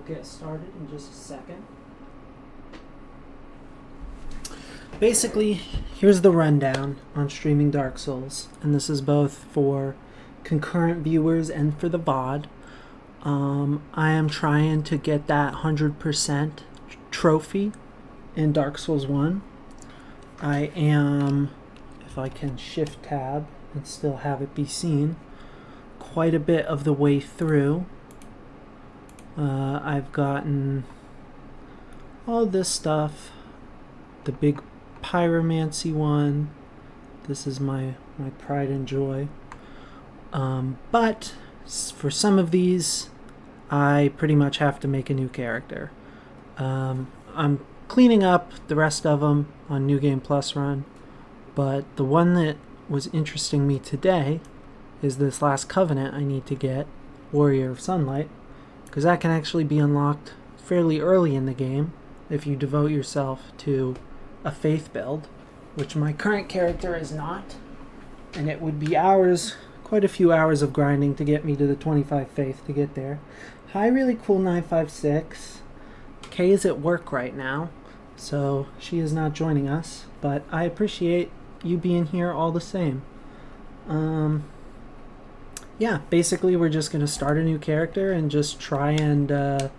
I'll get started in just a second. Basically, here's the rundown on streaming Dark Souls, and this is both for concurrent viewers and for the VOD. I am trying to get that 100% trophy in Dark Souls 1. I am, if I can shift tab and still have it be seen, quite a bit of the way through. I've gotten all this stuff, the big pyromancy one. This is my pride and joy. But for some of these, I pretty much have to make a new character. I'm cleaning up the rest of them on New Game Plus run, but the one that was interesting me today is this last covenant I need to get, Warrior of Sunlight, because that can actually be unlocked fairly early in the game if you devote yourself to a faith build, which my current character is not, and it would be hours, quite a few hours of grinding to get me to the 25 faith to get there. Hi, really cool 956. Kay is at work right now, so she is not joining us, but I appreciate you being here all the same. Yeah, basically we're just going to start a new character and just try and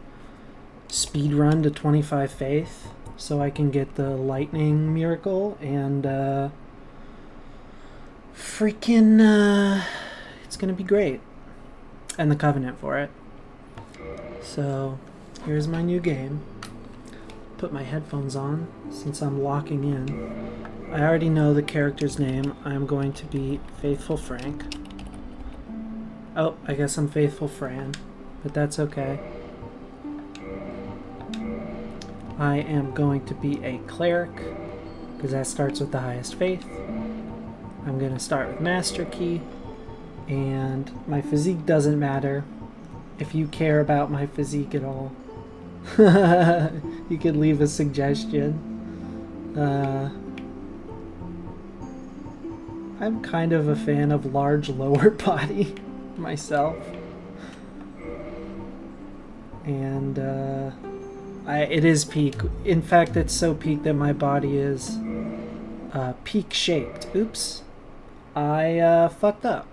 speed run to 25 faith so I can get the lightning miracle and it's going to be great. And the covenant for it. So here's my new game. Put my headphones on since I'm locking in. I already know the character's name. I'm going to be Faithful Frank. Oh, I guess I'm Faithful Fran, but that's okay. I am going to be a cleric, because that starts with the highest faith. I'm going to start with Master Key, and my physique doesn't matter. If you care about my physique at all, you could leave a suggestion. I'm kind of a fan of large lower body myself, and it is peak. In fact, it's so peak that my body is peak shaped. Oops, I fucked up.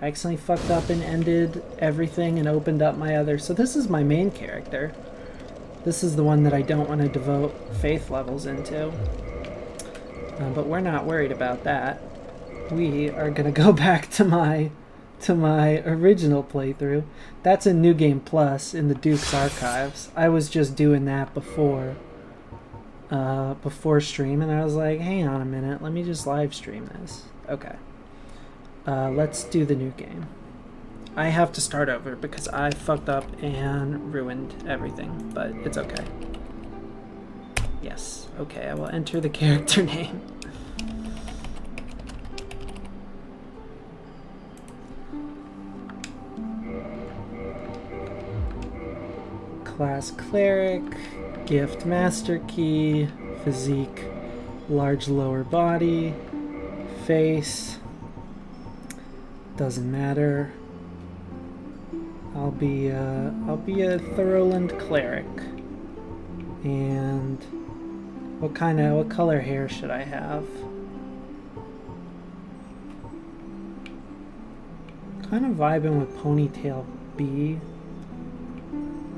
I accidentally fucked up and ended everything and opened up my other. So this is my main character. This is the one that I don't want to devote faith levels into. But we're not worried about that. We are gonna go back to my original playthrough. That's in New Game Plus in the Duke's Archives. I was just doing that before stream, and I was like, hang on a minute, let me just live stream this. Okay. Let's do the new game. I have to start over because I fucked up and ruined everything, but it's okay. Yes, okay, I will enter the character name. Class Cleric, Gift Master Key, Physique, Large Lower Body, Face, doesn't matter. I'll be a Thoroland Cleric. And what color hair should I have? Kind of vibing with Ponytail B.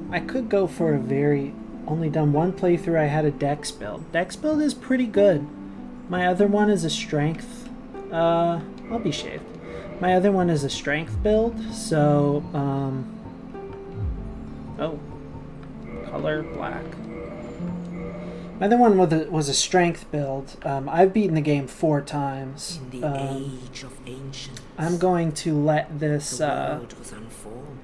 I could go for only done one playthrough. I had a Dex build. Dex build is pretty good. My other one is a Strength. I'll be shaved. My other one is a Strength build, so, oh. Color black. My other one was a Strength build. I've beaten the game 4 times. In the age of ancients, I'm going to let this, the world was unformed.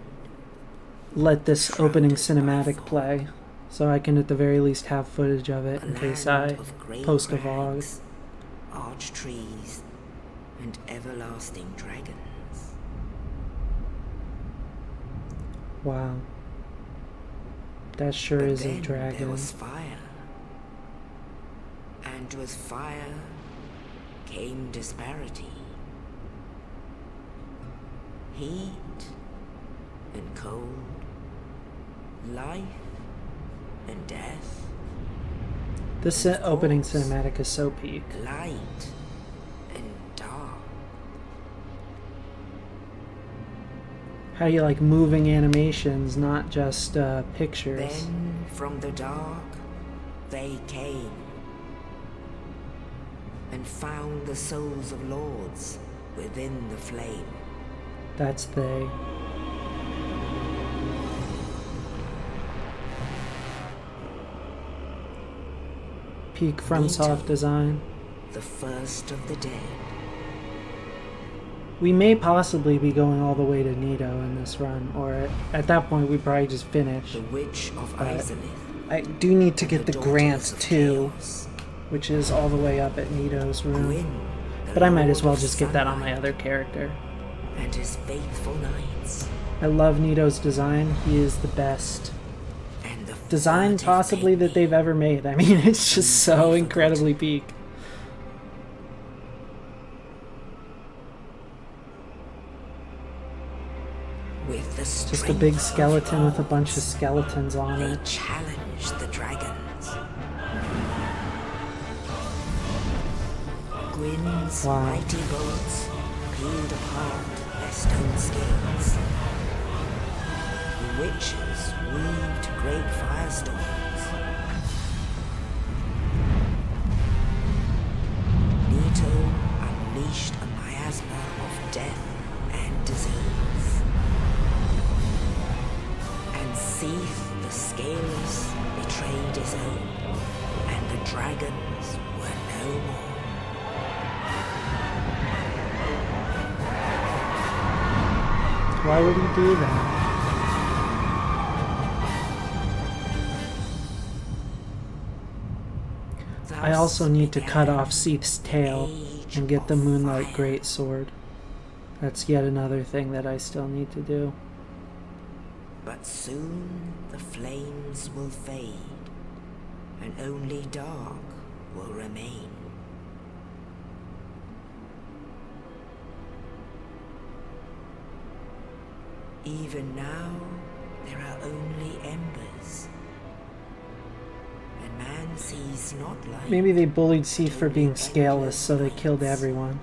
let this opening cinematic play, so I can at the very least have footage of it in case I post a vlog. Arch trees and everlasting dragons. Wow. That sure But is a then dragon. there was fire. And with fire came disparity. Heat and cold, life and death, This And of opening course, cinematic is so peak. light and dark. How you like moving animations, not just pictures. Then from the dark they came and found the souls of lords within the flame. That's they. Peak FromSoft design. The first of the dead. We may possibly be going all the way to Nito in this run, or at that point we probably just finish. The Witch of But Izalith. I do need to and get the daughters grant of too, Chaos. which is all the way up at Nito's room. Gwyn, the But I might as Lord well of just get that on my Sunlight, other character. and his faithful knights. I love Nito's design. He is the best And the design furtive possibly that baby. they've ever made. I mean, it's just so incredibly peak. With the Just a strength big of skeleton with a gods, bunch of skeletons on they it. challenged the dragons. Gwyn's Wow. mighty bolts peeled apart their stone scales. The witches weaved great firestorms. Nito unleashed a miasma of death and disease. And Seath the Scaleless betrayed his own, and the dragons were no more. Why would he do that? I also need to cut off Seath's tail and get the Moonlight Greatsword. That's yet another thing that I still need to do. But soon the flames will fade, and only dark will remain. Even now, there are only embers, and man sees not light. Maybe they bullied Seath for being scaleless, so they killed everyone.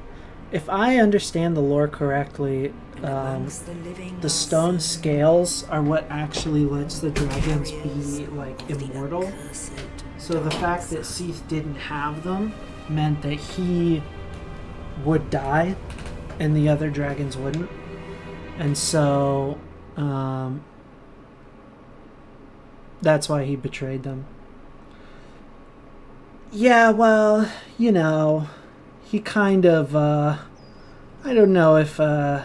If I understand the lore correctly, And amongst the living the are stone seen scales are what actually lets the dragons carriers be, like, of the immortal. accursed So the fact that dark Seath didn't have them meant that he would die and the other dragons wouldn't. And so that's why he betrayed them. Yeah, well, you know, he kind of I don't know if I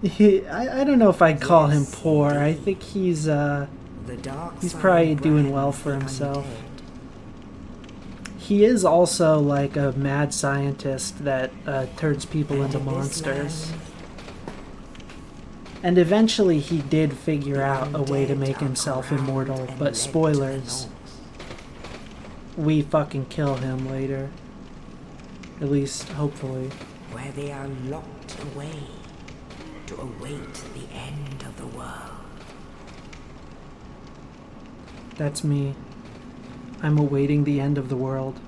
don't know if I'd call him Yes, poor. I indeed. think he's The dark He's side probably doing brands well for the himself. undead. He is also like a mad scientist that turns people And into in this monsters. land, And eventually he did figure the out a way to undead make are himself crowned immortal, and led but to the spoilers, north, we fucking kill him later. At least, hopefully. where they are locked away to await the end of the world. That's me. I'm awaiting the end of the world.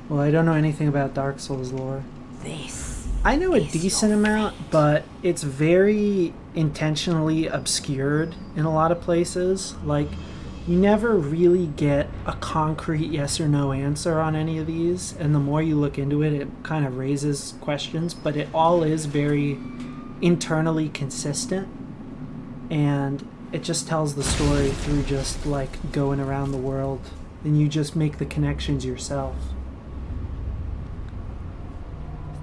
Well, I don't know anything about Dark Souls lore. This I know a is your decent amount, fate. but it's very intentionally obscured in a lot of places. Like, you never really get a concrete yes or no answer on any of these, and the more you look into it, it kind of raises questions, but it all is very internally consistent, and it just tells the story through just, like, going around the world, and you just make the connections yourself.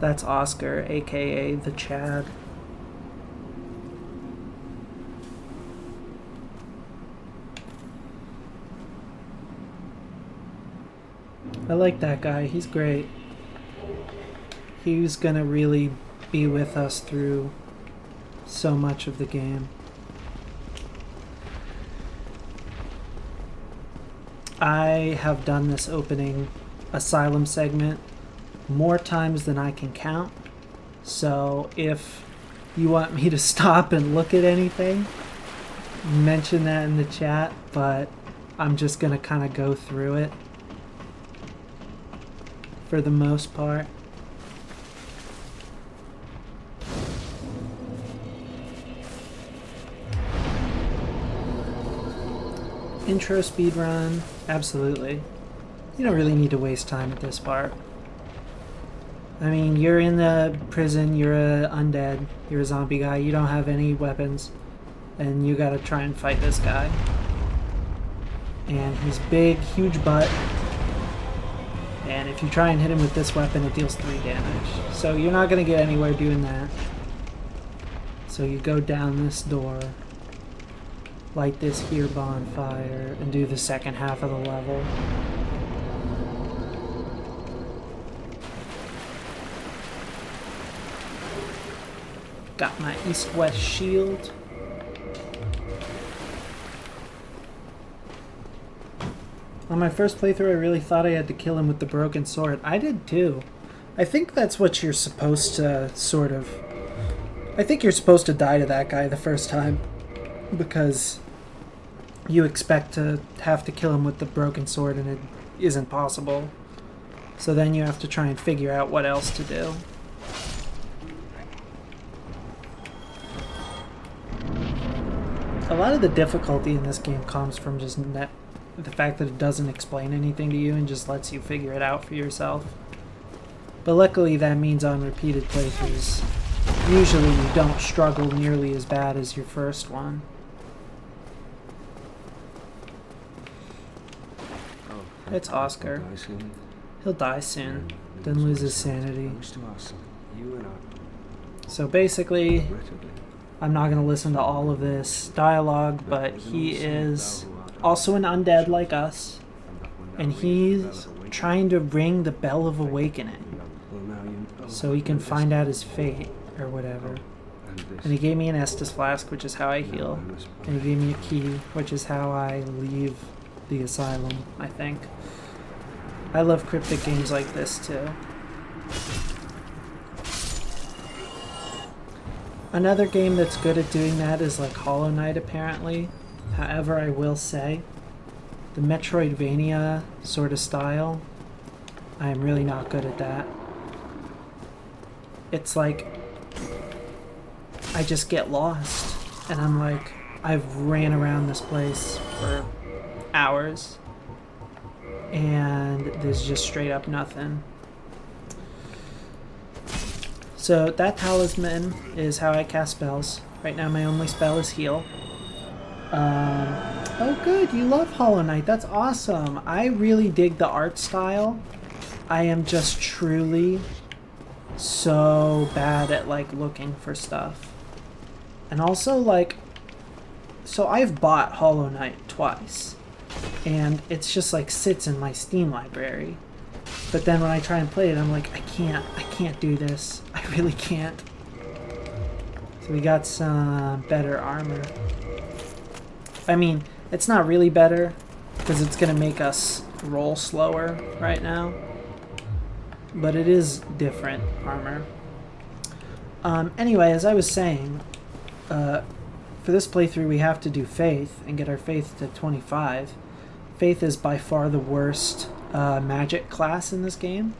That's Oscar, aka the Chad. I like that guy, he's great. He's gonna really be with us through so much of the game. I have done this opening Asylum segment more times than I can count. So if you want me to stop and look at anything, mention that in the chat, but I'm just gonna kind of go through it for the most part. Intro speedrun, absolutely. You don't really need to waste time at this part. I mean, you're in the prison, you're a undead, you're a zombie guy, you don't have any weapons, and you gotta try and fight this guy. And he's big, huge butt, and if you try and hit him with this weapon, it deals 3 damage. So you're not gonna get anywhere doing that. So you go down this door, light this here bonfire, and do the second half of the level. Got my east-west shield. On my first playthrough, I really thought I had to kill him with the broken sword. I did too. I think that's what you're supposed to sort of... I think you're supposed to die to that guy the first time, because you expect to have to kill him with the broken sword and it isn't possible. So then you have to try and figure out what else to do. A lot of the difficulty in this game comes from just the fact that it doesn't explain anything to you and just lets you figure it out for yourself. But luckily that means on repeated playthroughs, usually you don't struggle nearly as bad as your first one. It's Oscar. He'll die soon, then lose his sanity. So basically, I'm not going to listen to all of this dialogue, but he is also an undead like us, and he's trying to ring the Bell of Awakening so he can find out his fate, or whatever. And he gave me an Estus flask, which is how I heal, and he gave me a key, which is how I leave the asylum, I think. I love cryptic games like this, too. Another game that's good at doing that is like Hollow Knight, apparently. However, I will say, the Metroidvania sort of style, I'm really not good at that. It's like, I just get lost, and I'm like, I've ran around this place for hours, and there's just straight up nothing. So that talisman is how I cast spells. Right now my only spell is heal. Oh good, you love Hollow Knight, that's awesome. I really dig the art style. I am just truly so bad at like looking for stuff. And also like, so I've bought Hollow Knight twice, and it's just like sits in my Steam library. But then when I try and play it, I'm like, I can't do this. I really can't. So we got some better armor. I mean, it's not really better, because it's going to make us roll slower right now. But it is different armor. Anyway, as I was saying, for this playthrough we have to do Faith and get our Faith to 25. Faith is by far the worst magic class in this game.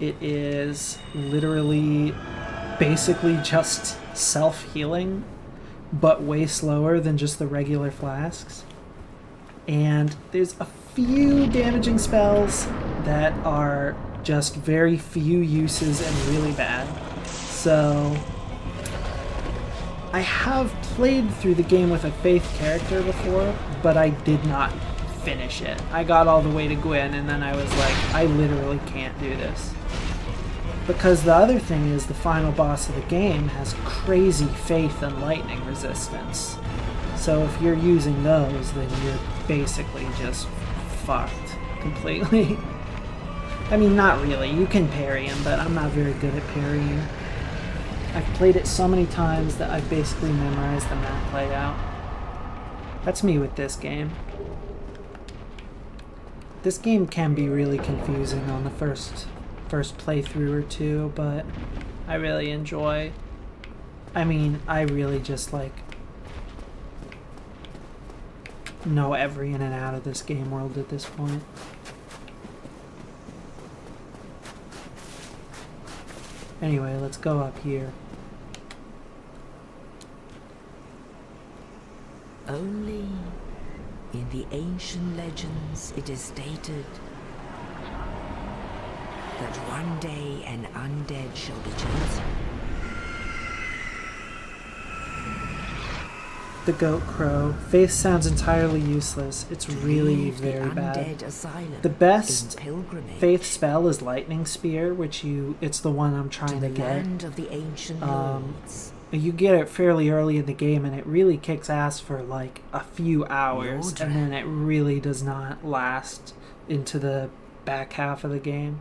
It is literally basically just self-healing, but way slower than just the regular flasks. And there's a few damaging spells that are just very few uses and really bad. So I have played through the game with a Faith character before, but I did not finish it. I got all the way to Gwyn, and then I was like, I literally can't do this. Because the other thing is, the final boss of the game has crazy Faith and lightning resistance. So if you're using those, then you're basically just fucked completely. I mean, not really. You can parry him, but I'm not very good at parrying. I've played it so many times that I've basically memorized the map layout. That's me with this game. This game can be really confusing on the first playthrough or two, but I really enjoy. I mean, I really just like know every in and out of this game world at this point. Anyway, let's go up here. Only in the ancient legends it is stated that one day an undead shall be chosen. The goat crow. Faith sounds entirely useless. It's really very bad. The best Faith spell is Lightning Spear, which it's the one I'm trying to get. Land of the ancient lords. You get it fairly early in the game, and it really kicks ass for like a few hours, and then it really does not last into the back half of the game.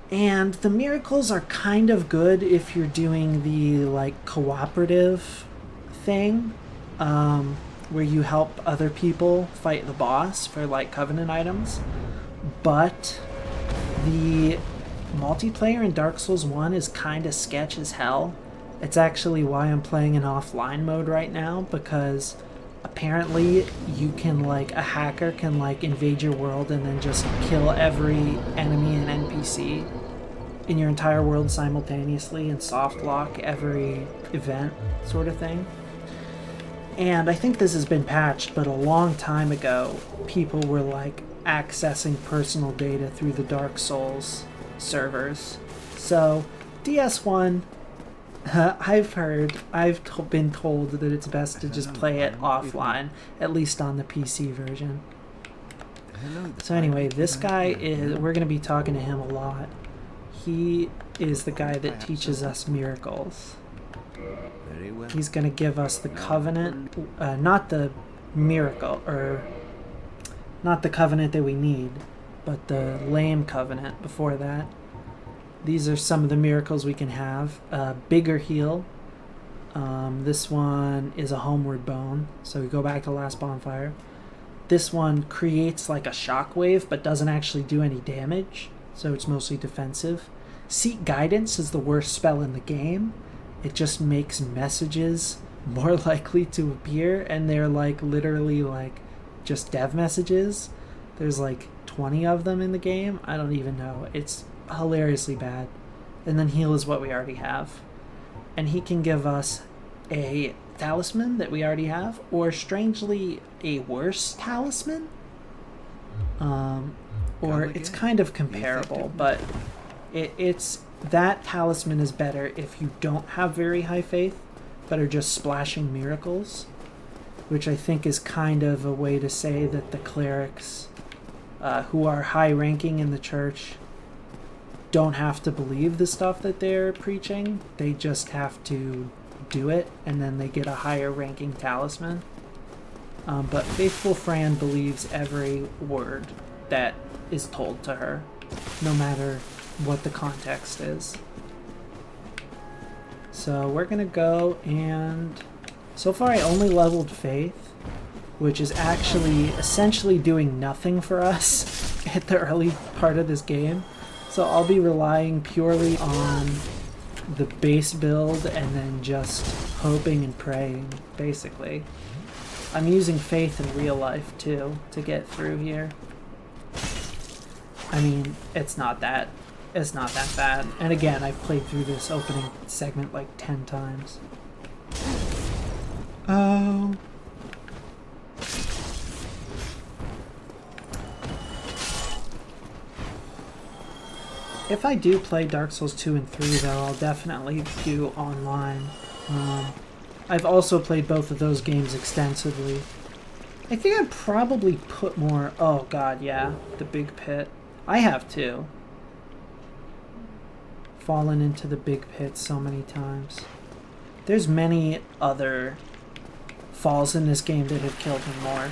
And the miracles are kind of good if you're doing the like cooperative thing, where you help other people fight the boss for like Covenant items. But the multiplayer in Dark Souls 1 is kind of sketch as hell. It's actually why I'm playing in offline mode right now, because apparently you can, like, a hacker can like invade your world and then just kill every enemy and NPC in your entire world simultaneously and soft lock every event sort of thing. And I think this has been patched, but a long time ago people were like accessing personal data through the Dark Souls servers. So DS1, I've been told that it's best to just play it offline, at least on the PC version. So anyway, this guy we're going to be talking to him a lot. He is the guy that teaches us miracles. He's going to give us the covenant, not the miracle, or not the covenant that we need, but the lame covenant before that. These are some of the miracles we can have. Bigger heal. This one is a homeward bone, so we go back to last bonfire. This one creates like a shockwave, but doesn't actually do any damage, so it's mostly defensive. Seek Guidance is the worst spell in the game. It just makes messages more likely to appear, and they're like literally like just dev messages. There's like 20 of them in the game. I don't even know. It's hilariously bad. And then heal is what we already have. And he can give us a talisman that we already have, or strangely a worse talisman. Or it's kind of comparable, but it's that talisman is better if you don't have very high faith, but are just splashing miracles, which I think is kind of a way to say that the clerics who are high ranking in the church don't have to believe the stuff that they're preaching. They just have to do it, and then they get a higher ranking talisman. But faithful Fran believes every word that is told to her, no matter what the context is. So we're gonna go, and so far I only leveled faith, which is actually essentially doing nothing for us at the early part of this game. So I'll be relying purely on the base build and then just hoping and praying, basically. I'm using faith in real life too to get through here. I mean, it's not that bad. And again, I've played through this opening segment like 10 times. Oh. If I do play Dark Souls 2 and 3, though, I'll definitely do online. I've also played both of those games extensively. I think I'd probably put more... Oh god, yeah. The big pit. I have too. Fallen into the big pit so many times. There's many other falls in this game that have killed me more.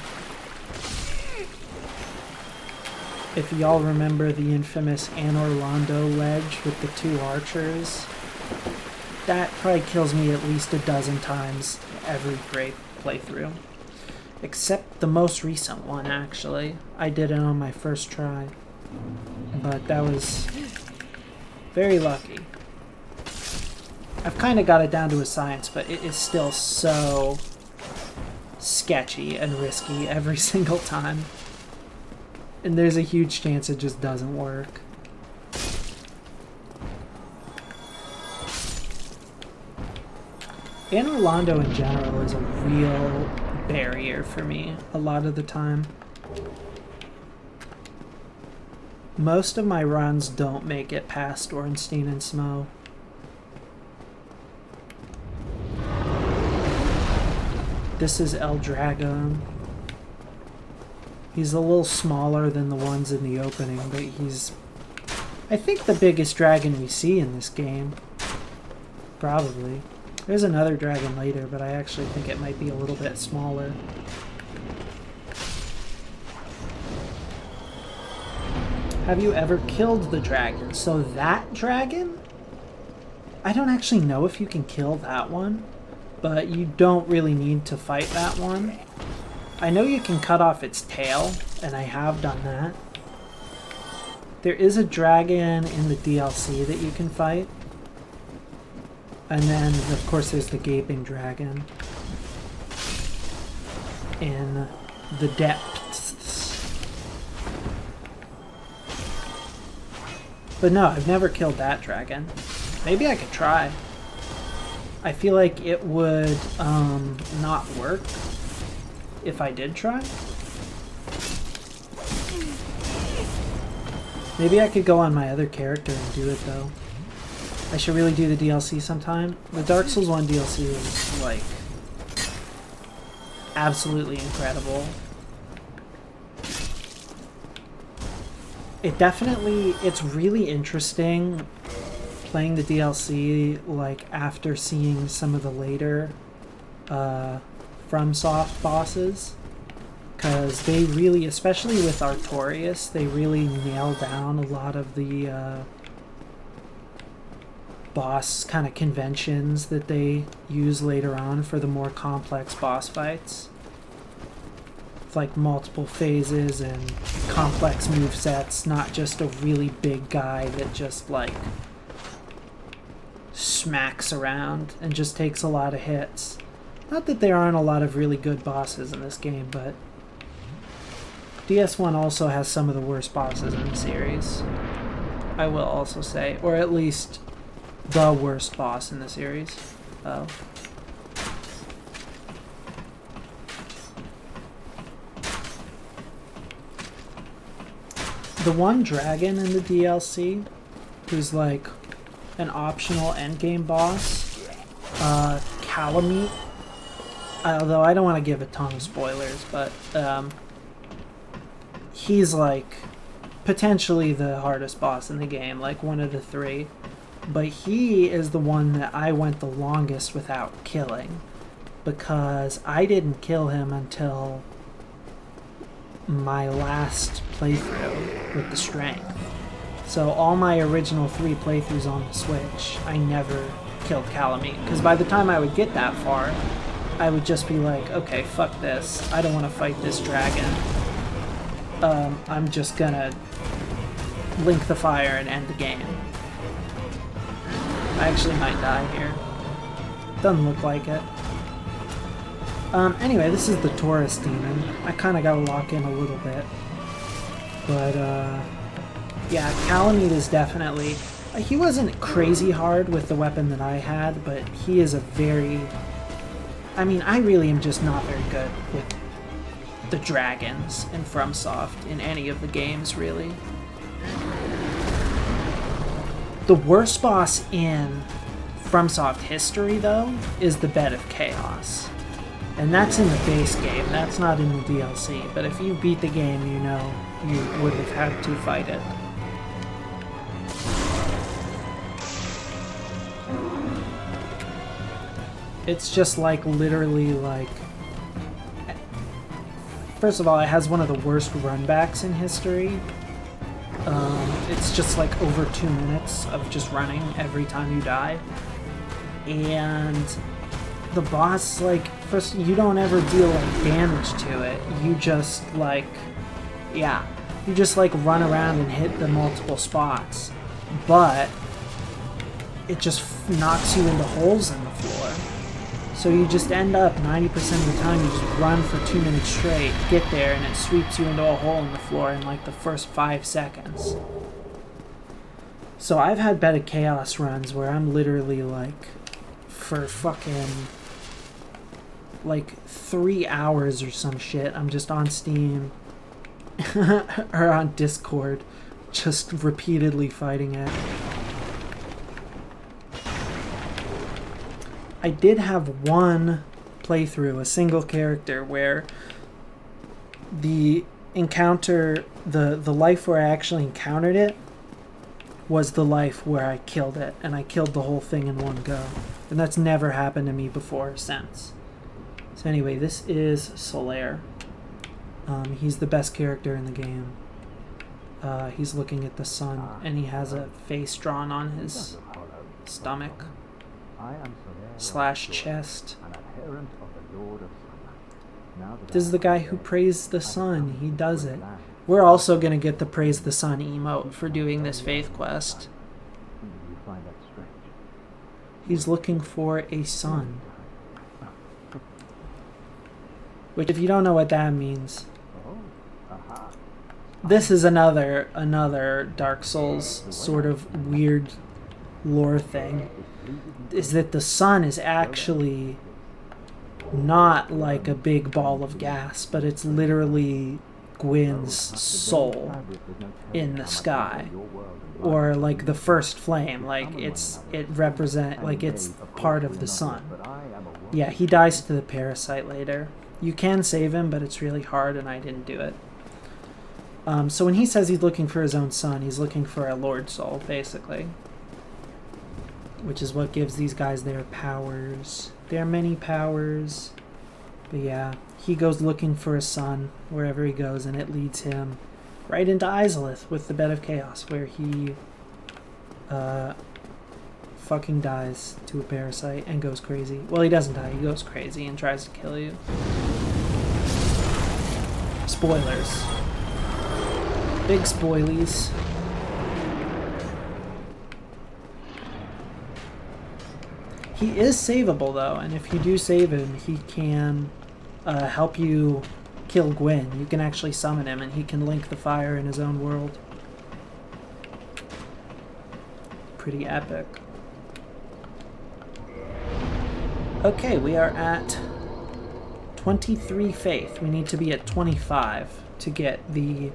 If y'all remember the infamous Anne Orlando ledge with the 2 archers, that probably kills me at least a dozen times every playthrough. Except the most recent one, actually. I did it on my first try. But that was very lucky. I've kind of got it down to a science, but it is still so sketchy and risky every single time. And there's a huge chance it just doesn't work. And Orlando in general is a real barrier for me a lot of the time. Most of my runs don't make it past Ornstein and Smo. This is El Dragon. He's a little smaller than the ones in the opening, but he's, I think, the biggest dragon we see in this game. Probably. There's another dragon later, but I actually think it might be a little bit smaller. Have you ever killed the dragon? So that dragon? I don't actually know if you can kill that one, but you don't really need to fight that one. I know you can cut off its tail, and I have done that. There is a dragon in the DLC that you can fight. And then, of course, there's the Gaping Dragon in the depths. But no, I've never killed that dragon. Maybe I could try. I feel like it would not work if I did try. Maybe I could go on my other character and do it, though. I should really do the DLC sometime. The Dark Souls 1 DLC is, like, absolutely incredible. It's really interesting playing the DLC, like, after seeing some of the later FromSoft bosses. Because they really, especially with Artorias, they really nail down a lot of the boss kind of conventions that they use later on for the more complex boss fights. It's like multiple phases and complex movesets, not just a really big guy that just like smacks around and just takes a lot of hits. Not that there aren't a lot of really good bosses in this game, but DS1 also has some of the worst bosses in the series, I will also say, or at least the worst boss in the series. Oh. The one dragon in the DLC, who's like an optional endgame boss, Calamite, although I don't want to give a ton of spoilers, but he's like potentially the hardest boss in the game, like one of the three. But he is the one that I went the longest without killing, because I didn't kill him until my last playthrough with the strength. So all my original 3 playthroughs on the Switch, I never killed Calamite, because by the time I would get that far, I would just be like, okay, fuck this, I don't want to fight this dragon. I'm just gonna link the fire and end the game. I actually might die here. Doesn't look like it. Anyway, this is the Taurus Demon. I kind of got to lock in a little bit. But, yeah, Calamite is definitely... he wasn't crazy hard with the weapon that I had, but he is a very... I mean, I really am just not very good with the dragons in FromSoft in any of the games, really. The worst boss in FromSoft history, though, is the Bed of Chaos. And that's in the base game, that's not in the DLC. But if you beat the game, you know you would have had to fight it. It's just like, literally, like... First of all, it has one of the worst runbacks in history. It's just like over 2 minutes of just running every time you die. And the boss, like, first, you don't ever deal like damage to it. You just like, yeah, you just like run around and hit the multiple spots. But it just knocks you into holes in the floor. So you just end up 90% of the time you just run for 2 minutes straight, get there, and it sweeps you into a hole in the floor in like the first 5 seconds. So I've had better chaos runs where I'm literally like, for fucking like 3 hours or some shit, I'm just on Steam or on Discord just repeatedly fighting it. I did have one playthrough, a single character, where the encounter, the life where I actually encountered it was the life where I killed it, and I killed the whole thing in one go. And that's never happened to me before or since. So anyway, this is Solaire. He's the best character in the game. He's looking at the sun, and he has a face drawn on his stomach / chest. This is the guy who praised the sun. He does it. We're also going to get the Praise the Sun emote for doing this faith quest. He's looking for a sun. Which, if you don't know what that means, this is another Dark Souls sort of weird lore thing, is that the sun is actually not like a big ball of gas, but it's literally Gwyn's soul in the sky, or like the first flame, like it's part of the sun. Yeah, he dies to the parasite later. You can save him, but it's really hard, and I didn't do it. So when he says he's looking for his own son, he's looking for a Lord Soul, basically, which is what gives these guys their powers. There are many powers, but yeah, he goes looking for a son wherever he goes, and it leads him right into Izalith with the Bed of Chaos, where he fucking dies to a parasite and goes crazy. Well, he doesn't die, he goes crazy and tries to kill you. Spoilers. Big spoilies. He is savable though, and if you do save him, he can help you kill Gwyn. You can actually summon him, and he can link the fire in his own world. Pretty epic. Okay, we are at 23 faith. We need to be at 25 to get the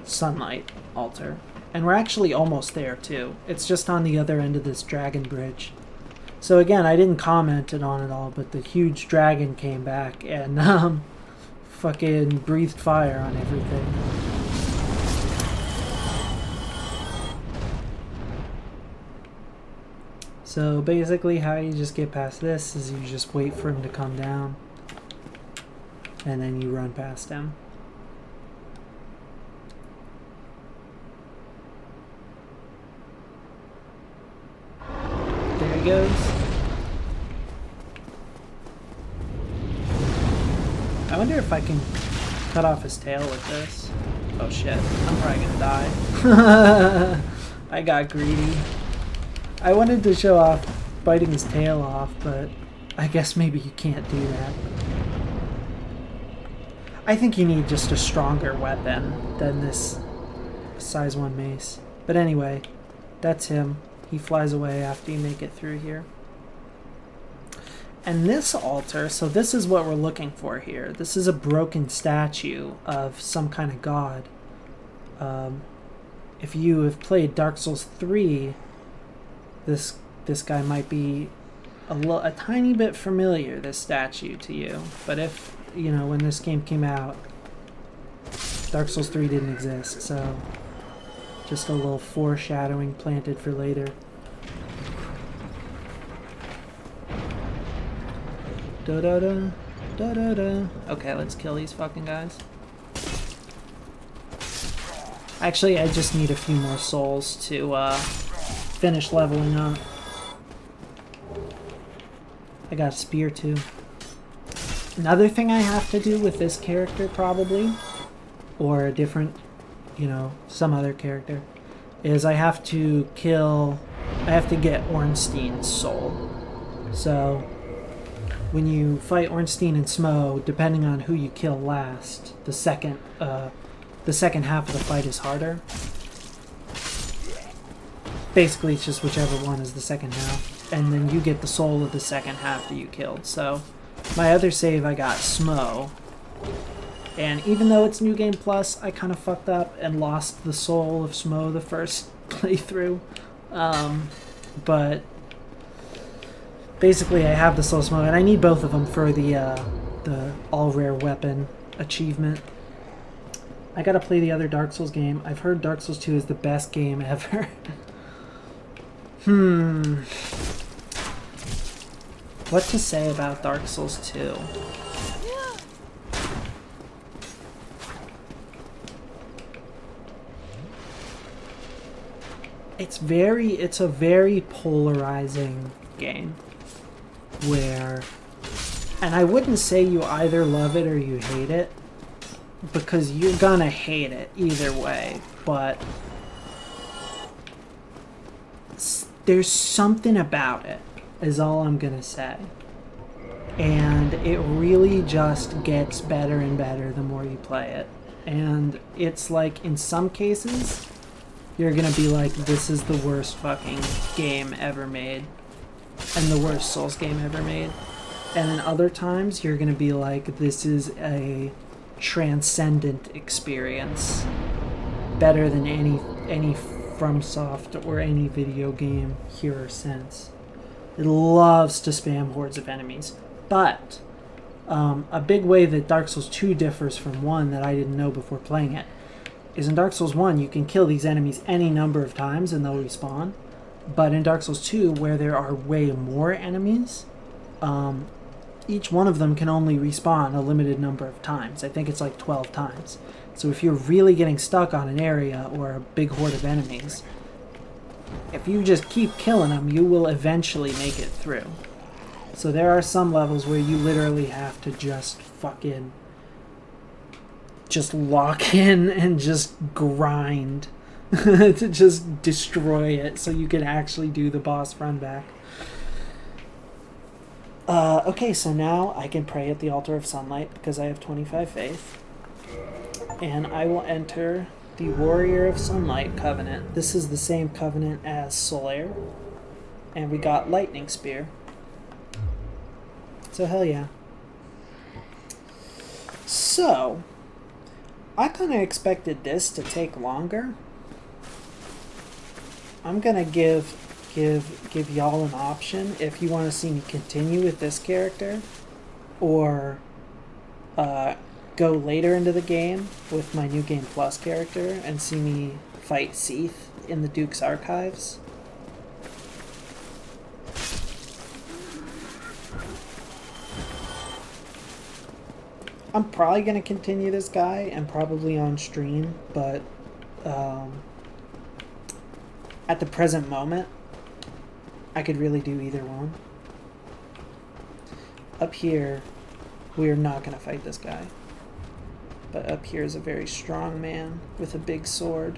sunlight altar. And we're actually almost there too. It's just on the other end of this dragon bridge. So again, I didn't comment on it all, but the huge dragon came back and fucking breathed fire on everything. So basically how you just get past this is you just wait for him to come down, and then you run past him. There he goes. I wonder if I can cut off his tail with this. Oh shit, I'm probably gonna die. I got greedy. I wanted to show off biting his tail off, but I guess maybe you can't do that. I think you need just a stronger weapon than this size 1 mace. But anyway, that's him. He flies away after you make it through here. And this altar, so this is what we're looking for here. This is a broken statue of some kind of god. If you have played Dark Souls 3, this guy might be a tiny bit familiar, this statue, to you. But if, you know, when this game came out, Dark Souls 3 didn't exist, so just a little foreshadowing planted for later. Da-da-da, da-da-da. Okay, let's kill these fucking guys. Actually, I just need a few more souls to finish leveling up. I got a spear too. Another thing I have to do with this character probably, or a different, you know, some other character, is I have to kill I have to get Ornstein's soul. So when you fight Ornstein and Smo, depending on who you kill last, the second half of the fight is harder. Basically, it's just whichever one is the second half, and then you get the soul of the second half that you killed. So my other save, I got Smo, and even though it's New Game Plus, I kind of fucked up and lost the soul of Smo the first playthrough. But basically, I have the soul of Smo, and I need both of them for the all rare weapon achievement. I gotta play the other Dark Souls game. I've heard Dark Souls 2 is the best game ever. What to say about Dark Souls 2? It's a very polarizing game where, and I wouldn't say you either love it or you hate it, because you're gonna hate it either way, but there's something about it, is all I'm gonna say. And it really just gets better and better the more you play it. And it's like, in some cases, you're gonna be like, this is the worst fucking game ever made, and the worst Souls game ever made. And in other times, you're gonna be like, this is a transcendent experience, better than any FromSoft or any video game here or since. It loves to spam hordes of enemies. But a big way that Dark Souls 2 differs from 1 that I didn't know before playing it is in Dark Souls 1 you can kill these enemies any number of times and they'll respawn. But in Dark Souls 2, where there are way more enemies, each one of them can only respawn a limited number of times. I think it's like 12 times. So if you're really getting stuck on an area or a big horde of enemies, if you just keep killing them, you will eventually make it through. So there are some levels where you literally have to just fucking just lock in and just grind to just destroy it so you can actually do the boss run back. Okay, so now I can pray at the Altar of Sunlight because I have 25 faith. And I will enter the Warrior of Sunlight Covenant. This is the same covenant as Solaire. And we got Lightning Spear. So hell yeah. So, I kind of expected this to take longer. I'm gonna give y'all an option if you want to see me continue with this character, or go later into the game with my New Game Plus character and see me fight Seath in the Duke's Archives. I'm probably going to continue this guy and probably on stream, but at the present moment, I could really do either one. Up here, we are not going to fight this guy. But up here is a very strong man with a big sword.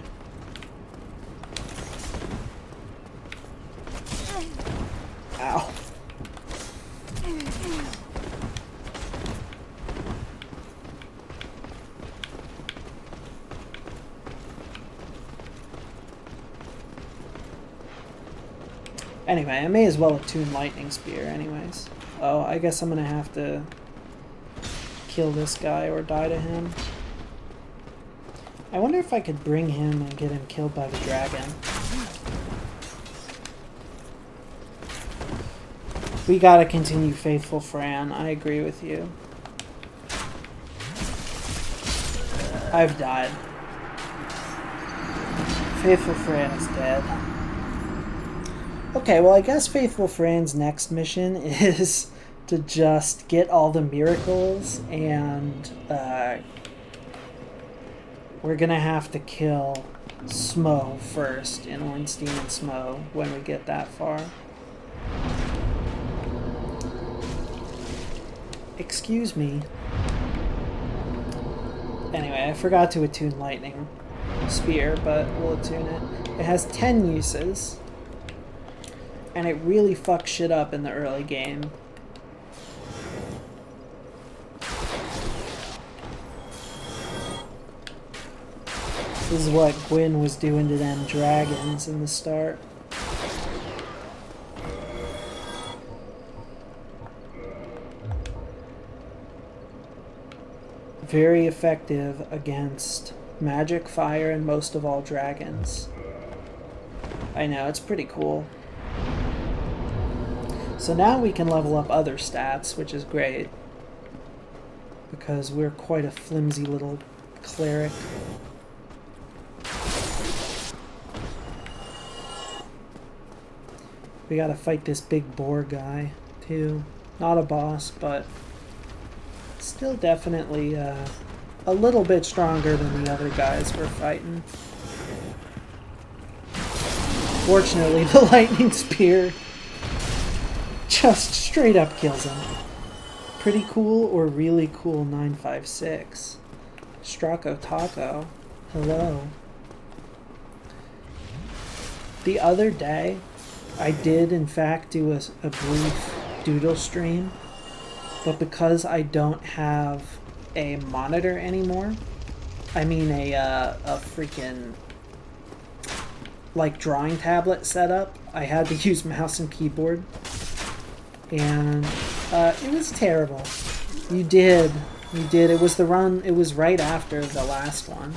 Ow. Anyway, I may as well attune Lightning Spear anyways. Oh, I guess I'm gonna have to kill this guy or die to him. I wonder if I could bring him and get him killed by the dragon. We gotta continue Faithful Fran. I agree with you. I've died. Faithful Fran is dead. Okay, well I guess Faithful Fran's next mission is to just get all the miracles, and we're gonna have to kill Smo first in Ornstein and Smo when we get that far. Excuse me. Anyway, I forgot to attune Lightning Spear, but we'll attune it. It has 10 uses. And it really fucks shit up in the early game. This is what Gwyn was doing to them dragons in the start. Very effective against magic, fire, and most of all dragons. I know, it's pretty cool. So now we can level up other stats, which is great. Because we're quite a flimsy little cleric. We gotta fight this big boar guy, too. Not a boss, but still definitely a little bit stronger than the other guys we're fighting. Fortunately, the lightning spear just straight up kills him. Pretty cool or really cool 956. Straco Taco. Hello. The other day, I did in fact do a brief doodle stream, but because I don't have a monitor anymore, I mean a freaking like drawing tablet setup, I had to use mouse and keyboard, and it was terrible. You did. It was the run. It was right after the last one.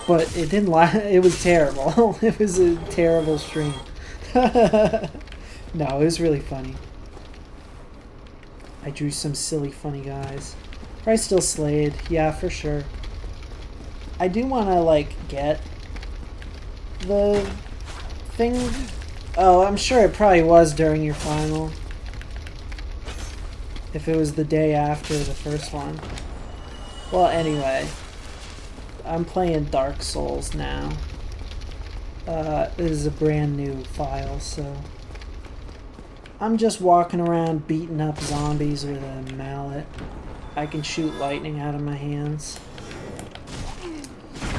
But it didn't last. It was terrible. It was a terrible stream. No, it was really funny. I drew some silly funny guys. Probably still Slade. Yeah, for sure. I do want to, like, get the thing. Oh, I'm sure it probably was during your final. If it was the day after the first one. Well, anyway. I'm playing Dark Souls now. This is a brand new file, so I'm just walking around beating up zombies with a mallet. I can shoot lightning out of my hands.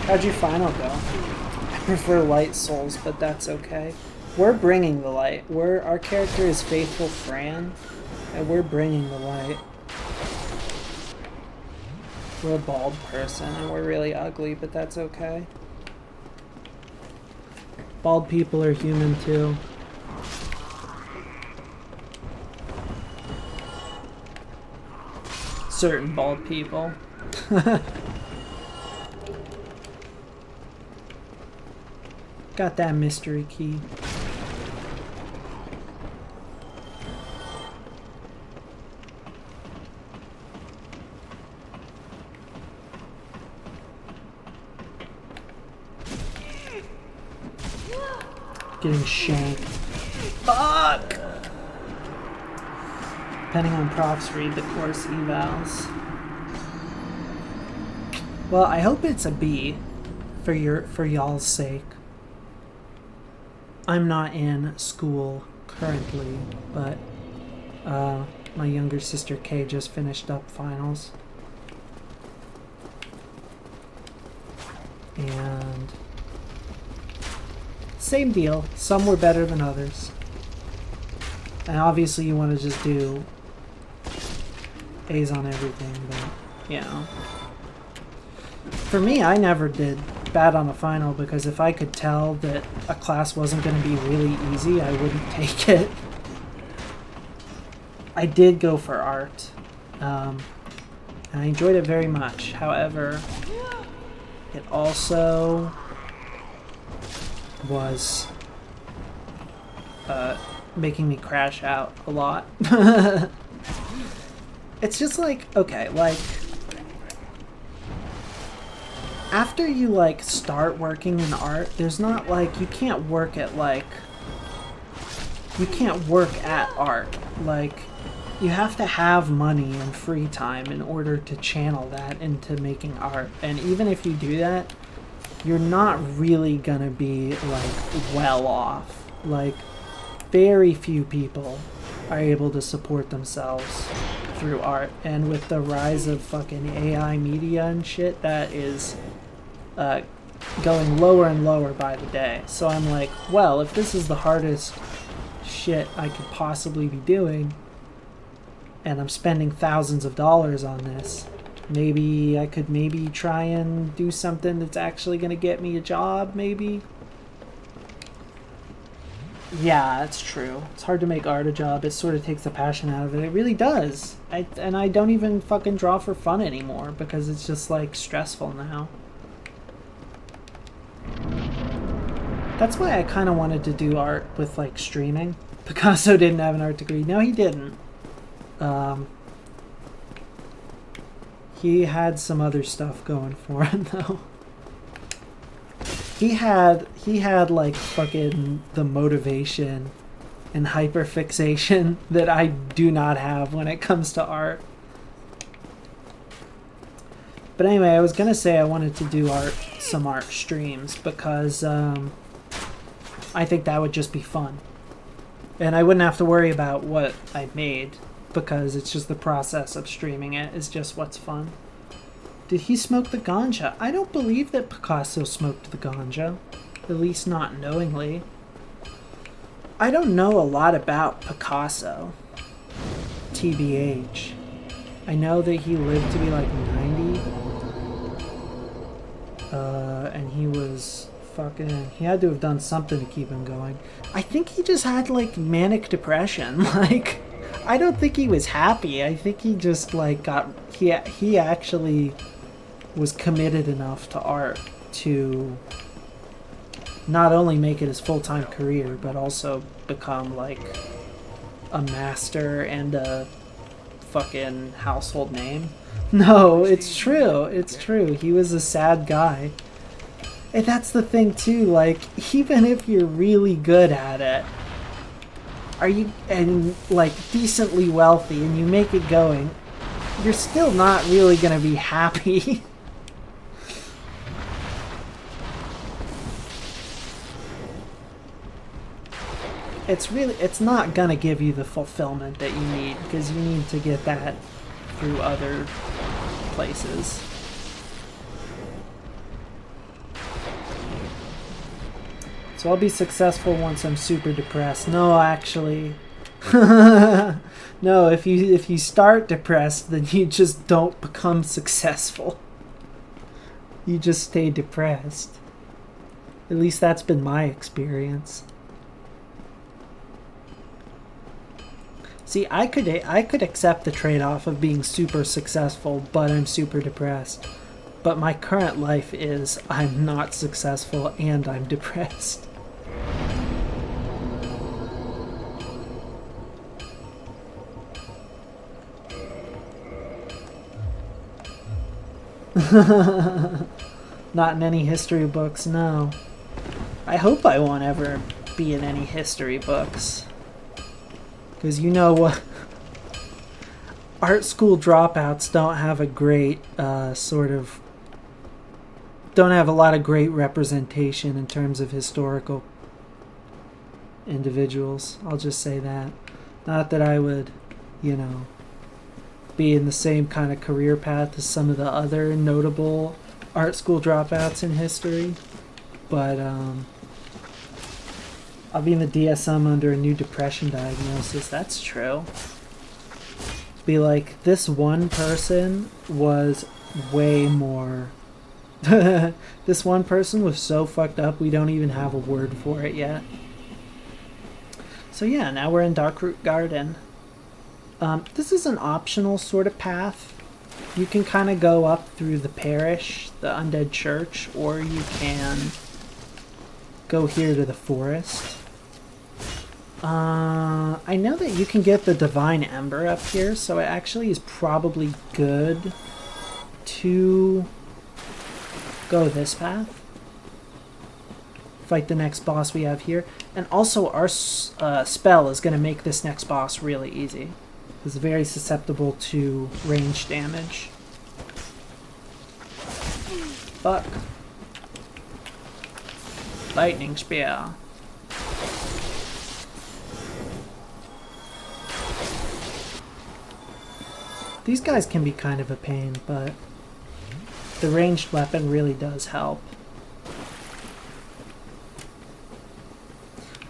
How'd your final go? I prefer Light Souls, but that's okay. We're bringing the light. Our character is Faithful Fran, and we're bringing the light. We're a bald person, and we're really ugly, but that's okay. Bald people are human, too. Certain bald people. Got that mystery key. Getting shanked. Fuck! Depending on profs, read the course evals. Well, I hope it's a B for y'all's sake. I'm not in school currently, but my younger sister Kay just finished up finals. And same deal. Some were better than others. And obviously you want to just do A's on everything, but, you know. For me, I never did bad on a final because if I could tell that a class wasn't going to be really easy, I wouldn't take it. I did go for art. And I enjoyed it very much. However, it also was making me crash out a lot. It's just like, okay, like after you like start working in art, there's not like, you can't work at art. Like, you have to have money and free time in order to channel that into making art. And even if you do that, you're not really gonna be like well off. Like, very few people are able to support themselves through art, and with the rise of fucking AI media and shit, that is going lower and lower by the day. So I'm like, well, if this is the hardest shit I could possibly be doing, and I'm spending thousands of dollars on this, maybe I could try and do something that's actually going to get me a job, maybe. Yeah, it's true. It's hard to make art a job. It sort of takes the passion out of it. It really does. And I don't even fucking draw for fun anymore because it's just like stressful now. That's why I kind of wanted to do art with like streaming. Picasso didn't have an art degree. No, he didn't. He had some other stuff going for him though. He had like fucking the motivation and hyperfixation that I do not have when it comes to art. But anyway, I was gonna say I wanted to do some art streams because I think that would just be fun. And I wouldn't have to worry about what I made because it's just the process of streaming it is just what's fun. Did he smoke the ganja? I don't believe that Picasso smoked the ganja. At least not knowingly. I don't know a lot about Picasso. TBH. I know that he lived to be like 90. And he was fucking... He had to have done something to keep him going. I think he just had like manic depression. Like, I don't think he was happy. I think he just like got... He actually was committed enough to art to not only make it his full-time career, but also become like a master and a fucking household name. No, it's true. It's true. He was a sad guy. And that's the thing too, like, even if you're really good at it, and like decently wealthy and you make it going, you're still not really gonna be happy. It's not gonna give you the fulfillment that you need, because you need to get that through other places. So I'll be successful once I'm super depressed. No, actually. No, if you start depressed, then you just don't become successful. You just stay depressed. At least that's been my experience. See, I could accept the trade-off of being super successful, but I'm super depressed. But my current life is I'm not successful and I'm depressed. Not in any history books, no. I hope I won't ever be in any history books. Because you know what? Art school dropouts don't have a great don't have a lot of great representation in terms of historical individuals. I'll just say that. Not that I would, be in the same kind of career path as some of the other notable art school dropouts in history, but I'll be in the DSM under a new depression diagnosis. That's true. Be like, this one person was way more... This one person was so fucked up we don't even have a word for it yet. So yeah, now we're in Darkroot Garden. This is an optional sort of path. You can kind of go up through the parish, the undead church, or you can go here to the forest. I know that you can get the Divine Ember up here, so it actually is probably good to go this path. Fight the next boss we have here. And also our spell is going to make this next boss really easy. It's very susceptible to range damage. Fuck. Lightning Spear. These guys can be kind of a pain, but the ranged weapon really does help.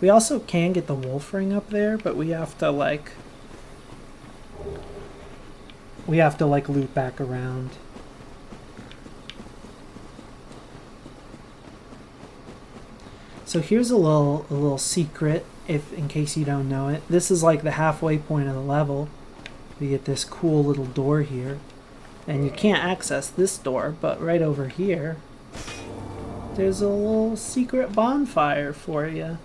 We also can get the wolf ring up there, but we have to like loop back around. So here's a little secret, if in case you don't know it. This is like the halfway point of the level. We get this cool little door here, and you can't access this door, but right over here there's a little secret bonfire for you.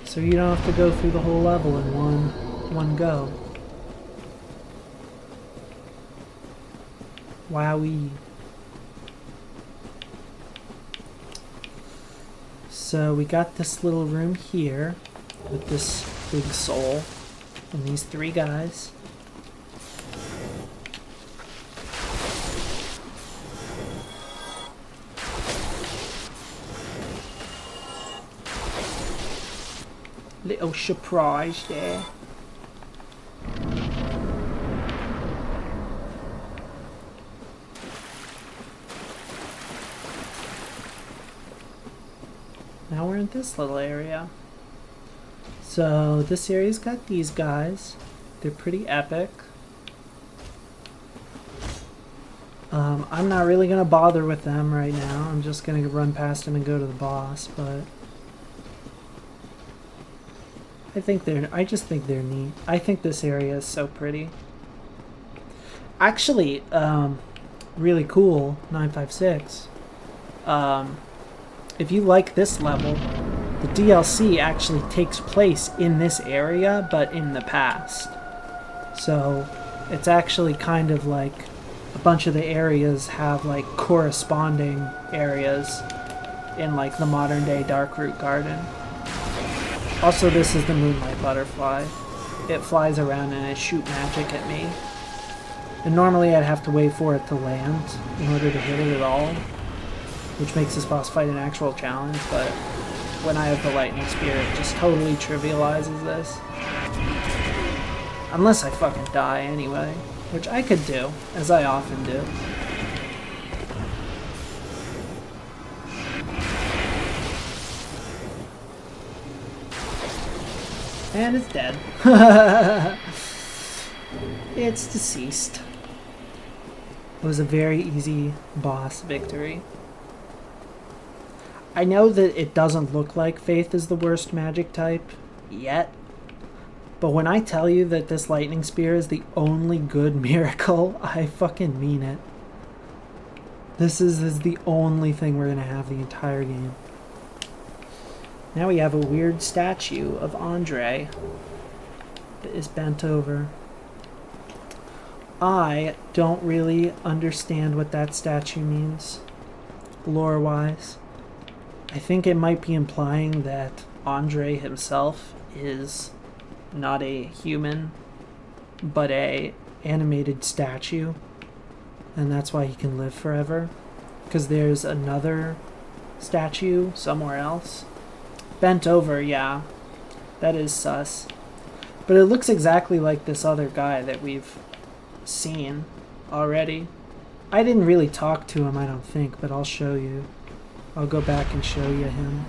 So you don't have to go through the whole level in one go. Wowee. So we got this little room here with this big soul and these three guys. Little surprise there. Now we're in this little area. So this area's got these guys. They're pretty epic. I'm not really gonna bother with them right now. I'm just gonna run past them and go to the boss, but I just think they're neat. I think this area is so pretty. Actually, really cool, 956. If you like this level, the DLC actually takes place in this area, but in the past. So it's actually kind of like a bunch of the areas have like corresponding areas in like the modern day Darkroot Garden. Also, this is the Moonlight Butterfly. It flies around and it shoots magic at me. And normally I'd have to wait for it to land in order to hit it at all, which makes this boss fight an actual challenge, but when I have the Lightning Spear, it just totally trivializes this. Unless I fucking die anyway, which I could do, as I often do. And it's dead. It's deceased. It was a very easy boss victory. I know that it doesn't look like Faith is the worst magic type yet, but when I tell you that this Lightning Spear is the only good miracle, I fucking mean it. This is the only thing we're gonna have the entire game. Now we have a weird statue of Andre that is bent over. I don't really understand what that statue means, lore-wise. I think it might be implying that Andre himself is not a human, but a animated statue, and that's why he can live forever. Because there's another statue somewhere else. Bent over, yeah. That is sus. But it looks exactly like this other guy that we've seen already. I didn't really talk to him, I don't think, but I'll show you. I'll go back and show you him.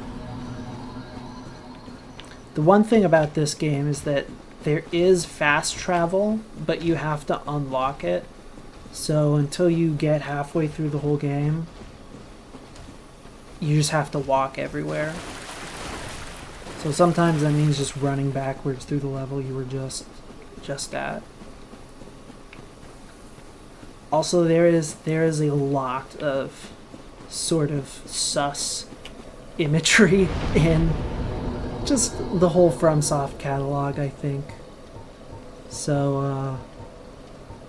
The one thing about this game is that there is fast travel, but you have to unlock it. So until you get halfway through the whole game, you just have to walk everywhere. So sometimes that means just running backwards through the level you were just at. Also, there is a lot of sort of sus imagery in just the whole FromSoft catalog, I think. So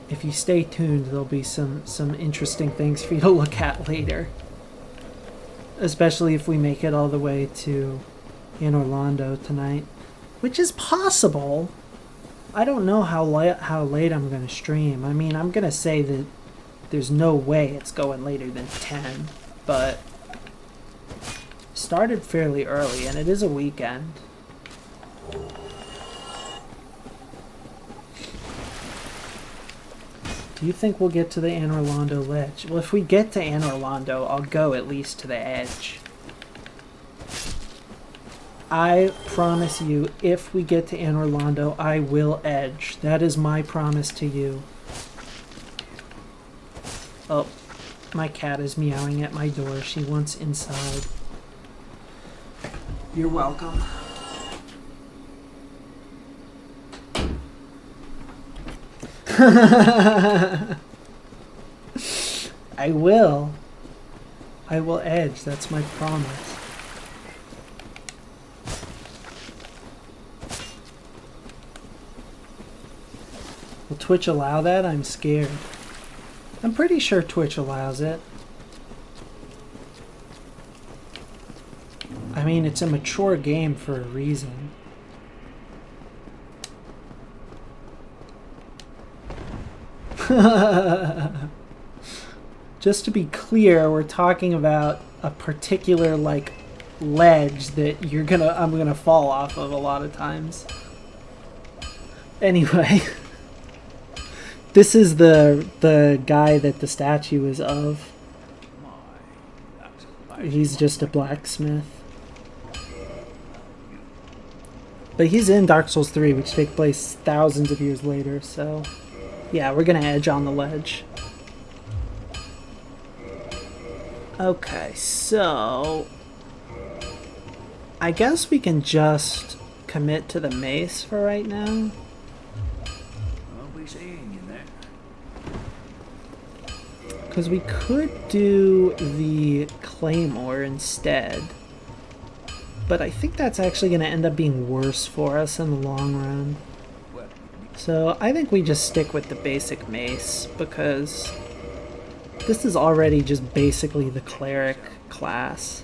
if you stay tuned, there'll be some interesting things for you to look at later. Especially if we make it all the way to in Orlando tonight, which is possible. I don't know how late I'm going to stream. I mean, I'm going to say that there's no way it's going later than 10, but started fairly early, and it is a weekend. Do you think we'll get to the Anne Orlando ledge? Well, if we get to Anne Orlando, I'll go at least to the edge. I promise you, if we get to Anne Orlando, I will edge. That is my promise to you. Oh, my cat is meowing at my door. She wants inside. You're welcome. I will. I will edge. That's my promise. Will Twitch allow that? I'm scared. I'm pretty sure Twitch allows it. I mean, it's a mature game for a reason. Just to be clear, we're talking about a particular, like, ledge that I'm gonna fall off of a lot of times. Anyway. This is the guy that the statue is of. He's just a blacksmith. But he's in Dark Souls 3, which takes place thousands of years later, so... Yeah, we're gonna edge on the ledge. Okay, so... I guess we can just commit to the mace for right now. Because we could do the Claymore instead. But I think that's actually going to end up being worse for us in the long run. So I think we just stick with the basic mace, because this is already just basically the cleric class.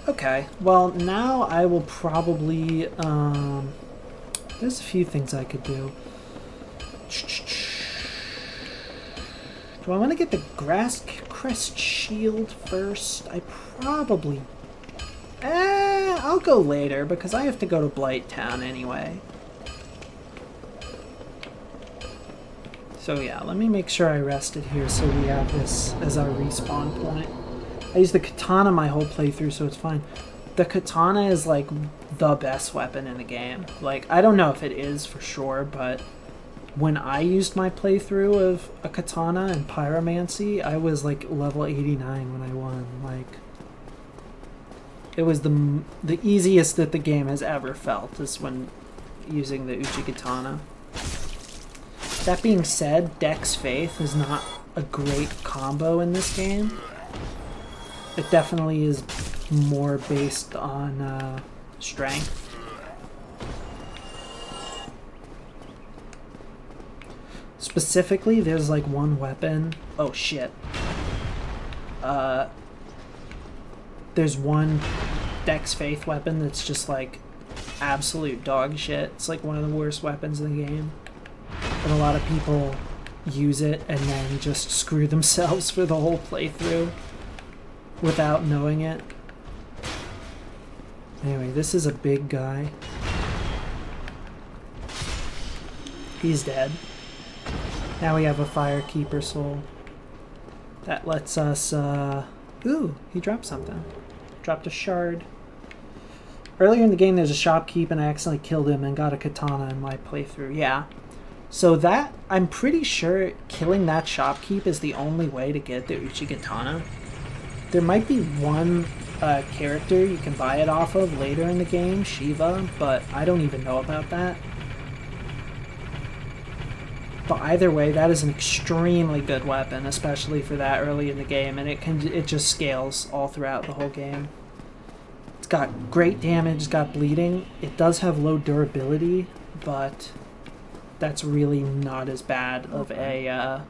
Okay, well now I will probably... there's a few things I could do. Do I want to get the Grass Crest Shield first? I probably... I'll go later, because I have to go to Blight Town anyway. So yeah, let me make sure I rested here so we have this as our respawn point. I used the katana my whole playthrough, so it's fine. The katana is, like, the best weapon in the game. Like, I don't know if it is for sure, but... When I used my playthrough of a katana and pyromancy, I was like level 89 when I won. Like, it was the easiest that the game has ever felt is when using the Uchigatana. That being said, Dex Faith is not a great combo in this game. It definitely is more based on strength. Specifically, there's like one weapon. Oh shit. There's one Dex Faith weapon that's just like absolute dog shit. It's like one of the worst weapons in the game. And a lot of people use it and then just screw themselves for the whole playthrough without knowing it. Anyway, this is a big guy. He's dead. Now we have a Firekeeper soul. That lets us, Ooh, he dropped something. Dropped a shard. Earlier in the game there's a shopkeep and I accidentally killed him and got a katana in my playthrough. Yeah. So that, I'm pretty sure killing that shopkeep is the only way to get the Uchigatana. There might be one character you can buy it off of later in the game, Shiva, but I don't even know about that. But either way, that is an extremely good weapon, especially for that early in the game, and it just scales all throughout the whole game. It's got great damage, it's got bleeding. It does have low durability, but that's really not as bad of a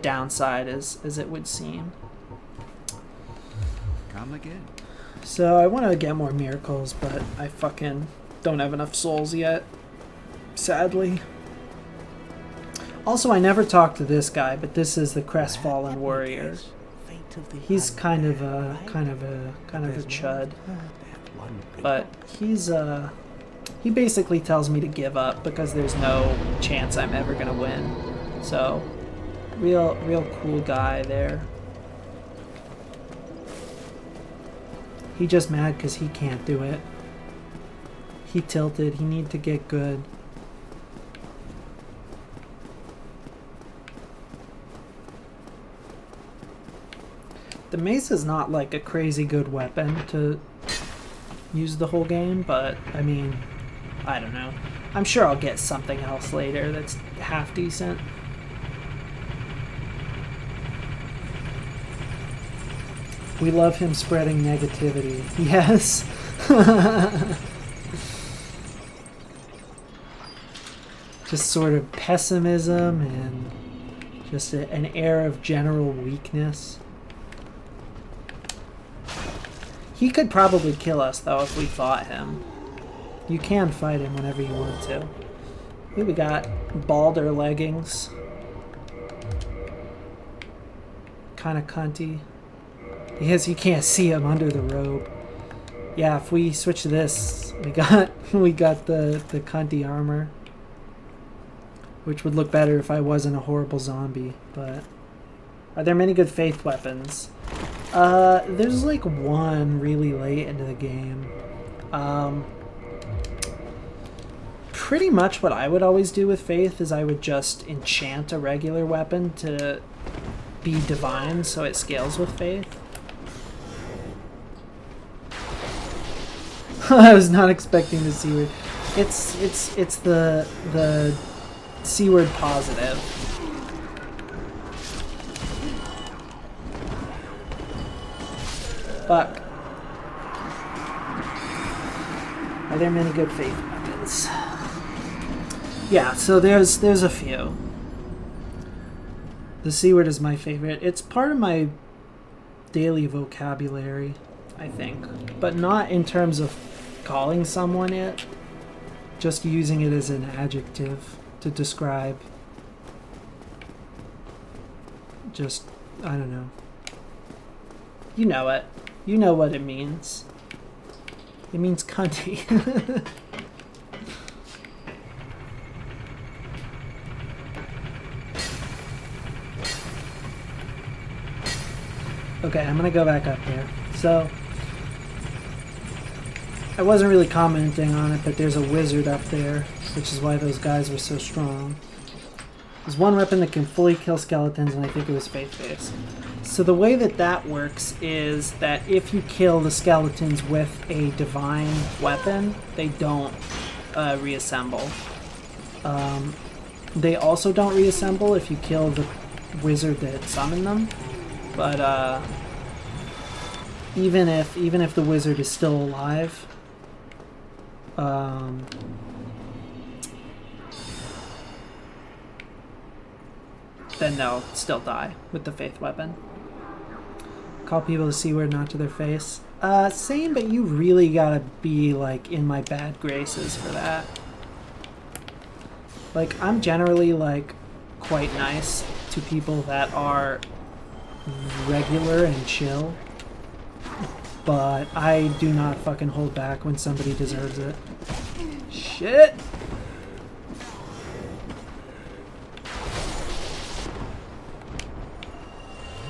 downside as it would seem. Come again. So I want to get more miracles, but I fucking don't have enough souls yet, sadly. Also, I never talked to this guy, but this is the Crestfallen Warrior. He's kind of a chud, but he basically tells me to give up because there's no chance I'm ever gonna win. So, real cool guy there. He just mad because he can't do it. He tilted. He need to get good. The mace is not like a crazy good weapon to use the whole game, but I mean, I don't know. I'm sure I'll get something else later that's half decent. We love him spreading negativity. Yes. Just sort of pessimism and just an air of general weakness. He could probably kill us, though, if we fought him. You can fight him whenever you want to. Here we got Balder leggings. Kind of cunty. Because you can't see him under the robe. Yeah, if we switch to this, we got the cunty armor. Which would look better if I wasn't a horrible zombie, but... Are there many good faith weapons? There's like one really late into the game. Pretty much what I would always do with faith is I would just enchant a regular weapon to be divine so it scales with faith. I was not expecting the C word. It's the C word positive. Fuck. Are there many good faith weapons? Yeah, so there's a few. The C word is my favorite. It's part of my daily vocabulary, I think. But not in terms of calling someone it. Just using it as an adjective to describe. Just, I don't know. You know it. You know what it means. It means cunty. Okay, I'm gonna go back up there. So, I wasn't really commenting on it, but there's a wizard up there, which is why those guys were so strong. There's one weapon that can fully kill skeletons, and I think it was faith-based. So the way that works is that if you kill the skeletons with a divine weapon, they don't reassemble. They also don't reassemble if you kill the wizard that summoned them. But even if the wizard is still alive, then they'll still die with the faith weapon. Call people the C word not to their face. Same, but you really gotta be like in my bad graces for that. Like, I'm generally like quite nice to people that are regular and chill, but I do not fucking hold back when somebody deserves it. Shit!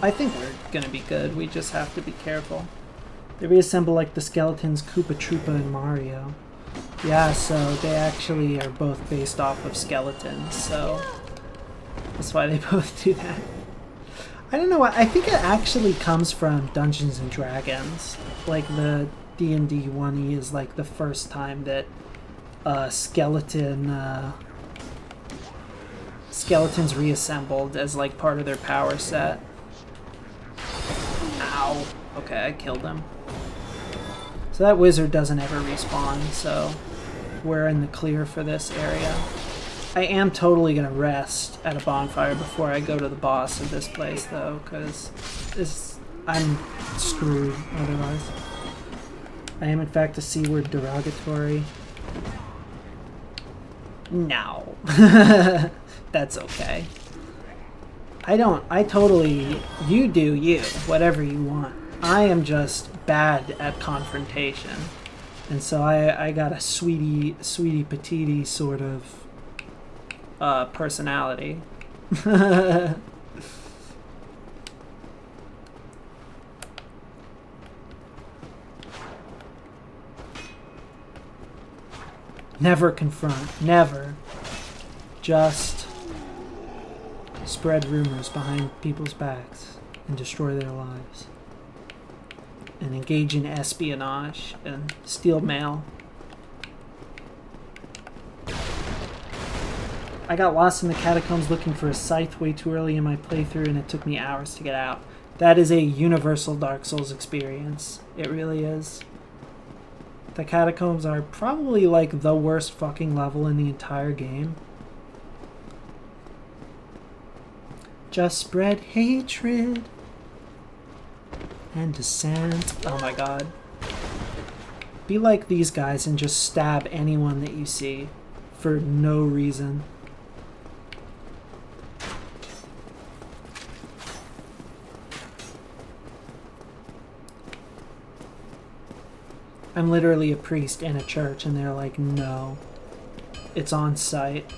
I think we're gonna be good, we just have to be careful. They reassemble like the skeletons Koopa Troopa and Mario. Yeah, so they actually are both based off of skeletons, so that's why they both do that. I don't know why, I think it actually comes from Dungeons and Dragons. Like the D&D 1E is like the first time that skeletons reassembled as like part of their power set. Ow. Okay, I killed him. So that wizard doesn't ever respawn, so we're in the clear for this area. I am totally gonna rest at a bonfire before I go to the boss of this place, though, because I'm screwed otherwise. I am, in fact, a C-word derogatory. No. That's okay. You do you, whatever you want. I am just bad at confrontation. And so I got a sweetie patootie sort of personality. Never confront. Never. Just spread rumors behind people's backs and destroy their lives. And engage in espionage and steal mail. I got lost in the catacombs looking for a scythe way too early in my playthrough, and it took me hours to get out. That is a universal Dark Souls experience. It really is. The catacombs are probably like the worst fucking level in the entire game. Just spread hatred and dissent. Oh my god. Be like these guys and just stab anyone that you see for no reason. I'm literally a priest in a church and they're like, no, it's on site.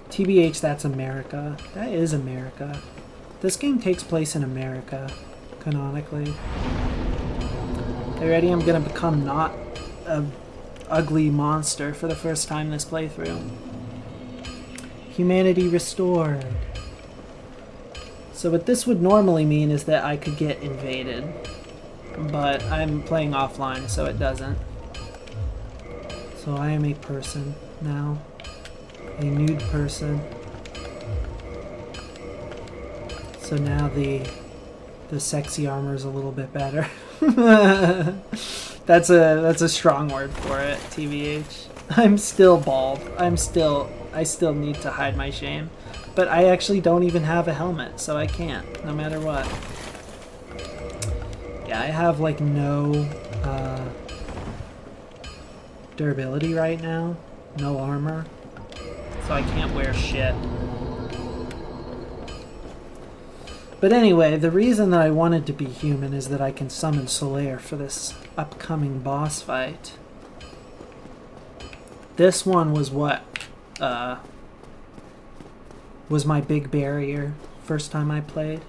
TBH, that's America. That is America. This game takes place in America, canonically. Are you ready? I'm gonna become not a ugly monster for the first time this playthrough. Humanity restored. So what this would normally mean is that I could get invaded. But I'm playing offline, so it doesn't. So I am a person now. A nude person. So now the sexy armor is a little bit better. That's a strong word for it, TBH. I'm still bald. I still need to hide my shame. But I actually don't even have a helmet, so I can't, no matter what. Yeah, I have like no durability right now, no armor, so I can't wear shit. But anyway, the reason that I wanted to be human is that I can summon Solaire for this upcoming boss fight. This one was what was my big barrier first time I played.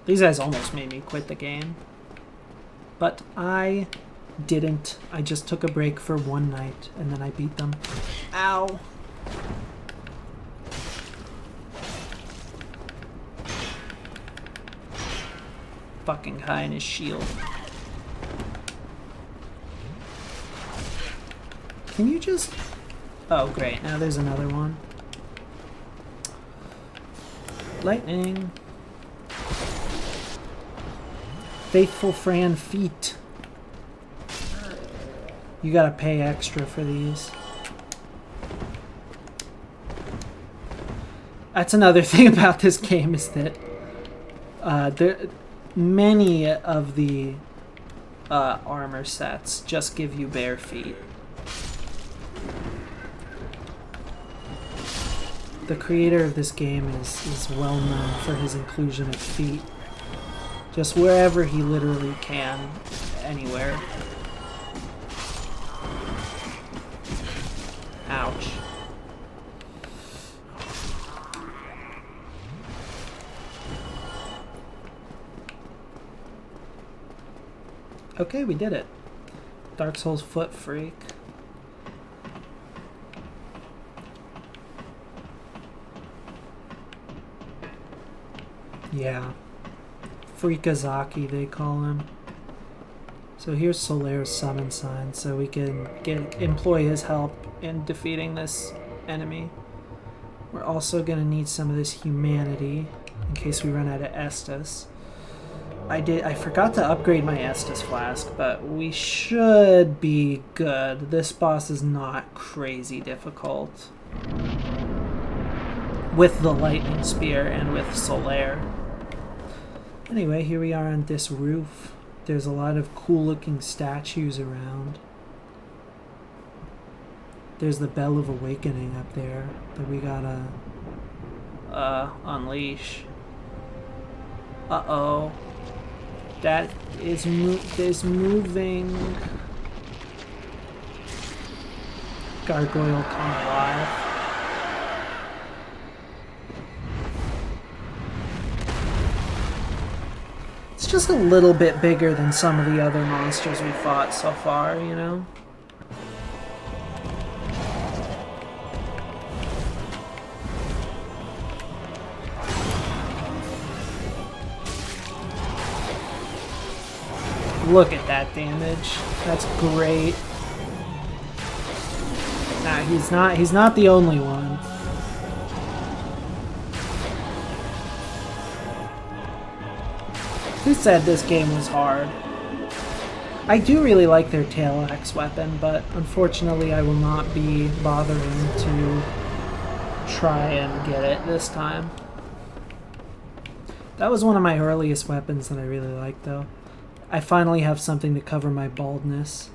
These guys almost made me quit the game. But I didn't. I just took a break for one night and then I beat them. Ow! Fucking high in his shield. Can you just... Oh, great. Now there's another one. Lightning. Faithful Fran feet. You gotta pay extra for these. That's another thing about this game is that many of the armor sets just give you bare feet. The creator of this game is well known for his inclusion of feet. Just wherever he literally can, anywhere. Ouch. Okay, we did it. Dark Souls foot freak. Yeah. Freakazaki, they call him. So here's Solaire's summon sign, so we can employ his help in defeating this enemy. We're also gonna need some of this humanity in case we run out of Estus. I forgot to upgrade my Estus flask, but we should be good. This boss is not crazy difficult. With the lightning spear and with Solaire. Anyway, here we are on this roof. There's a lot of cool looking statues around. There's the Bell of Awakening up there that we gotta unleash. Uh-oh. That is moving. Gargoyle come alive. It's just a little bit bigger than some of the other monsters we fought so far, you know? Look at that damage. That's great. Nah, he's not the only one. Who said this game was hard? I do really like their tail axe weapon, but unfortunately I will not be bothering to try and get it this time. That was one of my earliest weapons that I really liked, though. I finally have something to cover my baldness.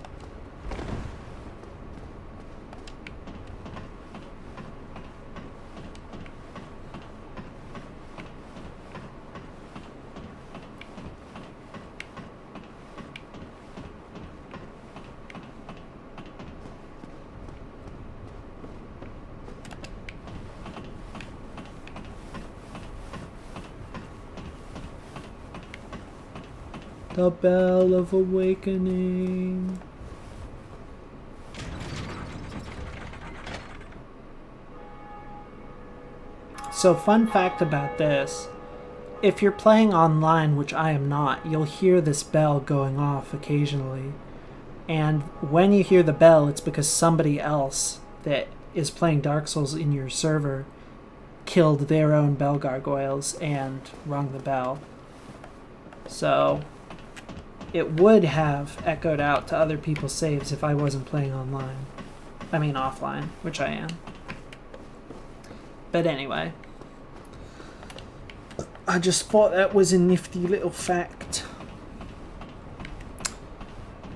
The Bell of Awakening. So, fun fact about this. If you're playing online, which I am not, you'll hear this bell going off occasionally. And when you hear the bell, it's because somebody else that is playing Dark Souls in your server killed their own bell gargoyles and rung the bell. So it would have echoed out to other people's saves if I wasn't playing online. I mean offline, which I am. But anyway, I just thought that was a nifty little fact.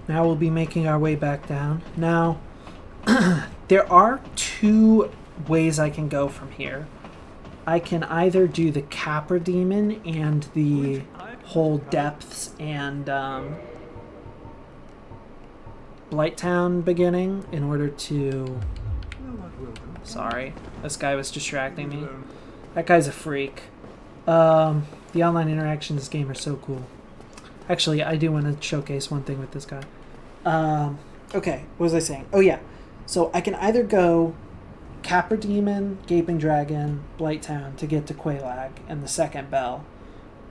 Now we'll be making our way back down. Now, there are two ways I can go from here. I can either do the Capra Demon and the whole depths and Blighttown beginning in order to... Sorry, this guy was distracting me. That guy's a freak. The online interactions in this game are so cool. Actually, I do want to showcase one thing with this guy. Okay, what was I saying? Oh yeah, so I can either go Capra Demon, Gaping Dragon, Blighttown to get to Quelaag and the second bell,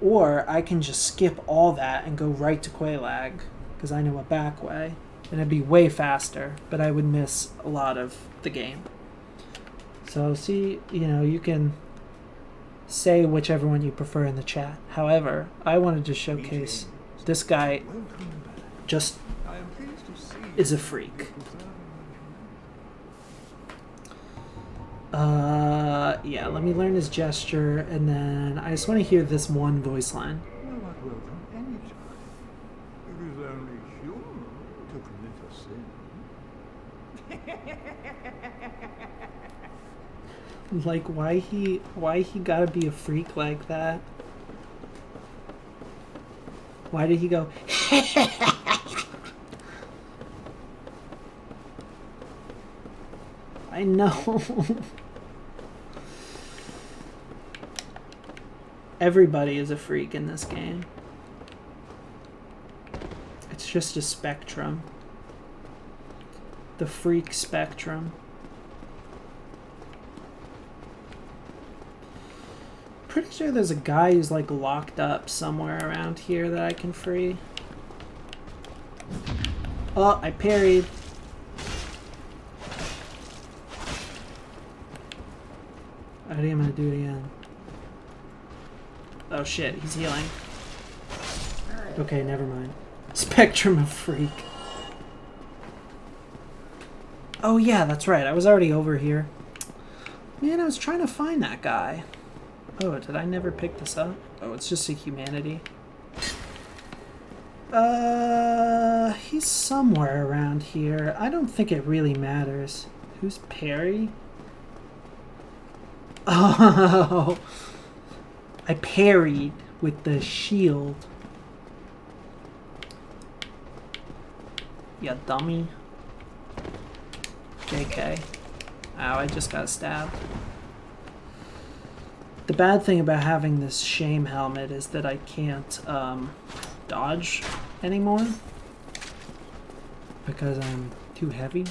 or I can just skip all that and go right to Quelaag because I know a back way, and it'd be way faster, but I would miss a lot of the game. So see, you can say whichever one you prefer in the chat. However, I wanted to showcase this guy just is a freak. Yeah, let me learn his gesture, and then I just want to hear this one voice line. Like, why he gotta be a freak like that? Why did he go? I know. Everybody is a freak in this game. It's just a spectrum. The freak spectrum. Pretty sure there's a guy who's like locked up somewhere around here that I can free. Oh, I parried. I think I'm gonna do it again. Oh shit, he's healing. Okay, never mind. Spectrum of freak. Oh yeah, that's right. I was already over here. Man, I was trying to find that guy. Oh, did I never pick this up? Oh, it's just a humanity. He's somewhere around here. I don't think it really matters. Who's Perry? Oh, I parried with the shield. Ya dummy. JK. Ow, I just got stabbed. The bad thing about having this shame helmet is that I can't dodge anymore because I'm too heavy.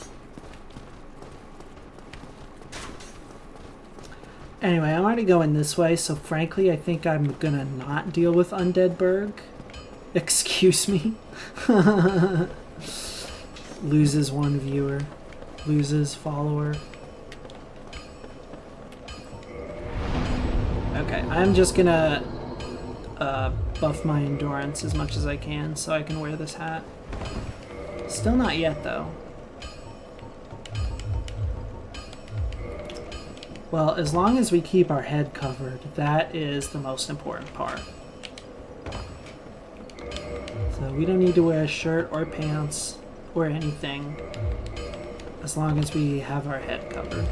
Anyway, I'm already going this way, so frankly, I think I'm gonna not deal with Undead Berg. Excuse me. Loses one viewer. Loses follower. Okay, I'm just gonna buff my endurance as much as I can so I can wear this hat. Still not yet, though. Well, as long as we keep our head covered, that is the most important part. So we don't need to wear a shirt or pants or anything as long as we have our head covered.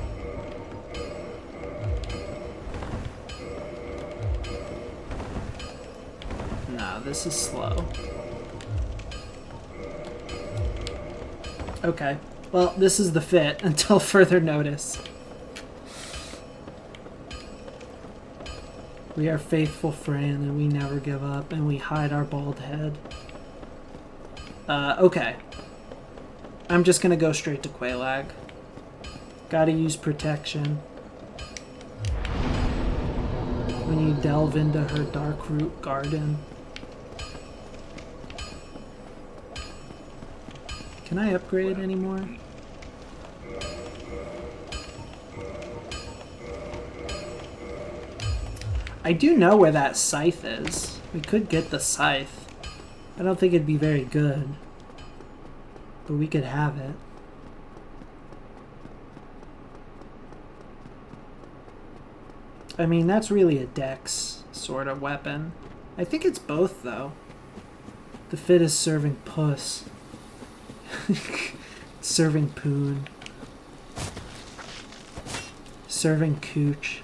No, this is slow. Okay, well, this is the fit until further notice. We are faithful Fran, and we never give up, and we hide our bald head. Okay. I'm just gonna go straight to Quelaag. Gotta use protection. When you delve into her dark root garden. Can I upgrade anymore? I do know where that scythe is. We could get the scythe. I don't think it'd be very good. But we could have it. I mean, that's really a dex sort of weapon. I think it's both, though. The fit is serving puss. Serving poon. Serving cooch.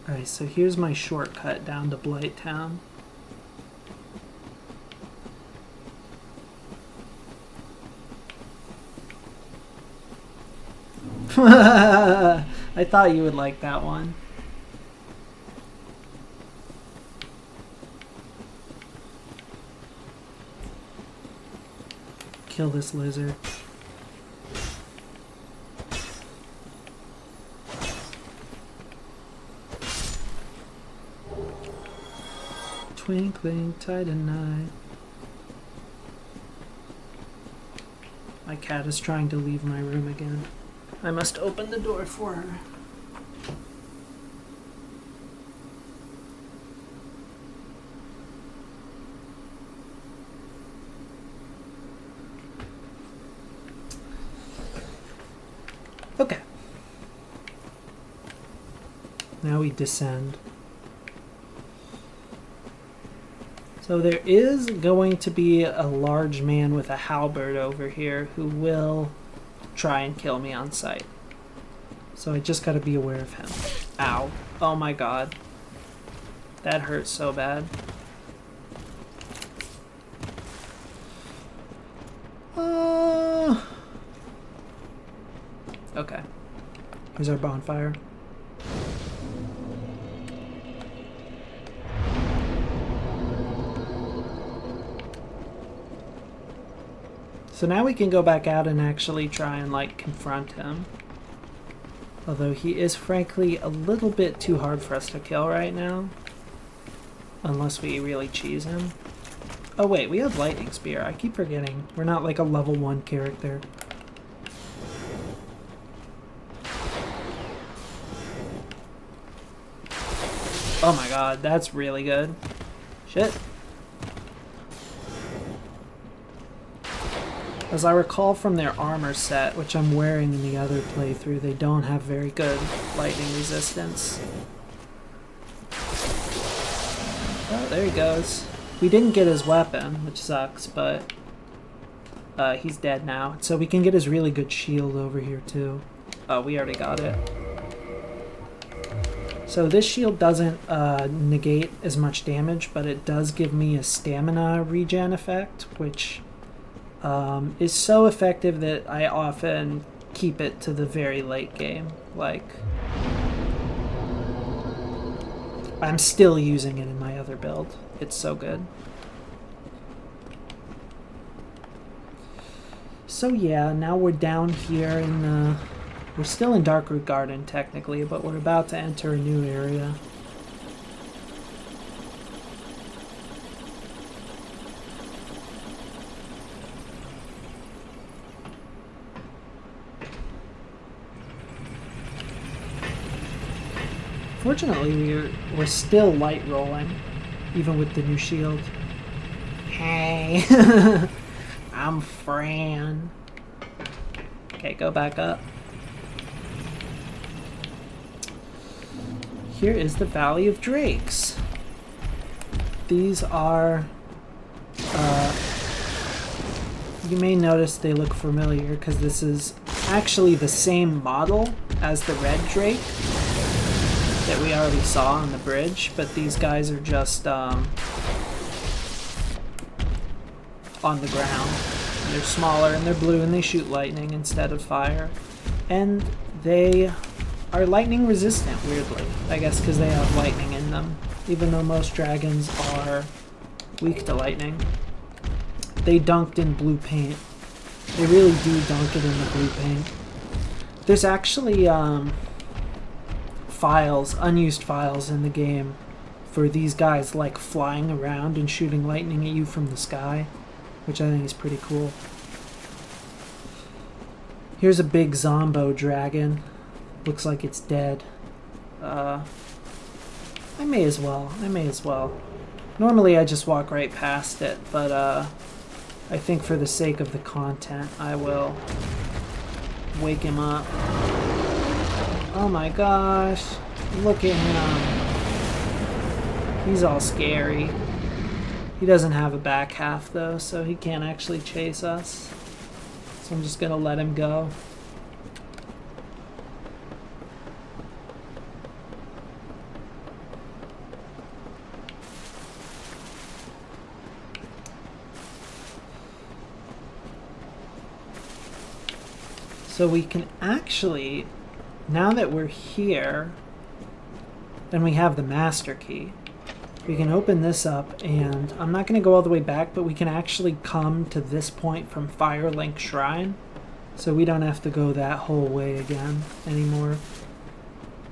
Alright, so here's my shortcut down to Blighttown. I thought you would like that one. Kill this lizard. Twinkling Titan night. My cat is trying to leave my room again. I must open the door for her. Okay. Now we descend. So there is going to be a large man with a halberd over here who will try and kill me on sight. So I just gotta be aware of him. Ow. Oh my god. That hurts so bad. Okay. Here's our bonfire. So now we can go back out and actually try and, like, confront him. Although he is, frankly, a little bit too hard for us to kill right now. Unless we really cheese him. Oh wait, we have Lightning Spear. I keep forgetting. We're not, like, a level 1 character. Oh my god, that's really good. Shit. As I recall from their armor set, which I'm wearing in the other playthrough, they don't have very good lightning resistance. Oh, there he goes. We didn't get his weapon, which sucks, but he's dead now. So we can get his really good shield over here too. Oh, we already got it. So this shield doesn't negate as much damage, but it does give me a stamina regen effect, which is so effective that I often keep it to the very late game. Like, I'm still using it in my other build. It's so good. So yeah, now we're down here in the... We're still in Darkroot Garden, technically, but we're about to enter a new area. Fortunately, we're still light rolling, even with the new shield. Hey, I'm Fran. Okay, go back up. Here is the Valley of Drakes. These are, you may notice they look familiar because this is actually the same model as the red drake that we already saw on the bridge, but these guys are just on the ground. They're smaller and they're blue and they shoot lightning instead of fire. And they are lightning resistant, weirdly. I guess because they have lightning in them. Even though most dragons are weak to lightning. They dunked in blue paint. They really do dunk it in the blue paint. There's actually unused files in the game for these guys like flying around and shooting lightning at you from the sky, which I think is pretty cool. Here's a big Zombo dragon. Looks like it's dead. I may as well. Normally I just walk right past it, but I think for the sake of the content I will wake him up. Oh my gosh, look at him. He's all scary. He doesn't have a back half though, so he can't actually chase us. So I'm just gonna let him go. So we can actually, now that we're here and we have the master key, we can open this up, and I'm not going to go all the way back, but we can actually come to this point from Firelink Shrine, so we don't have to go that whole way again anymore.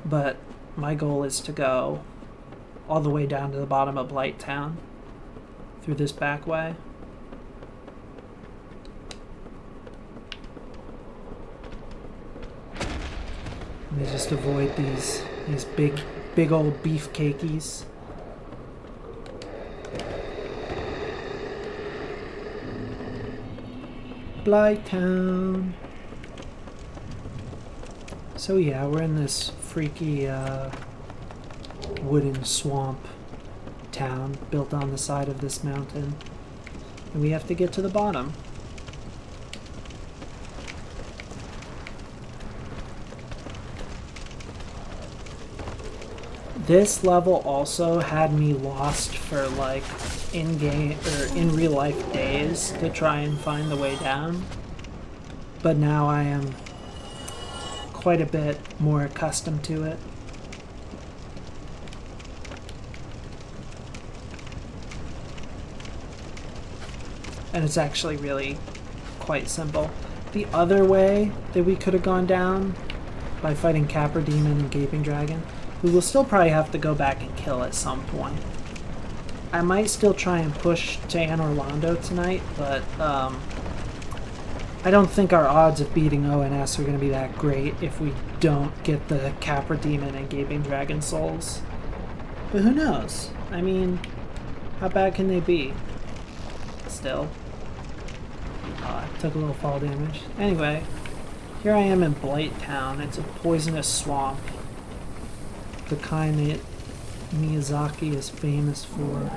But my goal is to go all the way down to the bottom of Blight Town through this back way. They just avoid these big old beefcakies. Blight Town. So yeah, we're in this freaky wooden swamp town built on the side of this mountain, and we have to get to the bottom. This level also had me lost for like in-game or in real life days to try and find the way down, but now I am quite a bit more accustomed to it. And it's actually really quite simple. The other way that we could have gone down, by fighting Capra Demon and Gaping Dragon, we will still probably have to go back and kill at some point. I might still try and push to Anne Orlando tonight, but I don't think our odds of beating ONS are going to be that great if we don't get the Capra Demon and Gaping Dragon souls. But who knows? I mean, how bad can they be? Still. I took a little fall damage. Anyway, here I am in Blight Town. It's a poisonous swamp. The kind that Miyazaki is famous for.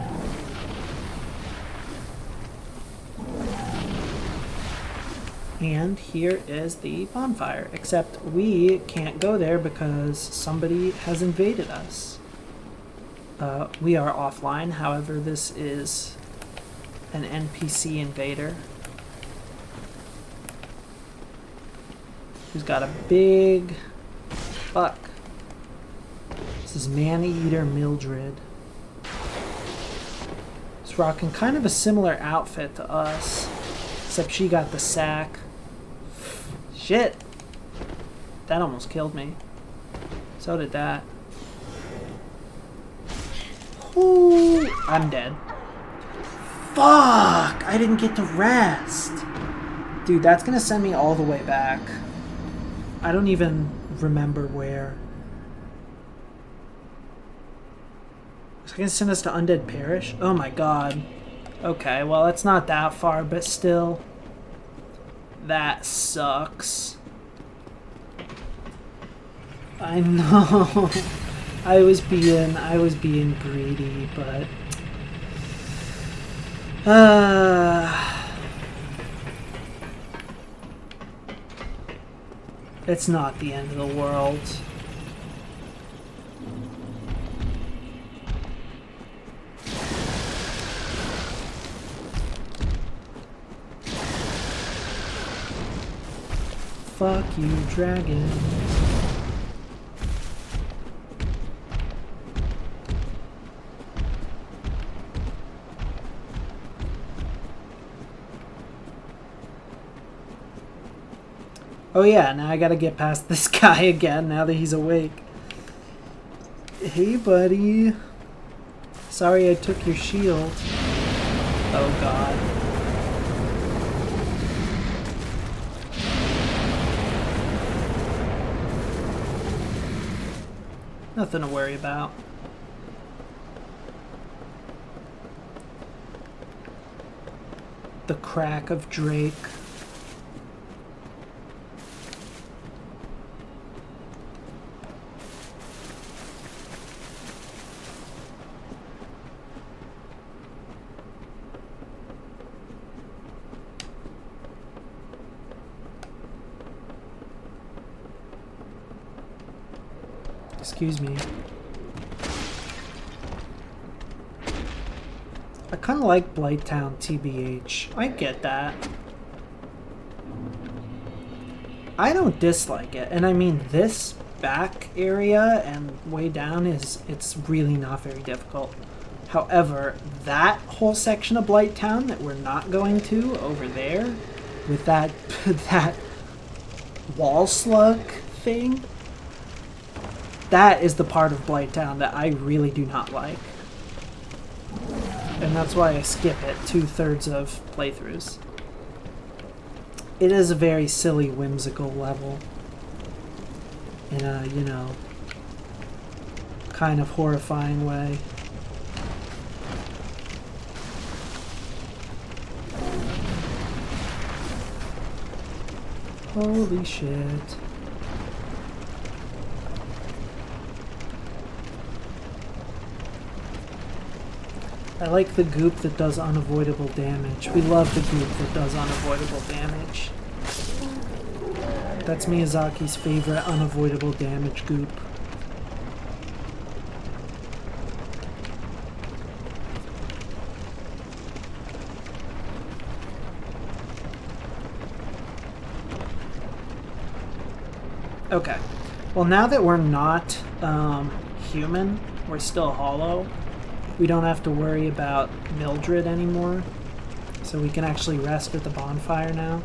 And here is the bonfire, except we can't go there because somebody has invaded us. We are offline, however, this is an NPC invader who's got a big buck. This is Man-Eater Mildred. She's rocking kind of a similar outfit to us, except she got the sack. Shit! That almost killed me. So did that. Ooh, I'm dead. Fuck! I didn't get to rest. Dude, that's gonna send me all the way back. I don't even remember where. Is it gonna send us to Undead Parish? Oh my god. Okay, well, it's not that far, but still. That sucks. I know. I was being greedy, but it's not the end of the world. Fuck you, dragon. Oh yeah, now I gotta get past this guy again now that he's awake. Hey buddy. Sorry I took your shield. Oh god. Nothing to worry about. The crack of Drake. Excuse me. I kind of like Blighttown, TBH. I get that. I don't dislike it, and I mean this back area and way down it's really not very difficult. However, that whole section of Blighttown that we're not going to over there with that that wall slug thing, that is the part of Blighttown that I really do not like. And that's why I skip it 2/3 of playthroughs. It is a very silly, whimsical level. In a, you know, kind of horrifying way. Holy shit. I like the goop that does unavoidable damage. We love the goop that does unavoidable damage. That's Miyazaki's favorite unavoidable damage goop. Okay. Well, now that we're not human, we're still hollow. We don't have to worry about Mildred anymore, so we can actually rest at the bonfire now.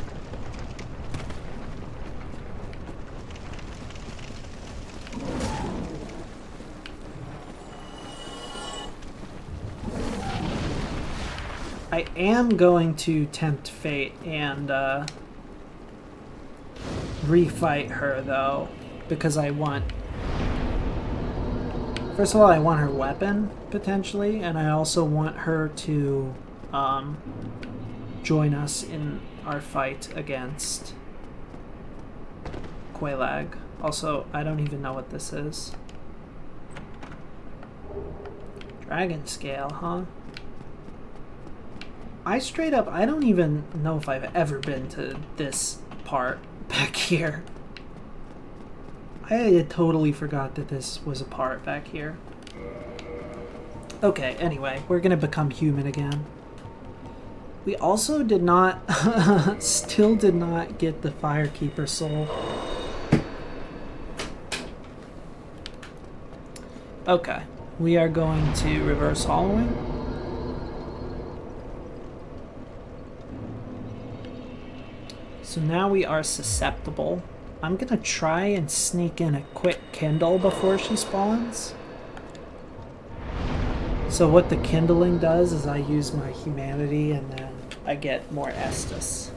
I am going to tempt fate and refight her though, because I want... First of all, I want her weapon, potentially, and I also want her to join us in our fight against Quelaag. Also, I don't even know what this is. Dragon scale, huh? I straight up, I don't even know if I've ever been to this part back here. I had totally forgot that this was a part back here. Okay, anyway, we're gonna become human again. We also did not, still did not get the Firekeeper soul. Okay, we are going to reverse hollowing. So now we are susceptible. I'm gonna try and sneak in a quick kindle before she spawns. So what the kindling does is I use my humanity and then I get more Estus.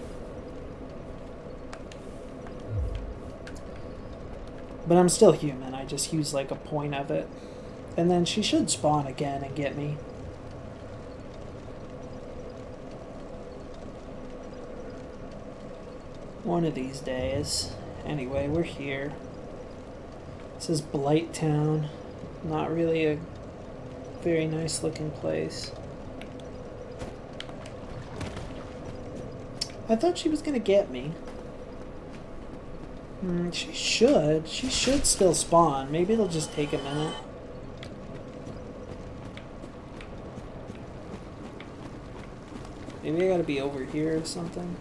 But I'm still human, I just use like a point of it. And then she should spawn again and get me. One of these days. Anyway, we're here. This is Blight Town. Not really a very nice looking place. I thought she was gonna get me. She should. She should still spawn. Maybe it'll just take a minute. Maybe I gotta be over here or something.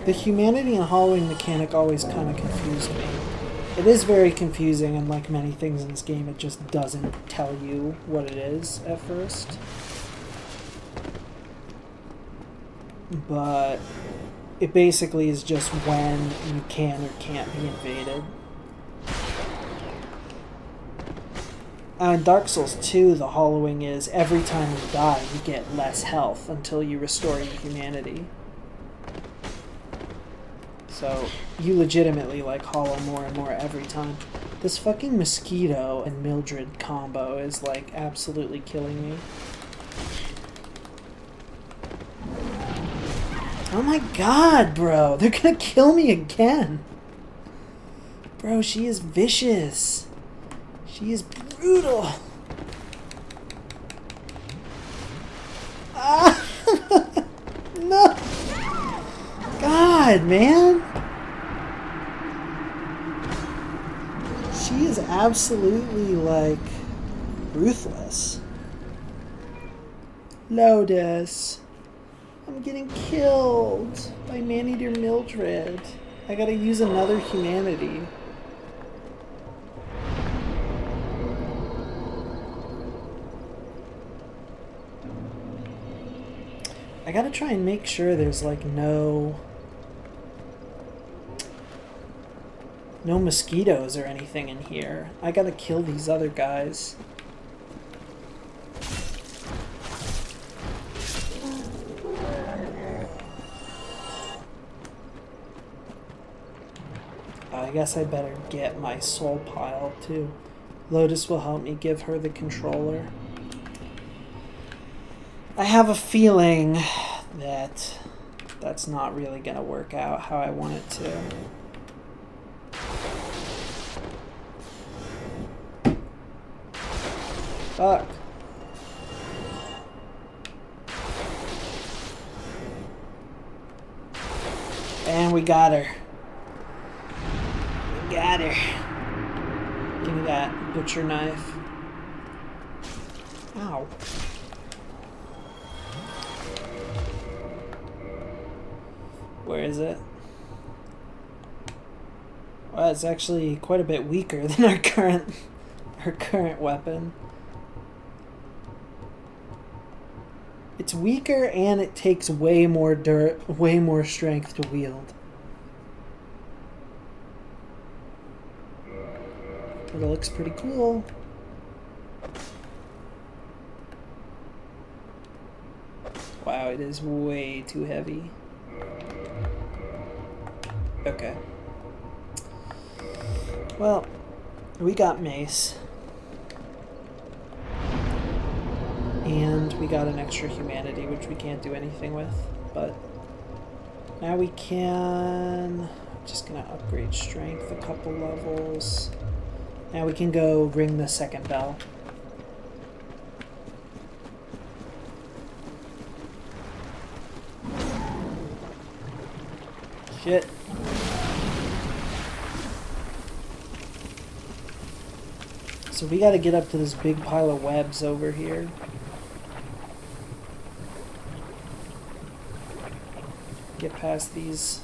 The humanity and hollowing mechanic always kind of confused me. It is very confusing, and like many things in this game, it just doesn't tell you what it is at first. But it basically is just when you can or can't be invaded. In Dark Souls 2, the hollowing is every time you die, you get less health until you restore your humanity. So you legitimately like hollow more and more every time. This fucking mosquito and Mildred combo is like absolutely killing me. Oh my god, bro. They're gonna kill me again. Bro, she is vicious. She is brutal. Ah! No! God, man! She is absolutely, like, ruthless. Lotus. I'm getting killed by Maneater Mildred. I gotta use another humanity. I gotta try and make sure there's like no mosquitoes or anything in here. I gotta kill these other guys. I guess I better get my soul pile too. Lotus will help me give her the controller. I have a feeling that that's not really gonna work out how I want it to. Fuck. And we got her. We got her. Give me that butcher knife. Ow. Where is it? Well, it's actually quite a bit weaker than our current weapon. It's weaker and it takes way more strength to wield. But it looks pretty cool. Wow, it is way too heavy. Okay. Well, we got mace. And we got an extra humanity, which we can't do anything with. But now we can Just gonna upgrade strength a couple levels. Now we can go ring the second bell. Shit. So we gotta get up to this big pile of webs over here. Get past these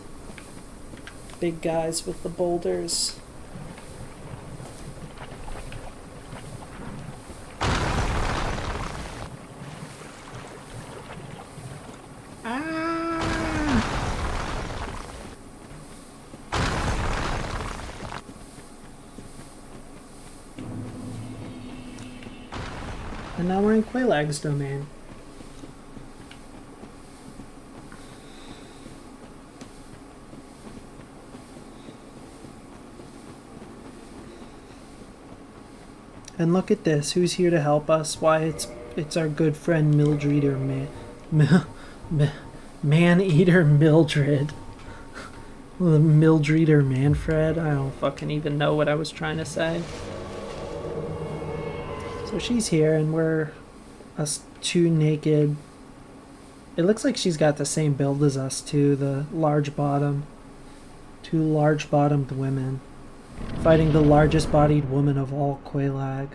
big guys with the boulders. And now we're in Quailag's domain. And look at this. Who's here to help us? Why, it's our good friend Mildred, or Man-Eater Mildred. Mildred or Manfred? I don't fucking even know what I was trying to say. So she's here, and we're us two naked. It looks like she's got the same build as us too, the large bottom. Two large bottomed women fighting the largest bodied woman of all Quailag.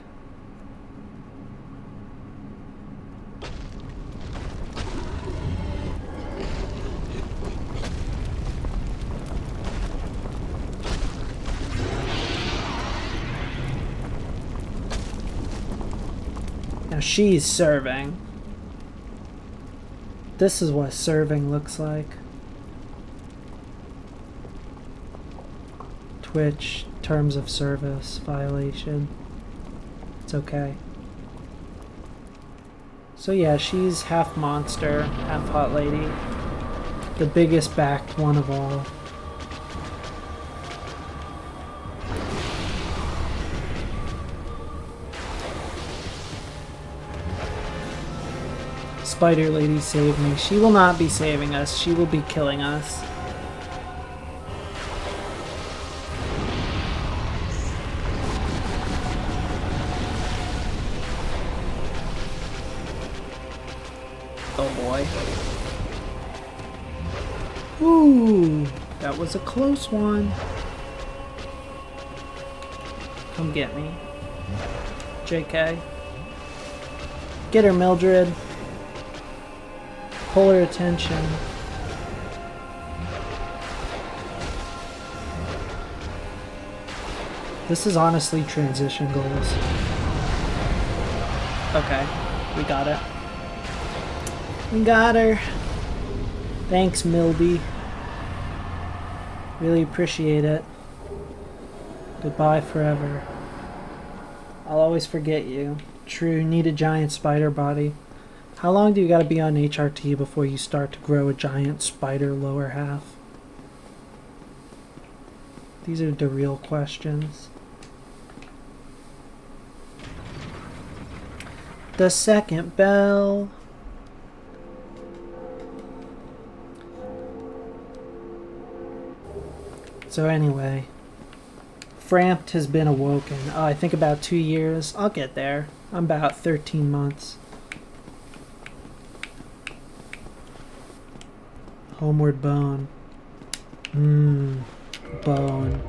Now she's serving. This is what serving looks like. Twitch, terms of service, violation. It's okay. So yeah, she's half monster, half hot lady. The biggest backed one of all. Spider lady save me. She will not be saving us. She will be killing us. Oh boy. Ooh, that was a close one. Come get me. JK. Get her, Mildred. Pull her attention. This is honestly transition goals. Okay, we got it. We got her. Thanks, Milby. Really appreciate it. Goodbye forever. I'll always forget you. True, need a giant spider body. How long do you gotta be on HRT before you start to grow a giant spider lower half? These are the real questions. The second bell. So anyway, Frampt has been awoken. I think about 2 years. I'll get there. I'm about 13 months. Homeward bone. Bone.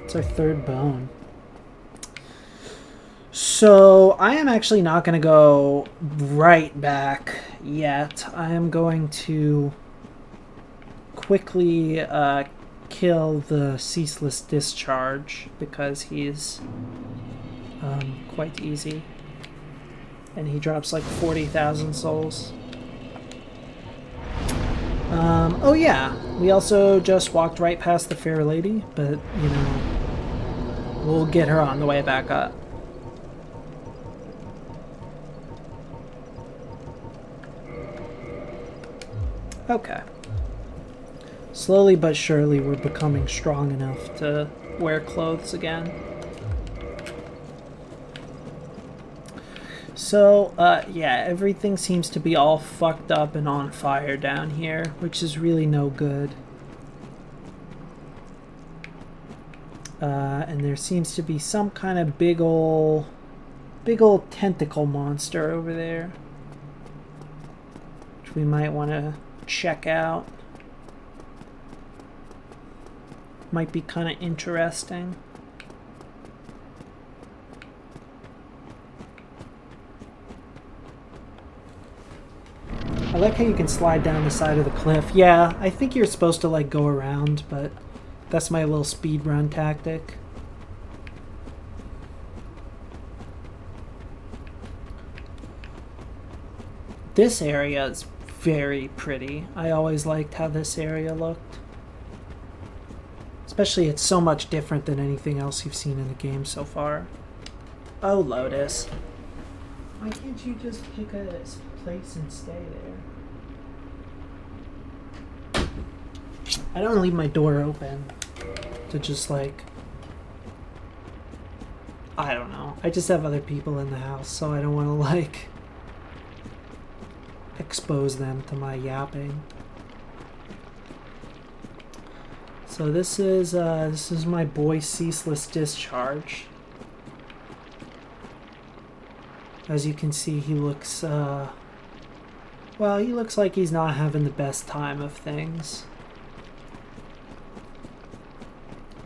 It's our third bone. So I am actually not going to go right back yet. I am going to quickly kill the ceaseless discharge because he's quite easy. And he drops like 40,000 souls. Oh yeah, we also just walked right past the fair lady, but you know, we'll get her on the way back up. Okay. Slowly but surely we're becoming strong enough to wear clothes again. So, yeah, everything seems to be all fucked up and on fire down here, which is really no good. And there seems to be some kind of big ol' tentacle monster over there, which we might want to check out. Might be kind of interesting. I like how you can slide down the side of the cliff. Yeah, I think you're supposed to like go around, but that's my little speed run tactic. This area is very pretty. I always liked how this area looked. Especially it's so much different than anything else you've seen in the game so far. Oh, Lotus. Why can't you just pick a place and stay there? I don't leave my door open to just like... I don't know. I just have other people in the house, so I don't want to like... expose them to my yapping. So this is my boy Ceaseless Discharge. As you can see, he looks well, he looks like he's not having the best time of things.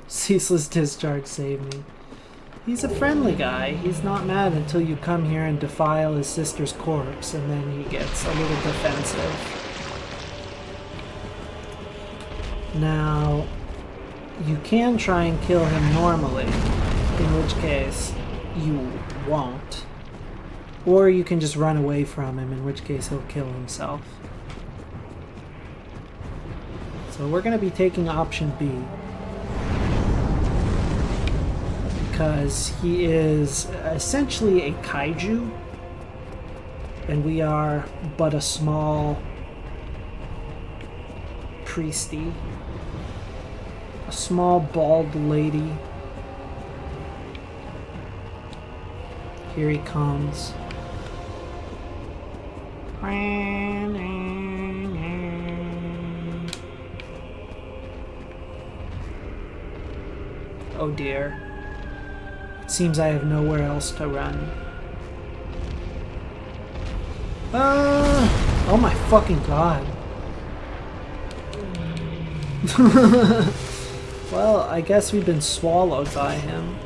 Ceaseless Discharge saved me. He's a friendly guy. He's not mad until you come here and defile his sister's corpse, and then he gets a little defensive. Now, you can try and kill him normally, in which case you won't. Or you can just run away from him, in which case he'll kill himself. So we're going to be taking option B. Because he is essentially a kaiju, and we are but a small priesty, a small bald lady. Here he comes. Oh dear. It seems I have nowhere else to run. Oh my fucking god. Well, I guess we've been swallowed by him.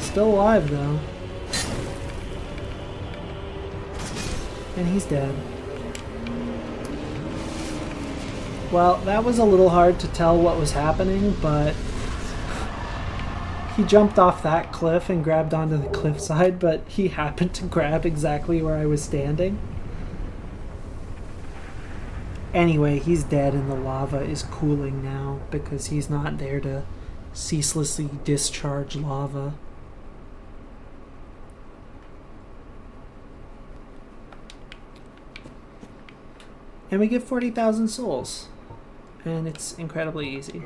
Still alive though. And he's dead. Well, that was a little hard to tell what was happening, but he jumped off that cliff and grabbed onto the cliffside, but he happened to grab exactly where I was standing. Anyway, he's dead and the lava is cooling now because he's not there to ceaselessly discharge lava. And we get 40,000 souls. And it's incredibly easy.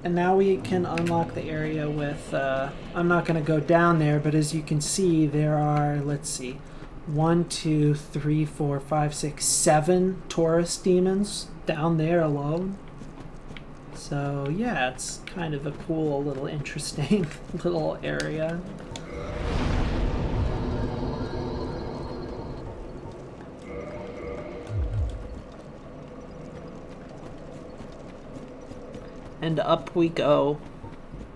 And now we can unlock the area with, I'm not going to go down there, but as you can see, there are, let's see, 1, 2, 3, 4, 5, 6, 7 Taurus demons down there alone. So yeah, it's kind of a cool, little interesting little area. And up we go,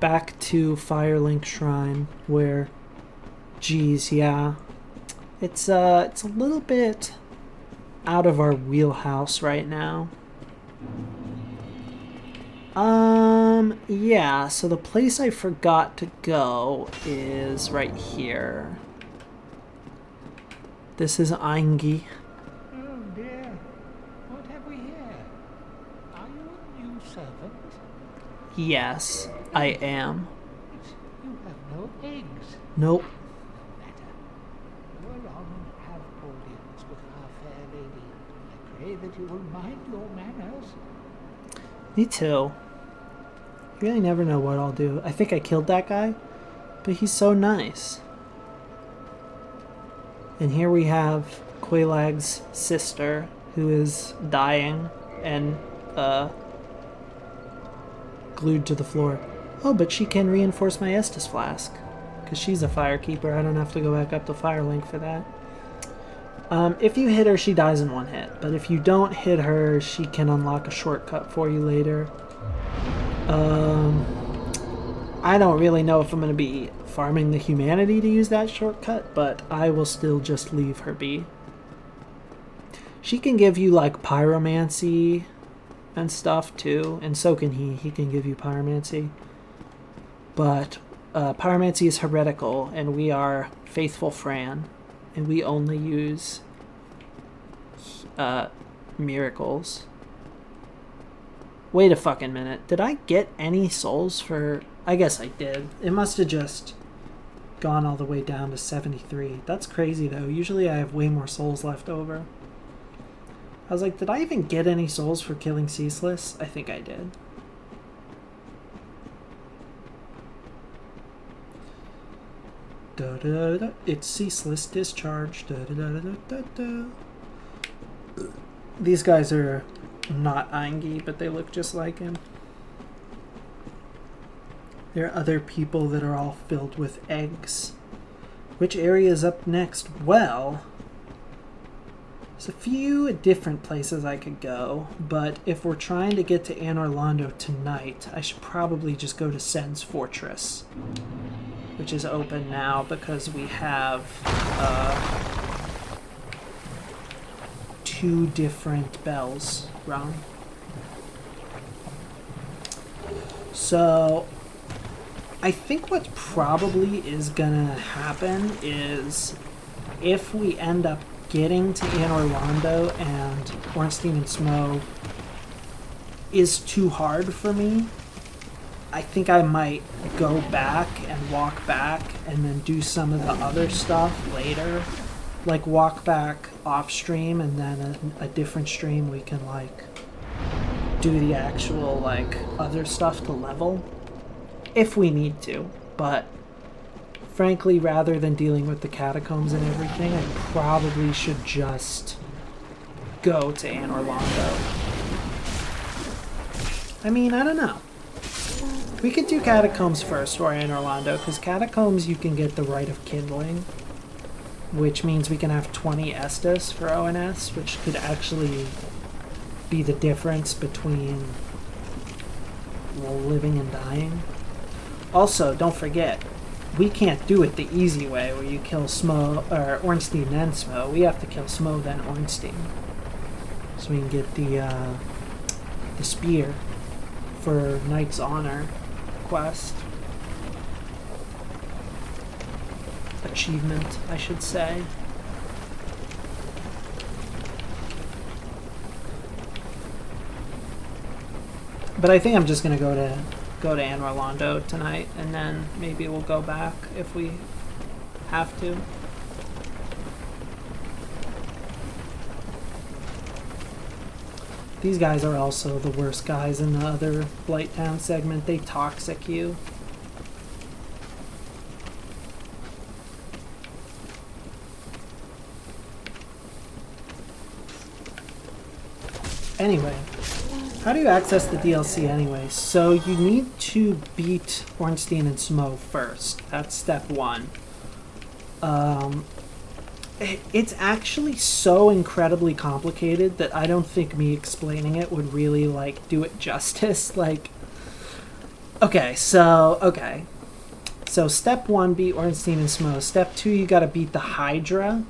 back to Firelink Shrine, where, geez, yeah, it's a little bit out of our wheelhouse right now. Yeah, so the place I forgot to go is right here. This is Aingi. Oh dear, what have we here? Are you a new servant? Yes, I am. You have no eggs. Nope. No matter. Go along and have audience with our fair lady. I pray that you will mind your manners. Me too. really never know what I'll do. I think I killed that guy, but he's so nice. And here we have Quaylag's sister, who is dying and glued to the floor. Oh, but she can reinforce my Estus flask, because she's a firekeeper. I don't have to go back up to Firelink for that. If you hit her, she dies in one hit. But if you don't hit her, she can unlock a shortcut for you later. I don't really know if I'm going to be farming the humanity to use that shortcut, but I will still just leave her be. She can give you, like, pyromancy and stuff, too. And so can he. He can give you pyromancy. But pyromancy is heretical, and we are faithful Fran. And we only use miracles. Wait a fucking minute. Did I get any souls for... I guess I did. It must have just gone all the way down to 73. That's crazy, though. Usually I have way more souls left over. I was like, did I even get any souls for killing Ceaseless? I think I did. Da, da, da. It's Ceaseless Discharge. Da, da, da, da, da, da. These guys are not Aingi, but they look just like him. There are other people that are all filled with eggs. Which area is up next? Well, there's a few different places I could go, but if we're trying to get to Anne Orlando tonight, I should probably just go to Sen's Fortress, which is open now because we have 2 different bells rung. So I think what probably is gonna happen is if we end up getting to Anne Orlando and Ornstein and Smo is too hard for me, I think I might go back and walk back and then do some of the other stuff later. Like walk back off stream and then a different stream we can like do the actual like other stuff to level. If we need to, but frankly, rather than dealing with the catacombs and everything, I probably should just go to Anne Orlando. I mean, I don't know. We could do catacombs first or Anne Orlando, because catacombs you can get the Rite of Kindling, which means we can have 20 Estus for ONS, which could actually be the difference between living and dying. Also, don't forget, we can't do it the easy way where you kill Smo, or Ornstein then Smo. We have to kill Smo then Ornstein. So we can get the spear for Knight's Honor quest. Achievement, I should say. But I think I'm just gonna go to Anne Orlando tonight, and then maybe we'll go back if we have to. These guys are also the worst guys in the other Blighttown segment. They toxic you. Anyway, how do you access the DLC anyway? So you need to beat Ornstein and Smo first. That's step 1. It's actually so incredibly complicated that I don't think me explaining it would really like do it justice. Like, okay, so step 1, beat Ornstein and Smo. Step 2, you gotta beat the Hydra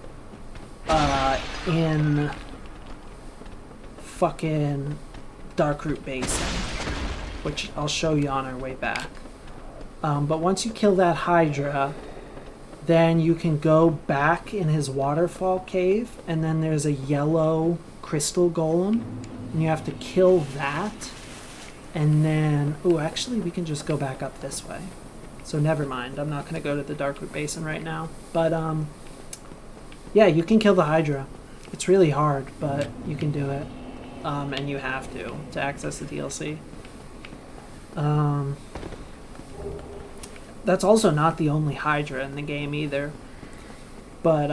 in fucking Darkroot Basin, which I'll show you on our way back. But once you kill that Hydra, then you can go back in his waterfall cave, and then there's a yellow crystal golem, and you have to kill that. And then, oh, actually, we can just go back up this way. So never mind, I'm not going to go to the Darkroot Basin right now. But, yeah, you can kill the Hydra. It's really hard, but you can do it. And you have to access the DLC. That's also not the only Hydra in the game either. But,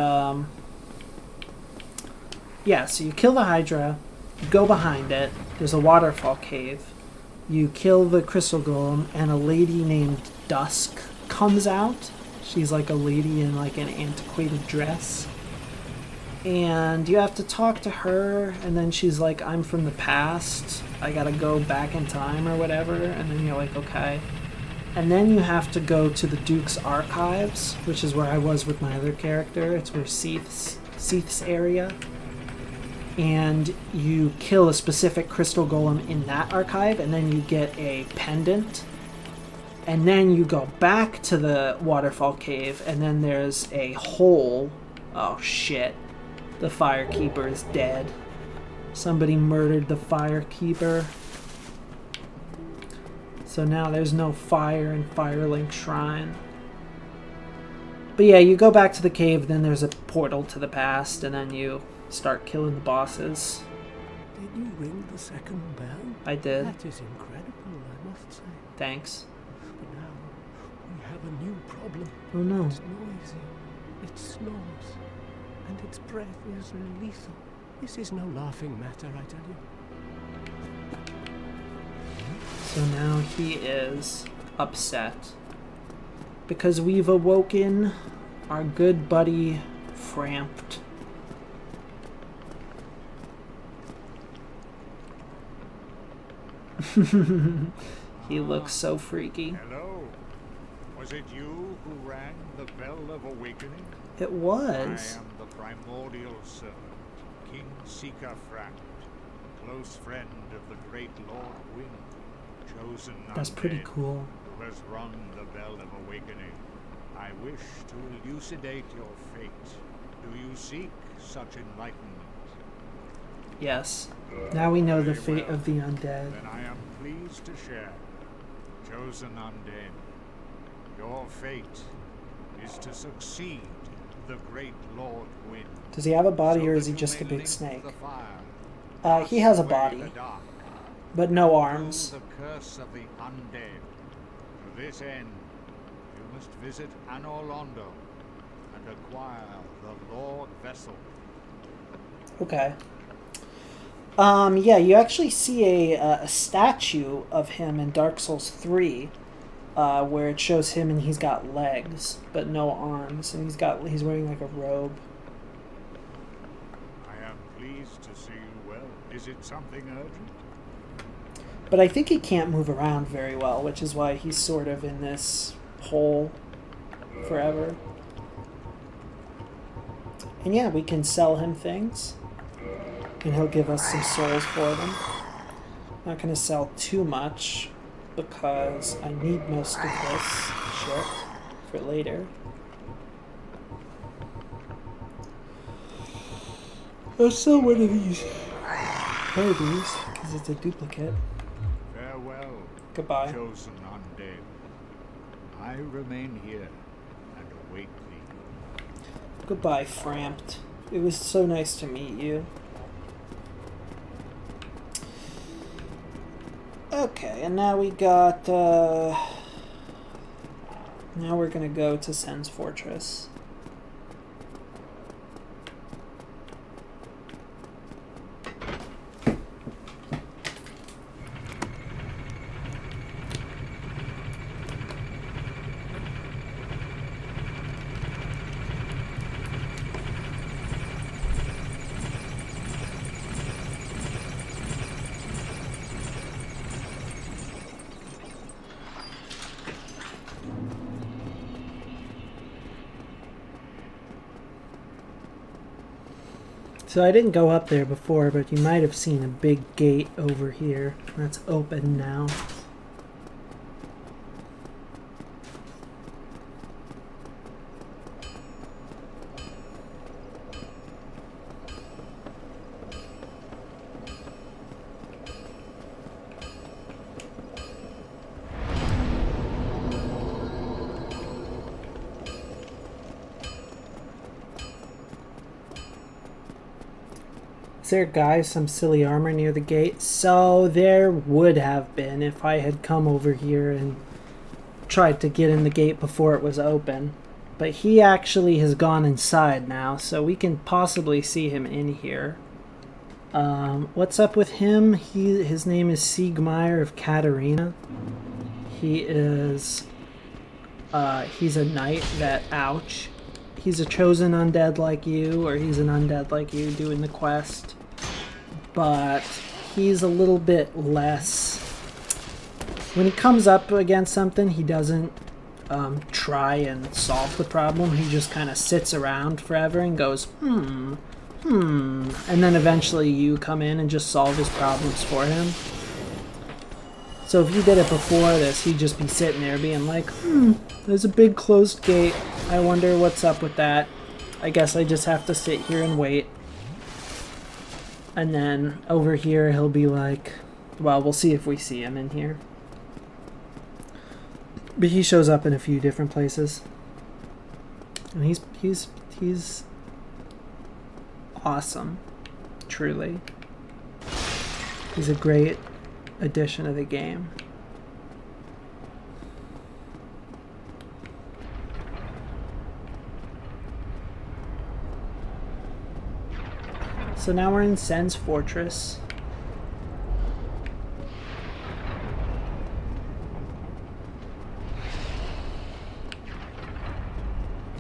yeah, so you kill the Hydra, you go behind it, there's a waterfall cave, you kill the Crystal Golem, and a lady named Dusk comes out. She's like a lady in like an antiquated dress. And you have to talk to her, and then she's like, I'm from the past, I gotta go back in time or whatever, and then you're like, okay. And then you have to go to the Duke's Archives, which is where I was with my other character. It's where Seath's area. And you kill a specific Crystal Golem in that archive, and then you get a pendant. And then you go back to the Waterfall Cave, and then there's a hole. Oh shit. The Firekeeper is dead. Somebody murdered the Firekeeper. So now there's no fire in Firelink Shrine. But yeah, you go back to the cave, then there's a portal to the past, and then you start killing the bosses. Did you ring the second bell? I did. That is incredible, I must say. Thanks. But now we have a new problem. Oh no. It's noisy, it snores, and its breath is lethal. This is no laughing matter, I tell you. So now he is upset because we've awoken our good buddy Frampt. He looks so freaky. Hello. Was it you who rang the bell of awakening? It was. I am the primordial servant, King Seeker Fran, close friend of the great Lord Wind, chosen That's pretty undead, cool. who has rung the bell of awakening. I wish to elucidate your fate. Do you seek such enlightenment? Yes. Now we know the Very fate well. of the undead. Then I am pleased to share. Chosen undead, your fate is to succeed the great Lord Wind. Does he have a body, So or is that he you just a may big link snake? the fire, He has a cast away body, the dark, but no undo arms. the curse of the undead. To this end, you must visit Anor Londo and acquire the Lord Vessel. Okay. Yeah, you actually see a statue of him in Dark Souls 3, where it shows him and he's got legs, but no arms, and he's wearing like a robe. I am pleased to see you well. Is it something urgent? But I think he can't move around very well, which is why he's sort of in this hole forever. And yeah, we can sell him things, and he'll give us some souls for them. Not going to sell too much, because I need most of this shit for later. I'll sell one of these herbies, because it's a duplicate. Farewell, Goodbye. chosen undead. I remain here and await thee. Goodbye, Frampt. It was so nice to meet you. Okay, and now we got, now we're gonna go to Sen's Fortress. So I didn't go up there before, but you might have seen a big gate over here. That's open now. Is there, guys, some silly armor near the gate? So there would have been if I had come over here and tried to get in the gate before it was open. But he actually has gone inside now, so we can possibly see him in here. What's up with him? His name is Siegmeyer of Katarina. He is... he's a knight that... Ouch. He's a chosen undead like you, or he's an undead like you doing the quest. But he's a little bit less... When he comes up against something, he doesn't try and solve the problem. He just kind of sits around forever and goes, and then eventually you come in and just solve his problems for him. So if you did it before this, he'd just be sitting there being like, there's a big closed gate. I wonder what's up with that. I guess I just have to sit here and wait. And then over here he'll be like, well, we'll see if we see him in here. But he shows up in a few different places. And he's awesome. Truly. He's a great addition to the game. So now we're in Sen's Fortress.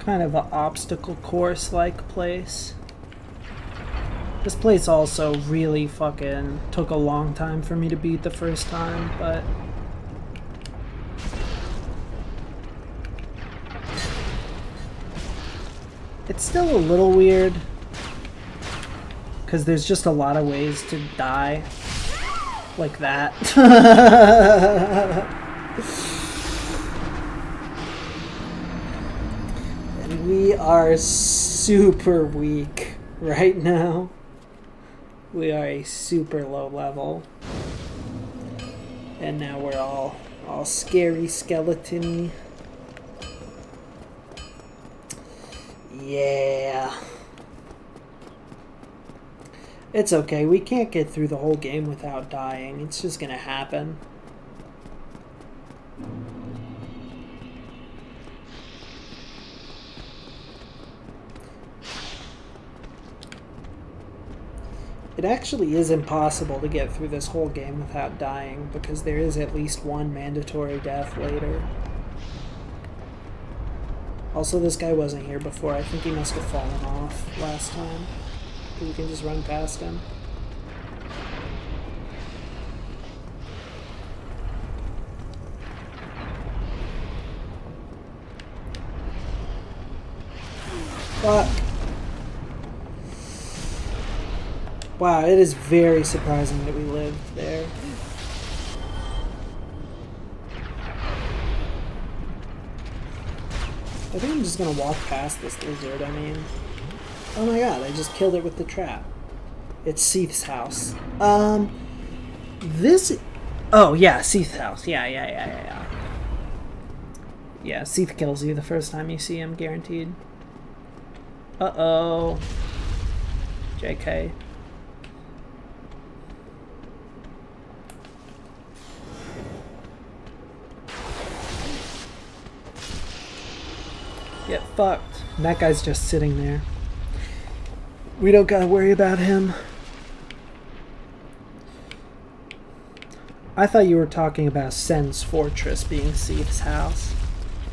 Kind of an obstacle course-like place. This place also really fucking took a long time for me to beat the first time, but... It's still a little weird, because there's just a lot of ways to die. Like that. And we are super weak right now. We are a super low level. And now we're all scary skeleton-y. Yeah. It's okay, we can't get through the whole game without dying. It's just gonna happen. It actually is impossible to get through this whole game without dying, because there is at least one mandatory death later. Also, this guy wasn't here before. I think he must have fallen off last time. You can just run past him. Fuck. Wow, it is very surprising that we lived there. I think I'm just gonna walk past this lizard. I mean, oh my god, I just killed it with the trap. It's Seath's house. This... Oh, yeah, Seath's house. Yeah. Yeah, Seath kills you the first time you see him, guaranteed. Uh-oh. JK. Get fucked. And that guy's just sitting there. We don't gotta worry about him. I thought you were talking about Sen's Fortress being Seath's house.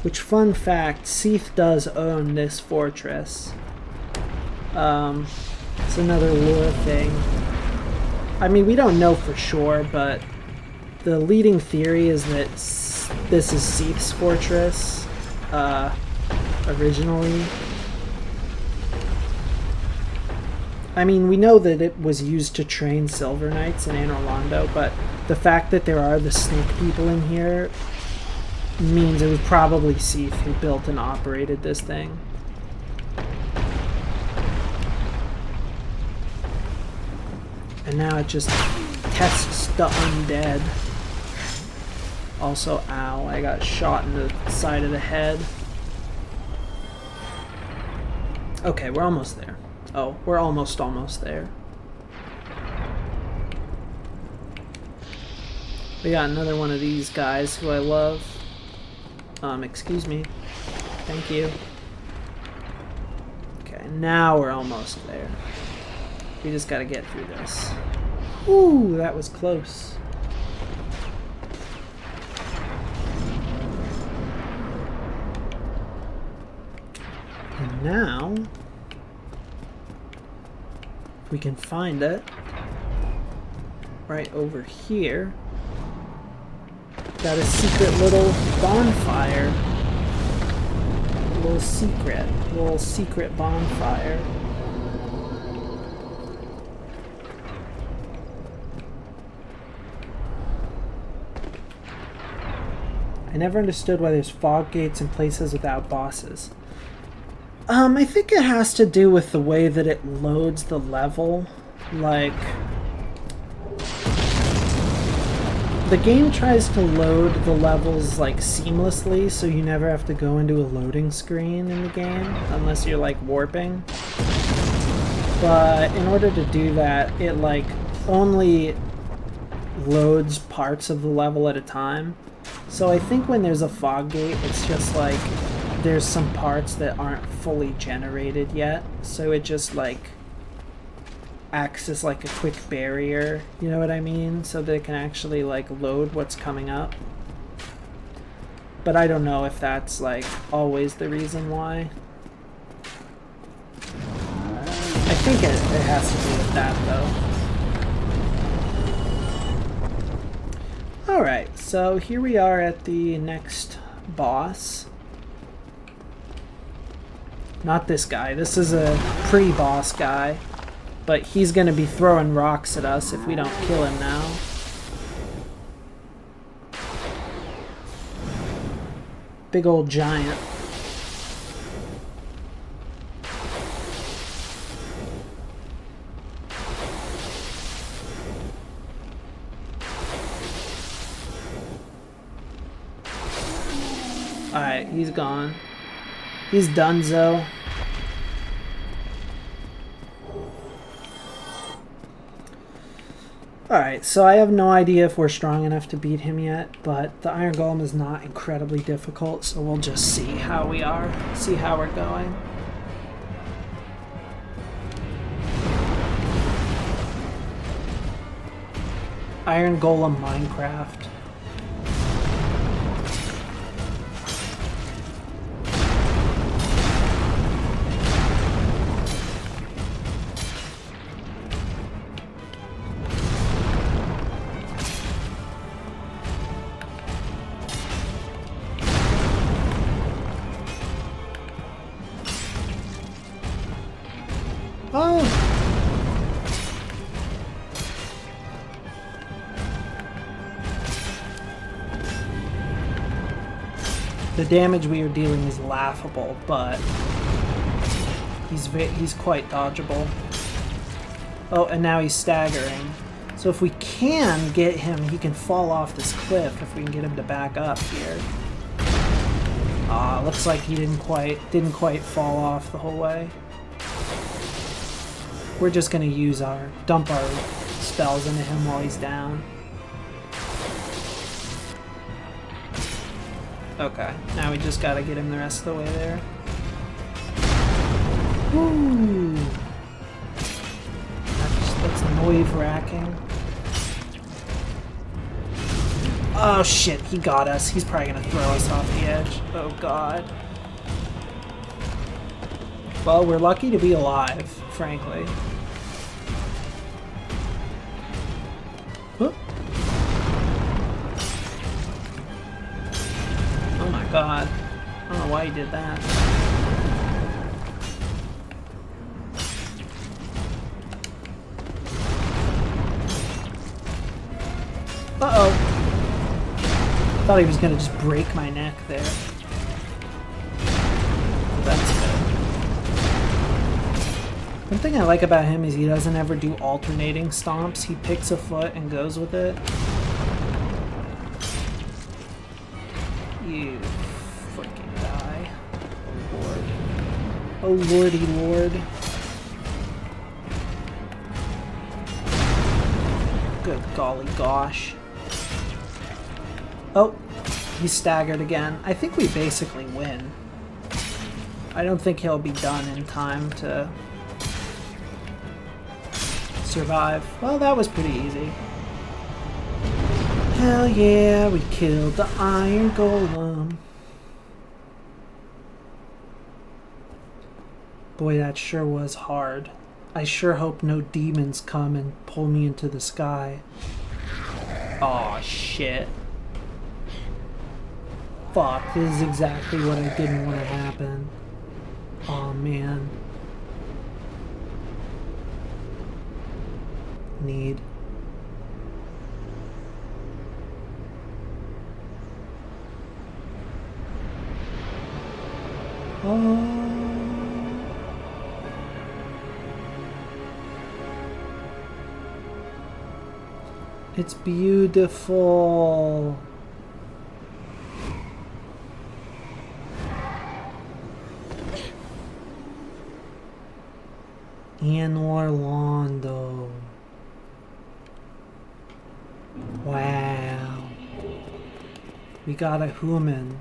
Which, fun fact, Seath does own this fortress. It's another lore thing. I mean, we don't know for sure, but the leading theory is that this is Seath's fortress, originally. I mean, we know that it was used to train Silver Knights in Anor Londo, but the fact that there are the snake people in here means it was probably Seath who built and operated this thing. And now it just tests the undead. Also, ow, I got shot in the side of the head. Okay, we're almost there. Oh, we're almost there. We got another one of these guys who I love. Excuse me. Thank you. Okay, now we're almost there. We just gotta get through this. Ooh, that was close. And now, if we can find it, right over here, got a secret little bonfire. Little secret bonfire. I never understood why there's fog gates in places without bosses. I think it has to do with the way that it loads the level. Like, the game tries to load the levels like seamlessly, so you never have to go into a loading screen in the game unless you're like warping. But in order to do that, it like only loads parts of the level at a time. So I think when there's a fog gate, it's just like there's some parts that aren't fully generated yet, so it just like acts as like a quick barrier, you know what I mean? So that it can actually like load what's coming up. But I don't know if that's like always the reason why. I think it has to do with that though. Alright, so here we are at the next boss. Not this guy, this is a pre-boss guy. But he's gonna be throwing rocks at us if we don't kill him now. Big old giant. Alright, he's gone. He's donezo. Alright, so I have no idea if we're strong enough to beat him yet, but the Iron Golem is not incredibly difficult, so we'll just see how we are, see how we're going. Iron Golem Minecraft. Oh! The damage we are dealing is laughable, but he's quite dodgeable. Oh, and now he's staggering. So if we can get him, he can fall off this cliff if we can get him to back up here. Ah, looks like he didn't quite fall off the whole way. We're just gonna dump our spells into him while he's down. Okay, now we just gotta get him the rest of the way there. Woo! That's noive-wracking. Oh shit, he got us. He's probably gonna throw us off the edge. Oh god. Well, we're lucky to be alive, frankly. Whoop. Oh my god. I don't know why he did that. Uh-oh. Thought he was gonna just break my neck there. That's good. One thing I like about him is he doesn't ever do alternating stomps. He picks a foot and goes with it. You freaking die. Oh lord. Oh lordy lord. Good golly gosh. Oh, He's staggered again. I think we basically win. I don't think he'll be done in time to survive. Well, that was pretty easy. Hell yeah, we killed the Iron Golem. Boy, that sure was hard. I sure hope no demons come and pull me into the sky. Aw, shit. Fuck, this is exactly what I didn't want to happen. Aw, man. Need. Oh. It's beautiful. In Orlando. Wow. We got a human.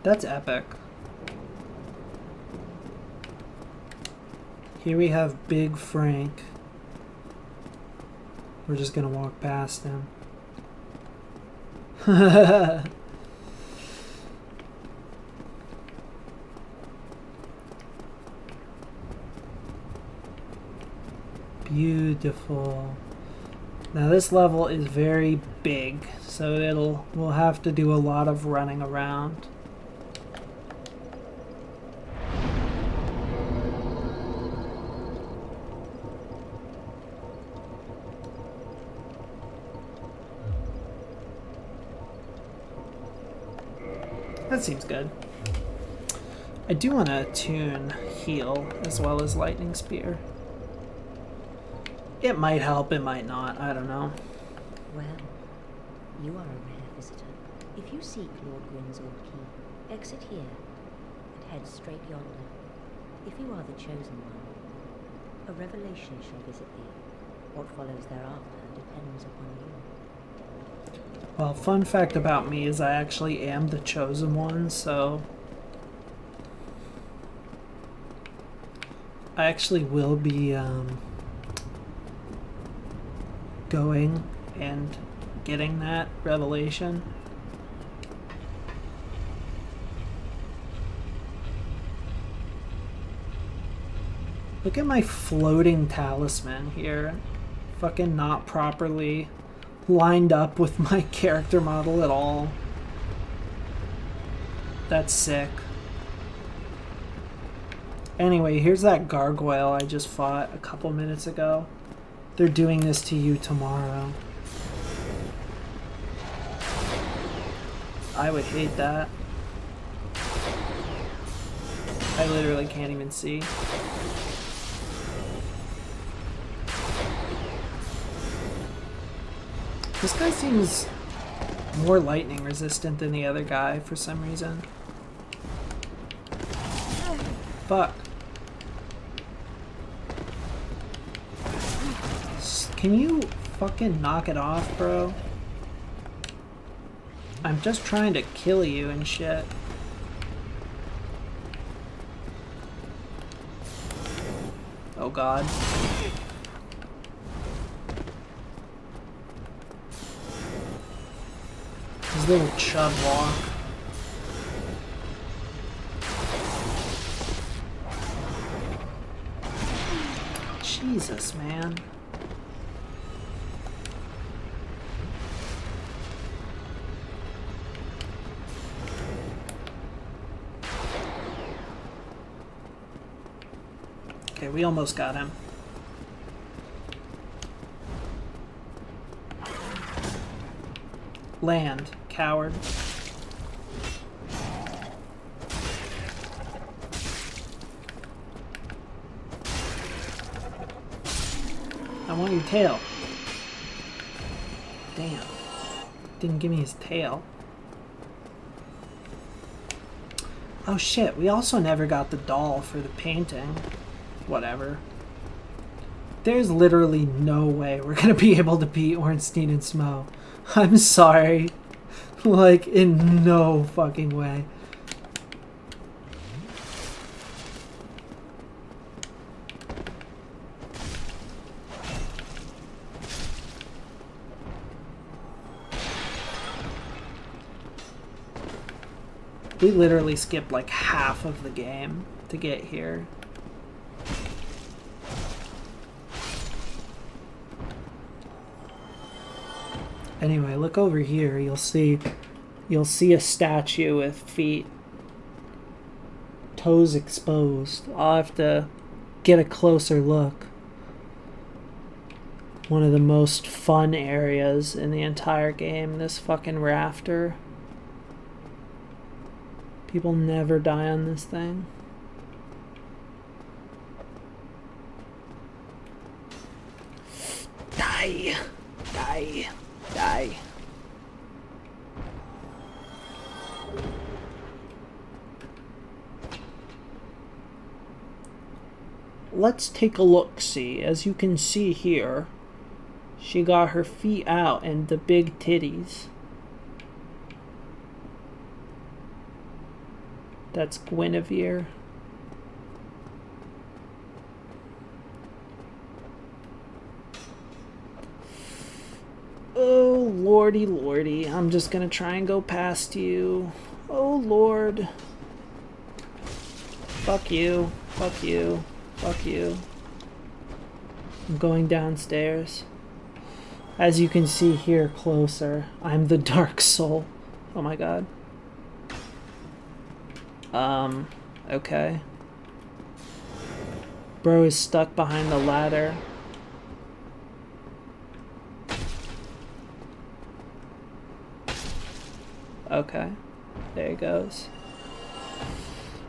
That's epic. Here we have Big Frank. We're just gonna walk past him. Beautiful. Now this level is very big, so we'll have to do a lot of running around. That seems good. I do want to tune heal as well as lightning spear. It might help, it might not, I don't know. Well, you are a rare visitor. If you seek Lord Gwyn's old key, exit here and head straight yonder. If you are the chosen one, a revelation shall visit thee. What follows thereafter depends upon you. Well, fun fact about me is I actually am the chosen one, so I actually will be going and getting that revelation. Look at my floating talisman here. Fucking not properly lined up with my character model at all. That's sick. Anyway, here's that gargoyle I just fought a couple minutes ago. They're doing this to you tomorrow. I would hate that. I literally can't even see. This guy seems more lightning resistant than the other guy for some reason. Fuck. Can you fucking knock it off, bro? I'm just trying to kill you and shit. Oh god. His little chub walk. Jesus, man. Okay, we almost got him. Land, coward. I want your tail. Damn. Didn't give me his tail. Oh shit, we also never got the doll for the painting. Whatever. There's literally no way we're gonna be able to beat Ornstein and Smo. I'm sorry. Like, in no fucking way. We literally skipped like half of the game to get here. Anyway, look over here. You'll see a statue with feet, toes exposed. I'll have to get a closer look. One of the most fun areas in the entire game, this fucking rafter. People never die on this thing. Die. Die. Die. Let's take a look-see. As you can see here, she got her feet out and the big titties. That's Guinevere. Oh, lordy, lordy. I'm just gonna try and go past you. Oh, Lord. Fuck you. Fuck you. Fuck you. I'm going downstairs. As you can see here closer, I'm the Dark Soul. Oh my god. Okay. Bro is stuck behind the ladder. Okay. There he goes.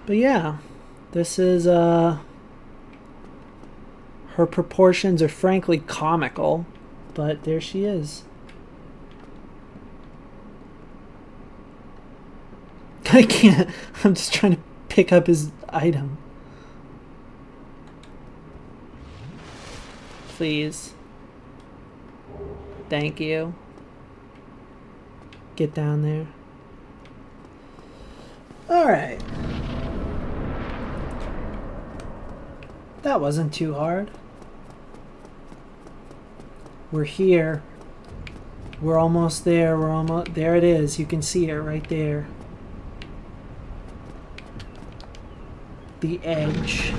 But yeah, this is, her proportions are frankly comical, but there she is. I can't. I'm just trying to pick up his item. Please. Thank you. Get down there. Alright. That wasn't too hard. We're here. We're almost there. We're almost... There it is. You can see it right there. The edge.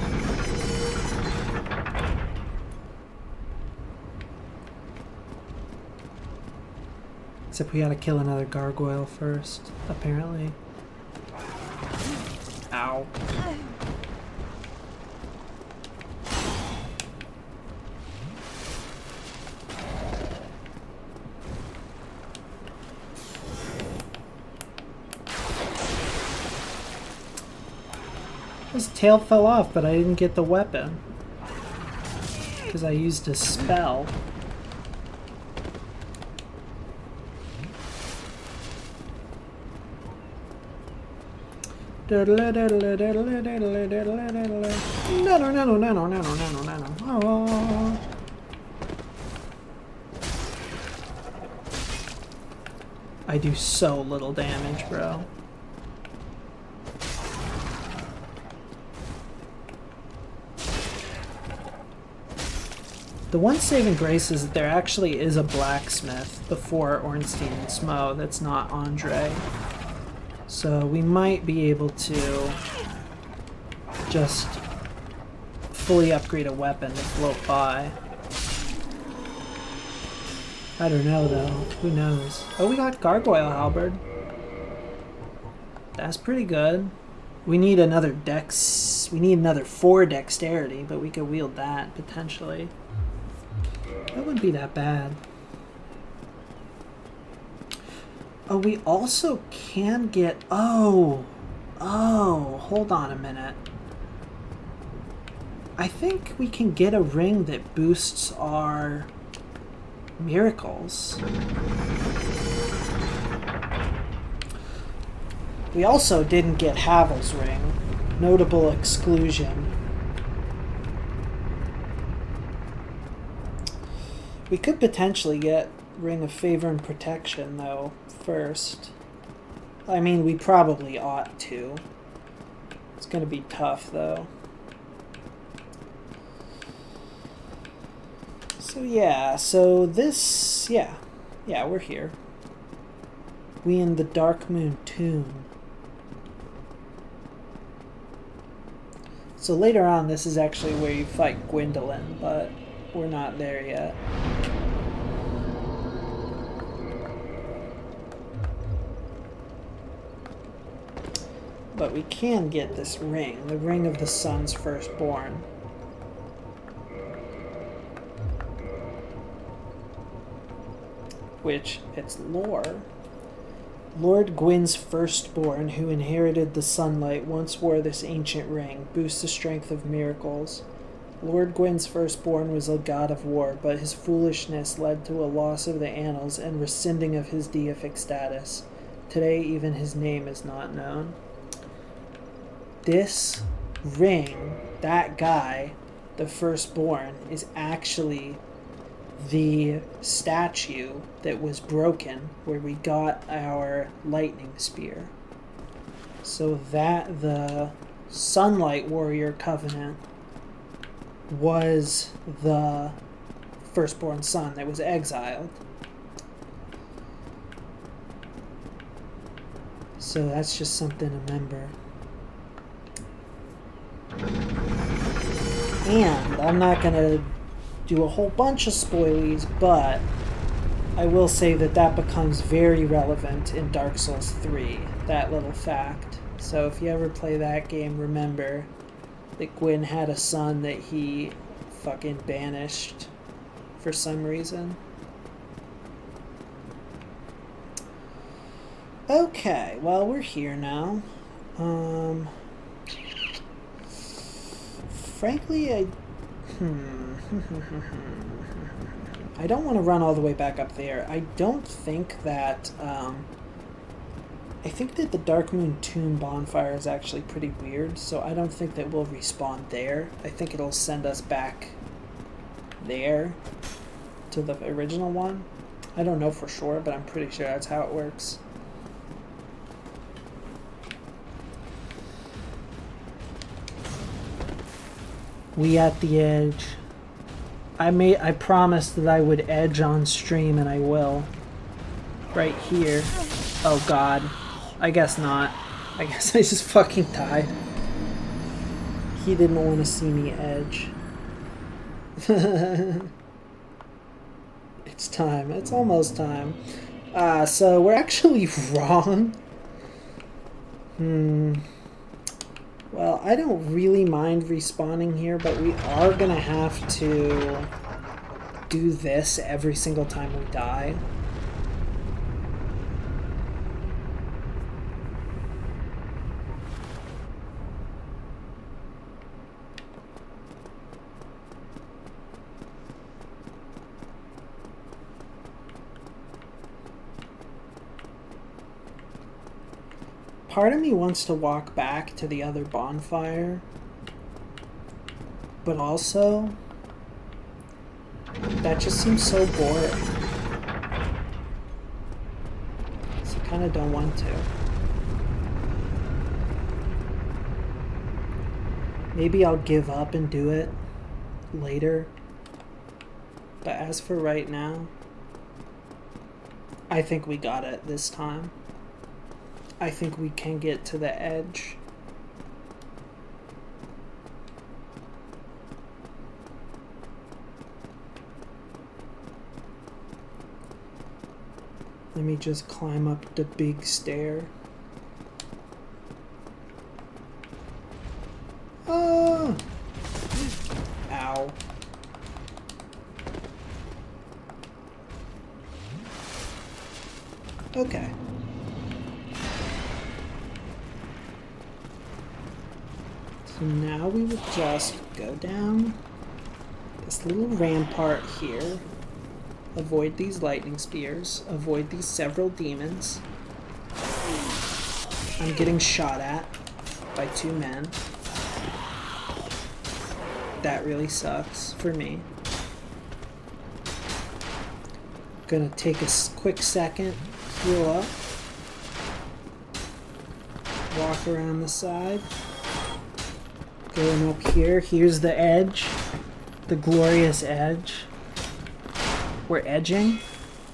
Except we gotta kill another gargoyle first, apparently. Ow. His tail fell off, but I didn't get the weapon. Because I used a spell. I do so little damage, bro. The one saving grace is that there actually is a blacksmith before Ornstein and Smo that's not Andre. So we might be able to just fully upgrade a weapon to float by. I don't know though. Who knows? Oh, we got Gargoyle Halberd. That's pretty good. We need another dex. We need another 4 dexterity, but we could wield that potentially. That wouldn't be that bad. Oh, we also can get... Oh, hold on a minute. I think we can get a ring that boosts our miracles. We also didn't get Havel's ring. Notable exclusion. We could potentially get Ring of Favor and Protection, though, first. I mean, we probably ought to. It's gonna be tough, though. So yeah, so this, yeah, we're here. We in the Dark Moon Tomb. So later on, this is actually where you fight Gwendolyn, but we're not there yet. But we can get this ring, the Ring of the Sun's Firstborn. Which, its lore. Lord Gwyn's firstborn, who inherited the sunlight, once wore this ancient ring, boosts the strength of miracles. Lord Gwyn's firstborn was a god of war, but his foolishness led to a loss of the annals and rescinding of his deific status. Today, even his name is not known. This ring, that guy, the firstborn, is actually the statue that was broken where we got our lightning spear. So that the Sunlight Warrior Covenant was the firstborn son that was exiled. So that's just something to remember. And I'm not going to do a whole bunch of spoilies, but I will say that that becomes very relevant in Dark Souls 3, that little fact. So if you ever play that game, remember that Gwyn had a son that he fucking banished for some reason. Okay, well, we're here now. Frankly, I don't want to run all the way back up there. I don't think that, I think that the Dark Moon Tomb bonfire is actually pretty weird, so I don't think that we'll respawn there. I think it'll send us back there to the original one. I don't know for sure, but I'm pretty sure that's how it works. We at the edge. I promised that I would edge on stream, and I will. Right here. Oh god. I guess not. I guess I just fucking died. He didn't want to see me edge. It's time. It's almost time. So we're actually wrong. Well, I don't really mind respawning here, but we are gonna have to do this every single time we die. Part of me wants to walk back to the other bonfire, but also, that just seems so boring. So I kind of don't want to. Maybe I'll give up and do it later. But as for right now, I think we got it this time. I think we can get to the edge. Let me just climb up the big stair. Oh! Ow. Okay. So now we will just go down this little rampart here, avoid these lightning spears, avoid these several demons. I'm getting shot at by 2 men. That really sucks for me. Gonna take a quick second, heal up, walk around the side, going up here. Here's the edge, the glorious edge. We're edging.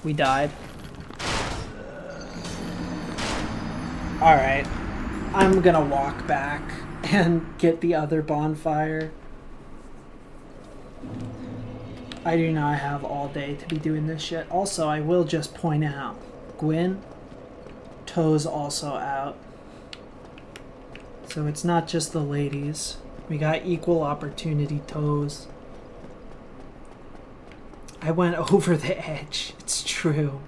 We died. Alright, I'm gonna walk back and get the other bonfire. I do not have all day to be doing this shit. Also, I will just point out, Gwyn, Toe's also out. So it's not just the ladies. We got equal opportunity Toes. I went over the edge. It's true.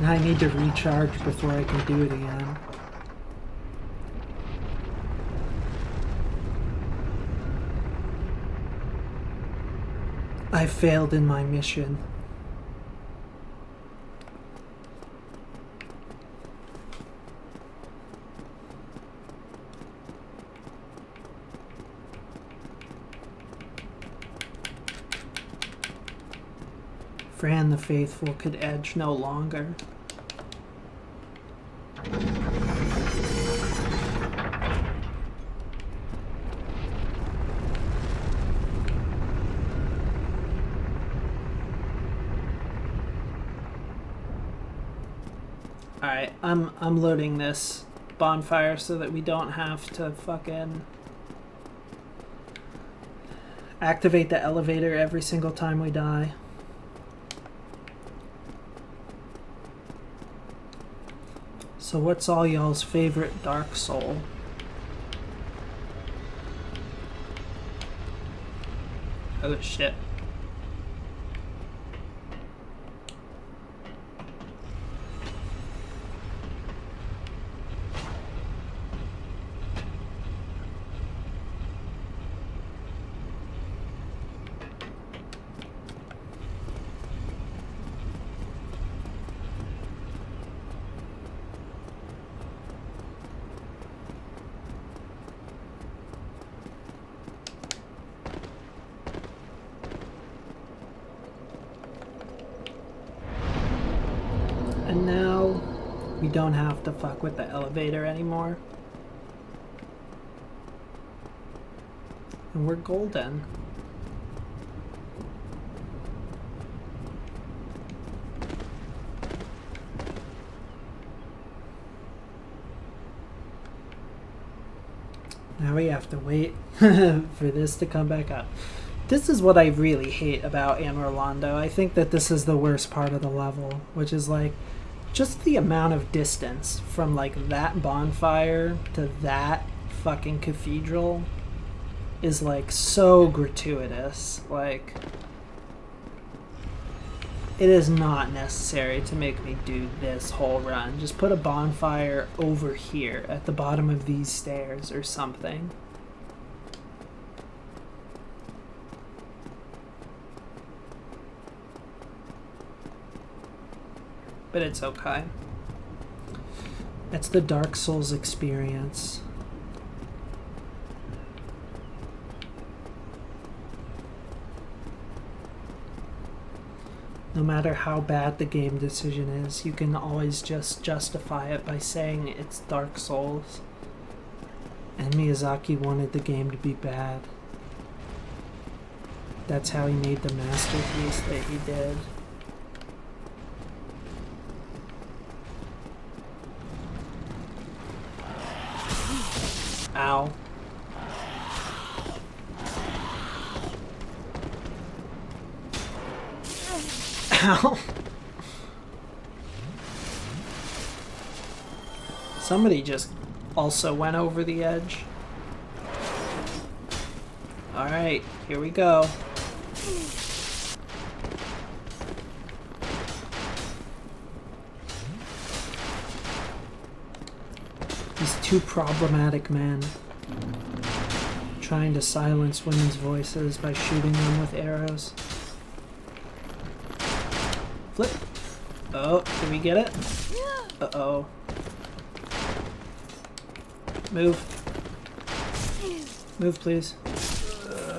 Now I need to recharge before I can do it again. I failed in my mission. Fran the Faithful could edge no longer. Alright, I'm loading this bonfire so that we don't have to fucking activate the elevator every single time we die. So what's all y'all's favorite Dark Soul? Oh shit. And now we don't have to fuck with the elevator anymore. And we're golden. Now we have to wait for this to come back up. This is what I really hate about Anne-Rolando. I think that this is the worst part of the level, which is like just the amount of distance from like that bonfire to that fucking cathedral is like so gratuitous. Like, it is not necessary to make me do this whole run. Just put a bonfire over here at the bottom of these stairs or something. But it's okay. It's the Dark Souls experience. No matter how bad the game decision is, you can always just justify it by saying it's Dark Souls. And Miyazaki wanted the game to be bad. That's how he made the masterpiece that he did. Ow. Ow. Somebody just also went over the edge. Alright, here we go. These two problematic men trying to silence women's voices by shooting them with arrows. Flip. Oh, did we get it? Uh-oh. Move. Move, please.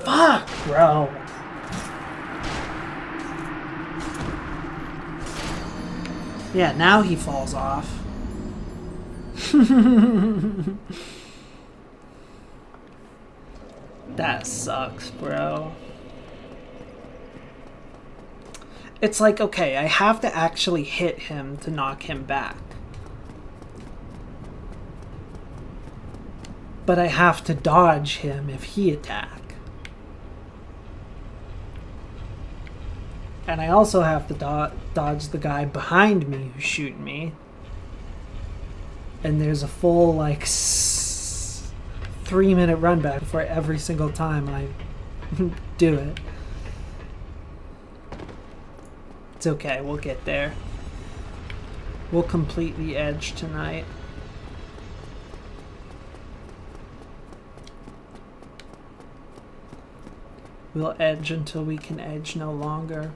Fuck, bro. Yeah, now he falls off. That sucks, bro. It's like, okay, I have to actually hit him to knock him back. But I have to dodge him if he attack. And I also have to dodge the guy behind me who's shooting me. And there's a full, like, 3-minute run back for every single time I do it. It's okay, we'll get there. We'll complete the edge tonight. We'll edge until we can edge no longer.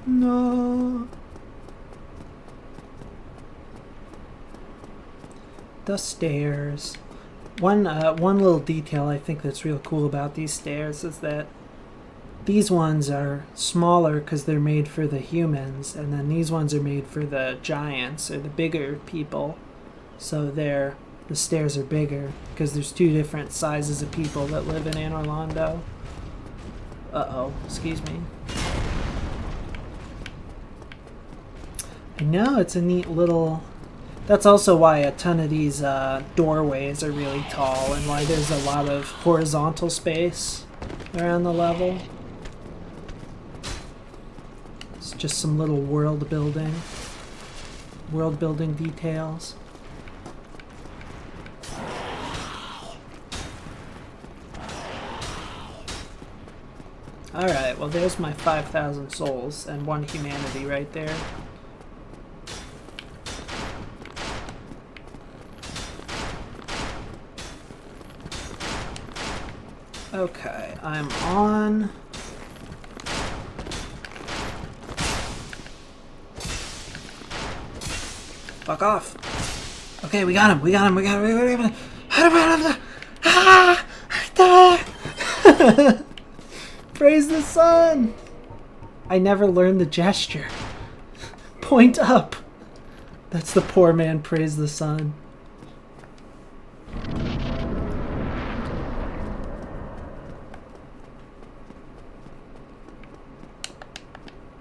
No. The stairs. One little detail I think that's real cool about these stairs is that these ones are smaller because they're made for the humans, and then these ones are made for the giants or the bigger people. So the stairs are bigger because there's 2 different sizes of people that live in Anor Londo. Uh-oh, excuse me. I know, it's a neat little... That's also why a ton of these doorways are really tall and why there's a lot of horizontal space around the level. It's just some little world building details. Alright, well there's my 5,000 souls and 1 humanity right there. Okay, I'm on. Fuck off. Okay, we got him. Praise the sun. I never learned the gesture. Point up. That's the poor man praise the sun.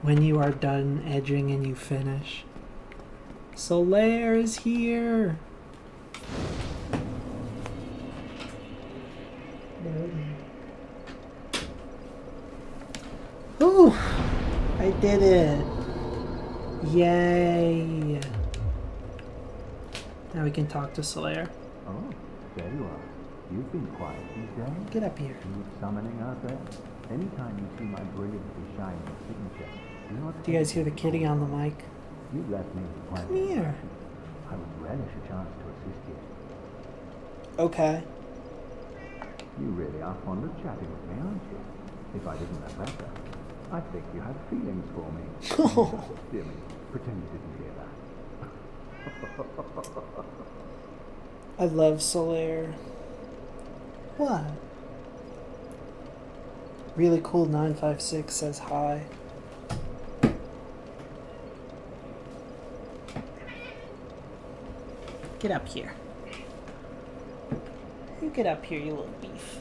When you are done edging and you finish. Solaire is here! Ooh! I did it! Yay! Now we can talk to Solaire. Oh, there you are. You've been quiet these days. Get up here. Smooth summoning out there. Anytime you see my brilliantly shining signature, do you guys hear the kitty on the mic? You've left me quite. Come here. I would relish a chance to assist you. Okay. You really are fond of chatting with me, aren't you? If I didn't know better, I'd think you had feelings for me. Dear me, pretend you didn't hear that. I love Solaire. What? Really cool 956 says hi. Get up here. You get up here, you little beef.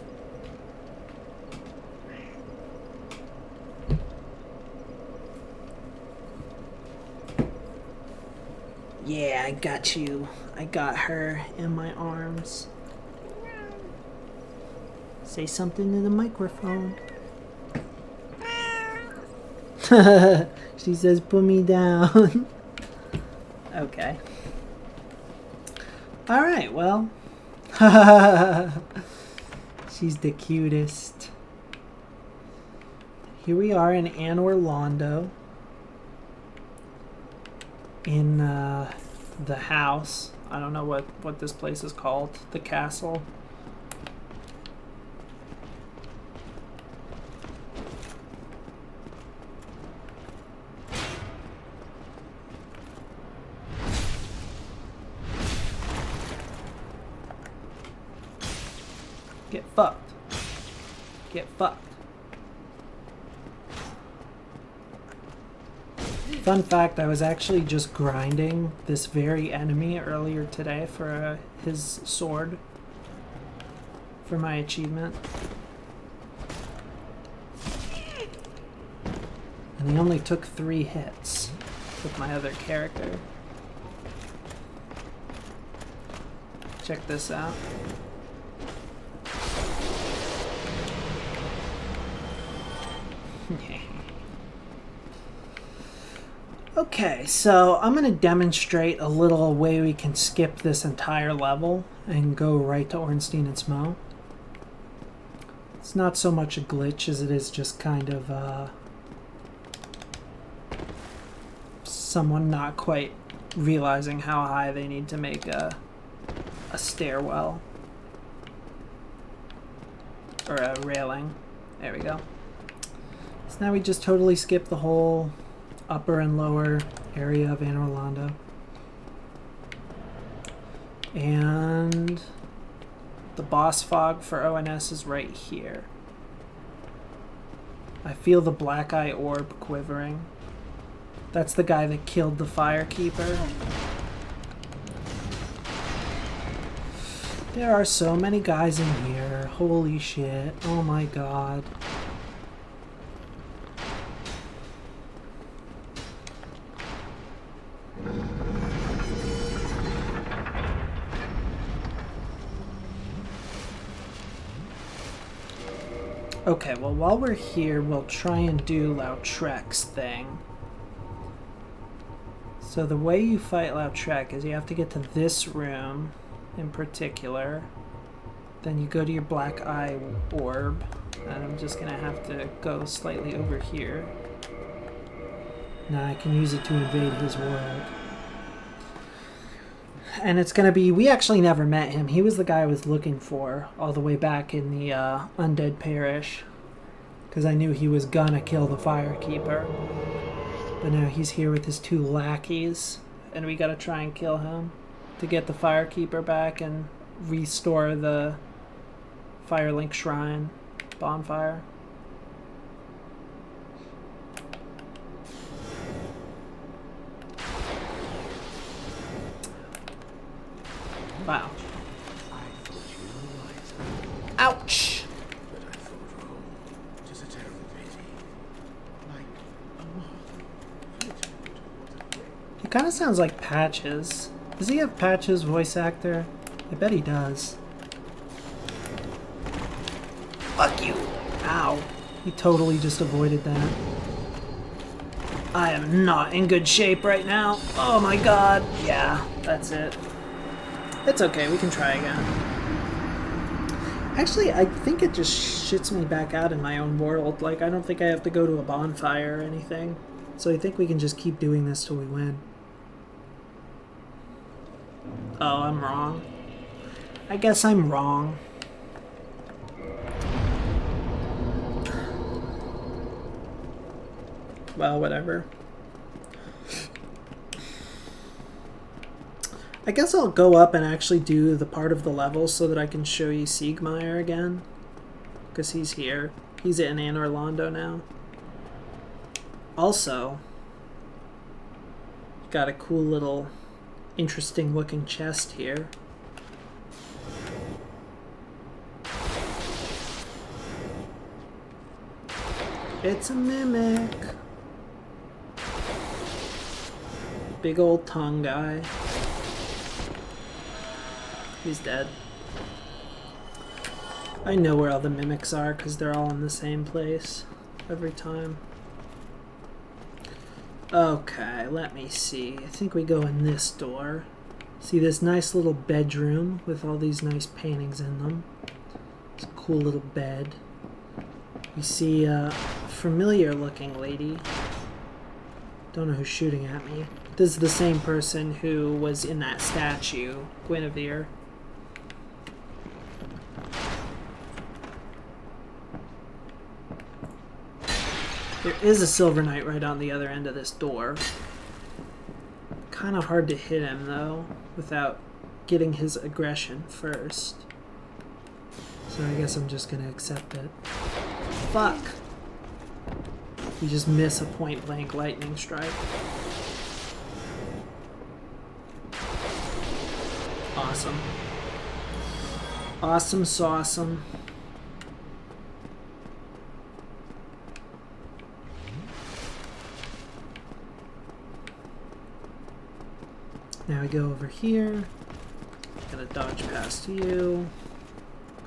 Yeah, I got you. I got her in my arms. Say something to the microphone. She says, put me down. Okay. Alright, well. She's the cutest. Here we are in Anor Londo. In the house. I don't know what this place is called. The castle. Get fucked. Get fucked. Fun fact, I was actually just grinding this very enemy earlier today for his sword for my achievement. And he only took 3 hits with my other character. Check this out. Okay, so I'm going to demonstrate a little way we can skip this entire level and go right to Ornstein and Smo. It's not so much a glitch as it is just kind of someone not quite realizing how high they need to make a stairwell. Or a railing. There we go. So now we just totally skip the whole upper and lower area of Anne Orlando. And the boss fog for ONS is right here. I feel the black eye orb quivering. That's the guy that killed the Firekeeper. There are so many guys in here. Holy shit. Oh my god. Okay, well, while we're here, we'll try and do Lautrec's thing. So the way you fight Lautrec is you have to get to this room in particular. Then you go to your black eye orb. And I'm just going to have to go slightly over here. Now I can use it to invade his world. And it's going to be... We actually never met him. He was the guy I was looking for all the way back in the Undead Parish. Because I knew he was going to kill the Firekeeper. But now he's here with his 2 lackeys. And we got to try and kill him to get the Firekeeper back and restore the Firelink Shrine bonfire. Wow. Ouch! But I thought wrong. 'Tis a terrible pity. Like a moth. He kind of sounds like Patches. Does he have Patches voice actor? I bet he does. Fuck you! Ow. He totally just avoided that. I am not in good shape right now. Oh my god. Yeah, that's it. It's okay, we can try again. Actually, I think it just shits me back out in my own world. Like, I don't think I have to go to a bonfire or anything. So I think we can just keep doing this till we win. Oh, I'm wrong. I guess I'm wrong. Well, whatever. I guess I'll go up and actually do the part of the level so that I can show you Siegmeyer again. Because he's here. He's in Anne Orlando now. Also, got a cool little interesting looking chest here. It's a mimic. Big old tongue guy. He's dead. I know where all the mimics are because they're all in the same place every time. Okay, let me see. I think we go in this door. See this nice little bedroom with all these nice paintings in them. It's a cool little bed. We see a familiar looking lady. Don't know who's shooting at me. This is the same person who was in that statue, Guinevere. There is a Silver Knight right on the other end of this door. Kind of hard to hit him though, without getting his aggression first. So I guess I'm just gonna accept it. Fuck! You just miss a point-blank lightning strike. Awesome. Awesome sauceum. Now we go over here. Gonna dodge past you.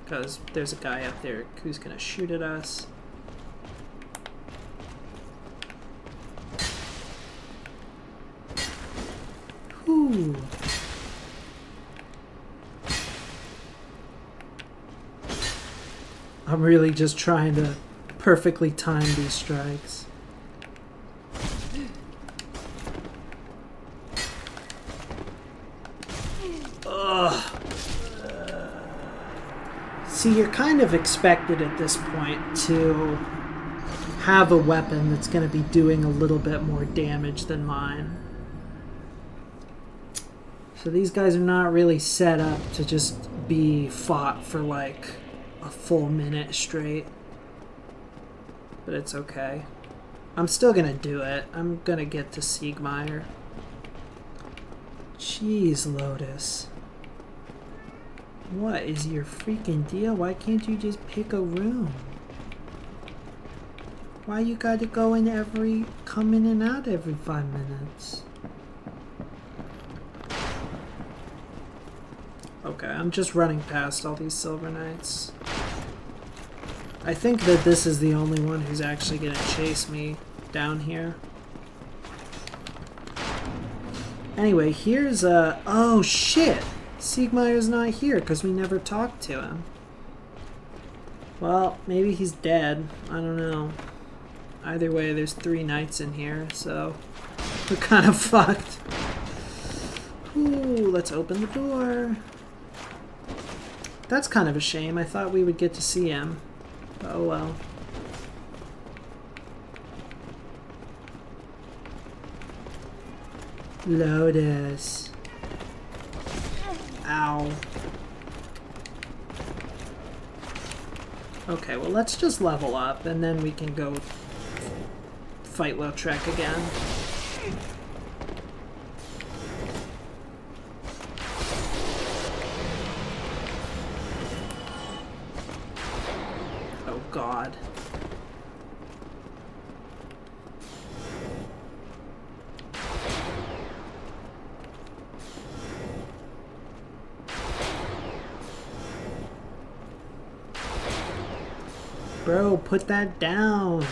Because there's a guy up there who's gonna shoot at us. Whew. I'm really just trying to perfectly time these strikes. Ugh. See, you're kind of expected at this point to have a weapon that's going to be doing a little bit more damage than mine. So these guys are not really set up to just be fought for like a full minute straight. But it's okay. I'm still gonna do it. I'm gonna get to Siegmeyer. Jeez, Lotus. What is your freaking deal? Why can't you just pick a room? Why you gotta go in come in and out every 5 minutes? Okay, I'm just running past all these Silver Knights. I think that this is the only one who's actually gonna chase me down here. Anyway, here's a... Oh shit! Siegmeyer's not here because we never talked to him. Well, maybe he's dead. I don't know. Either way, there's 3 knights in here, so we're kind of fucked. Ooh, let's open the door. That's kind of a shame. I thought we would get to see him. Oh well. Lotus. Ow. Okay, well let's just level up and then we can go fight Lautrec again. Oh god. Bro, put that down.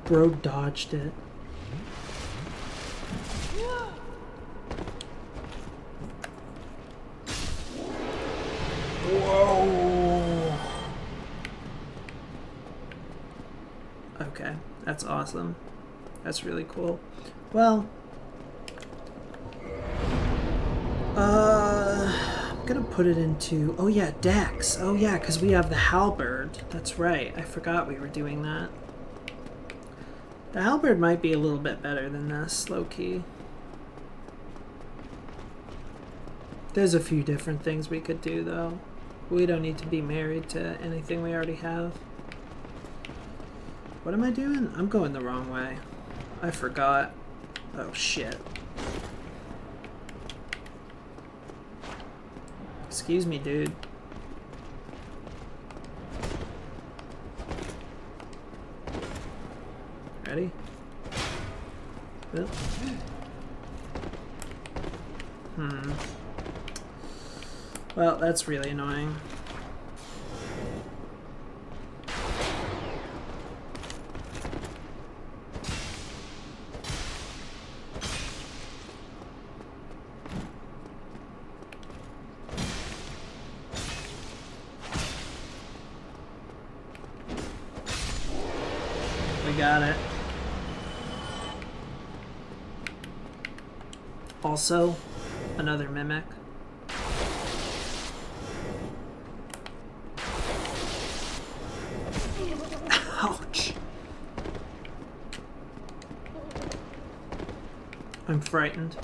Bro dodged it. Whoa. Okay, that's awesome. That's really cool. Well, I'm gonna put it into, oh yeah, Dex. Oh yeah, because we have the halberd. That's right, I forgot we were doing that. The halberd might be a little bit better than this, low-key. There's a few different things we could do, though. We don't need to be married to anything we already have. What am I doing? I'm going the wrong way. I forgot. Oh, shit. Excuse me, dude. Ready? Oh. Well, that's really annoying. We got it. Also, another mimic. Ouch. I'm frightened.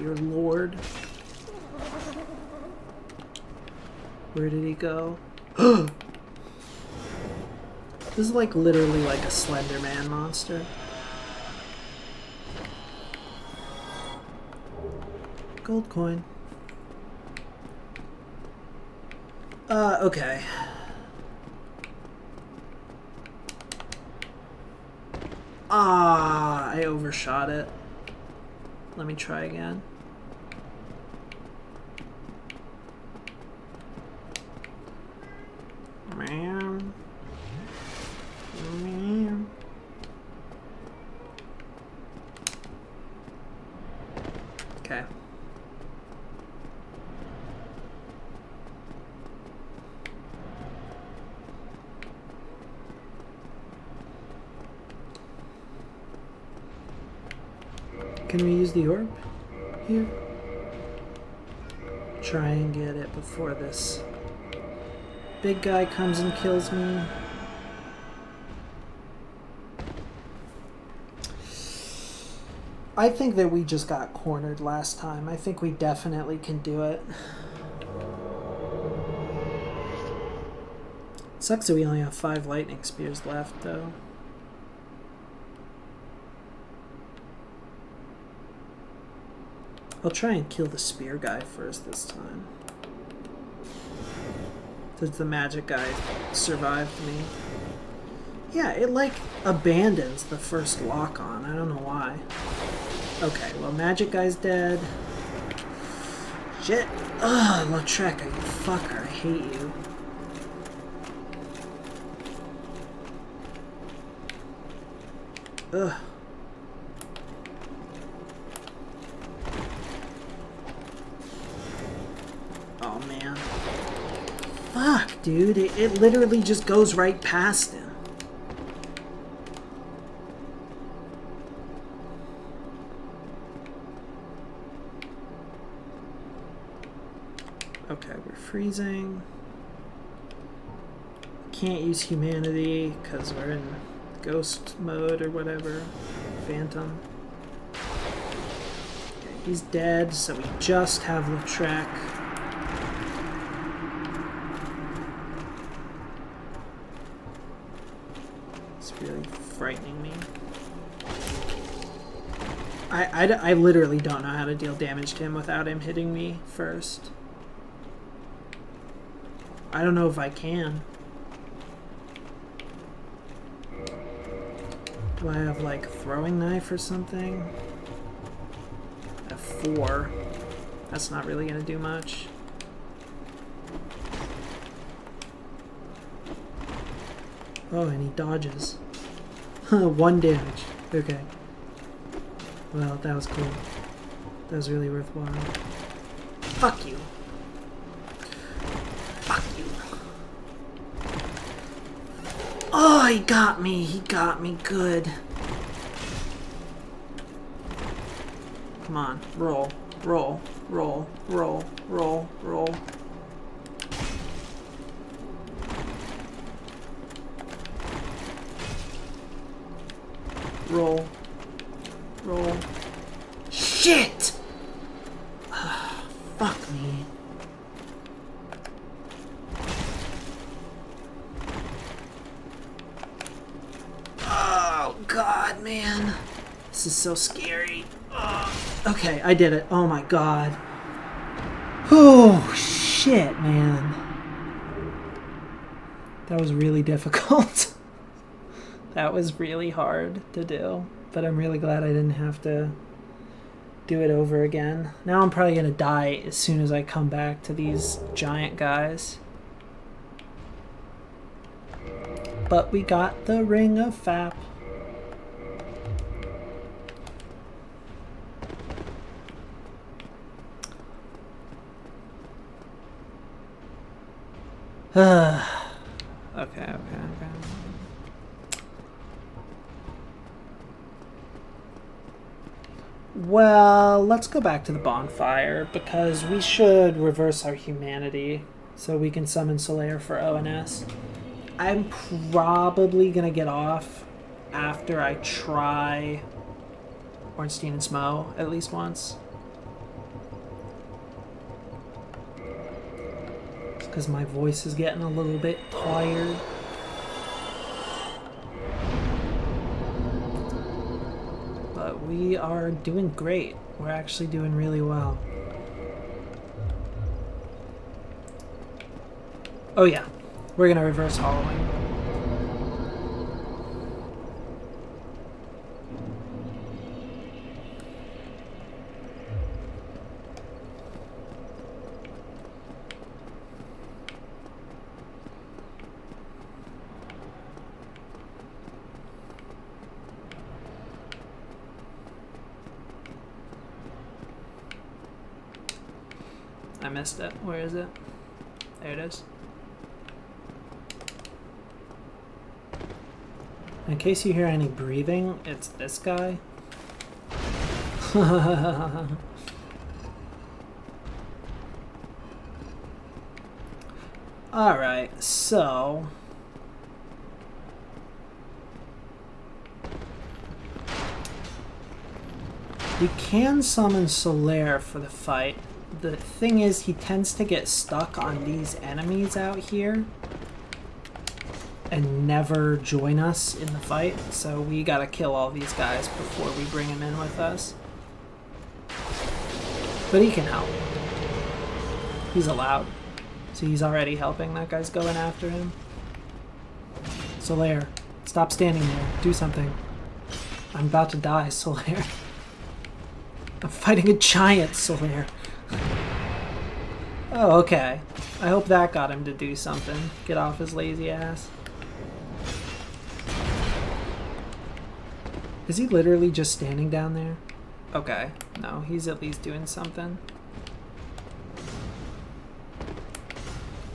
your lord. Where did he go? This is like literally like a Slender Man monster. Gold coin. Okay. I overshot it. Let me try again. Man. Okay. Can we use the orb here? Try and get it before this big guy comes and kills me. I think that we just got cornered last time. I think we definitely can do it. Sucks that we only have 5 lightning spears left, though. I'll try and kill the spear guy first this time. Since the magic guy survived me. Yeah, it like abandons the first lock on. I don't know why. Okay, well, magic guy's dead. Shit. Ugh, Lautrec, you fucker. I hate you. Ugh. Oh, man. Fuck, dude. It literally just goes right past him. Okay, we're freezing. Can't use humanity because we're in ghost mode or whatever. Phantom. Okay, he's dead, so we just have Lautrec. It's really frightening me. I literally don't know how to deal damage to him without him hitting me first. I don't know if I can. Do I have like throwing knife or something? I have 4. That's not really gonna do much. Oh, and he dodges. 1 damage. Okay. Well, that was cool. That was really worthwhile. Fuck you. Fuck you. Oh, he got me. He got me good. Come on. Roll. Roll. Roll. Roll. Roll. Roll. Roll. Roll. Shit! Fuck me. Oh, God, man. This is so scary. Okay, I did it. Oh, my God. Oh, shit, man. That was really difficult. That was really hard to do. But I'm really glad I didn't have to do it over again. Now I'm probably going to die as soon as I come back to these giant guys. But we got the Ring of Fap. Okay. Well, let's go back to the bonfire because we should reverse our humanity so we can summon Solaire for ONS. I'm probably going to get off after I try Ornstein and Smo at least once. because my voice is getting a little bit tired. But we are doing great. We're actually doing really well. Oh yeah, we're gonna reverse hollowing. I missed it. Where is it? There it is. In case you hear any breathing, it's this guy. Alright, so... we can summon Solaire for the fight. The thing is, he tends to get stuck on these enemies out here and never join us in the fight, so we gotta kill all these guys before we bring him in with us. But he can help. He's allowed. So he's already helping. That guy's going after him. Solaire, stop standing there. Do something. I'm about to die, Solaire. I'm fighting a giant, Solaire. Oh, okay. I hope that got him to do something. Get off his lazy ass. Is he literally just standing down there? Okay. No, he's at least doing something.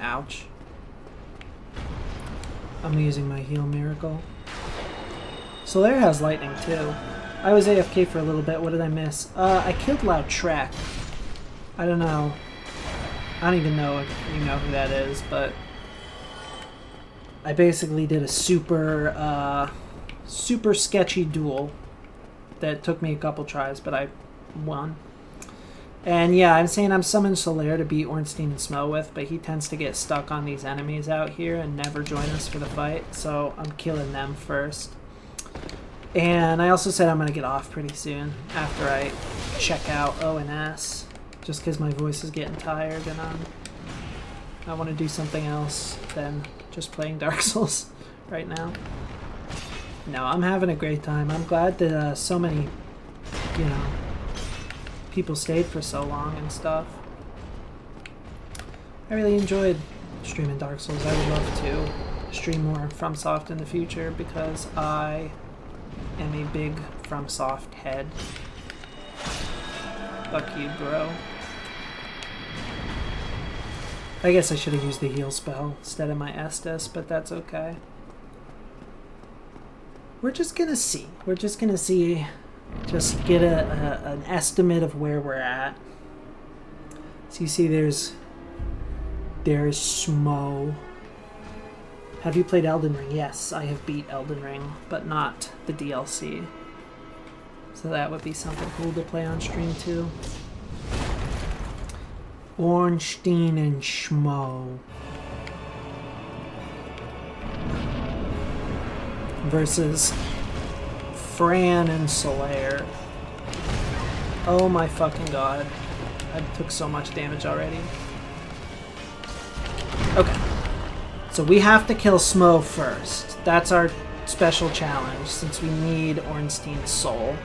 Ouch. I'm using my heal miracle. Solaire has lightning too. I was AFK for a little bit. What did I miss? I killed Lautrec. I don't know. I don't even know if you know who that is, but I basically did a super sketchy duel that took me a couple tries, but I won. And yeah, I'm saying I'm summoning Solaire to beat Ornstein and Smo with, but he tends to get stuck on these enemies out here and never join us for the fight, so I'm killing them first. And I also said I'm going to get off pretty soon after I check out O and S, just because my voice is getting tired and I want to do something else than just playing Dark Souls right now. No, I'm having a great time. I'm glad that so many, you know, people stayed for so long and stuff. I really enjoyed streaming Dark Souls. I would love to stream more FromSoft in the future because I am a big FromSoft head. Fuck you, bro. I guess I should have used the heal spell instead of my Estus, but that's okay. We're just gonna see. We're just gonna see. Just get an estimate of where we're at. So you see there's Smo. Have you played Elden Ring? Yes, I have beat Elden Ring, but not the DLC. So that would be something cool to play on stream too. Ornstein and Smo versus Fran and Solaire. Oh my fucking god. I took so much damage already. Okay. So we have to kill Smo first. That's our special challenge, since we need Ornstein's soul.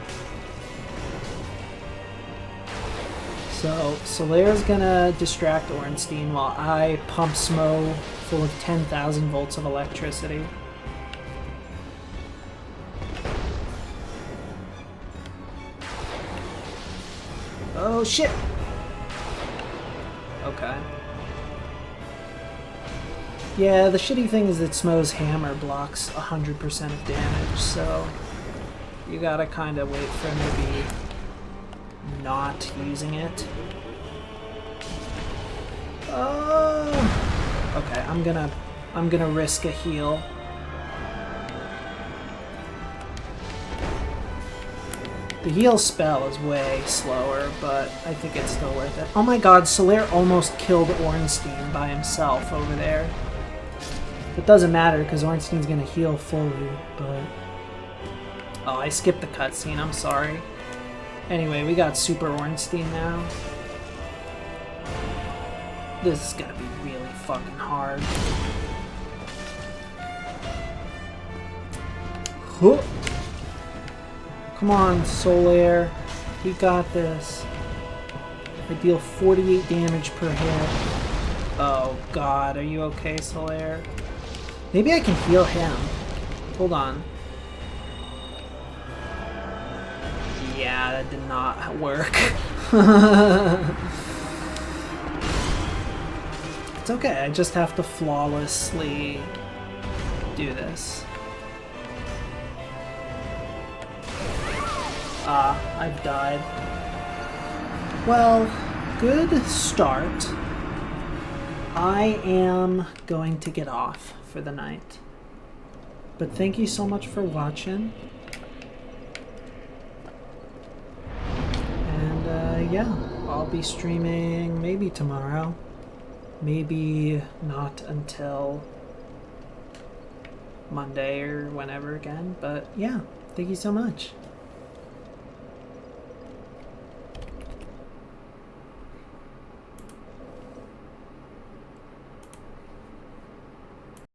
So Solaire's gonna distract Ornstein while I pump Smo full of 10,000 volts of electricity. Oh shit! Okay. Yeah, the shitty thing is that Smo's hammer blocks 100% of damage, so you gotta kinda wait for him to be not using it. Oh! Okay, I'm gonna risk a heal. The heal spell is way slower, but I think it's still worth it. Oh my god, Solaire almost killed Ornstein by himself over there. It doesn't matter because Ornstein's gonna heal fully, but... Oh, I skipped the cutscene, I'm sorry. Anyway, we got Super Ornstein now. This is gonna be really fucking hard. Huh. Come on, Solaire. We got this. I deal 48 damage per hit. Oh god, are you okay, Solaire? Maybe I can heal him. Hold on. Yeah, that did not work. It's okay, I just have to flawlessly do this. Ah, I've died. Well, good start. I am going to get off for the night. But thank you so much for watching. And yeah, I'll be streaming maybe tomorrow. Maybe not until Monday or whenever again. But yeah, thank you so much.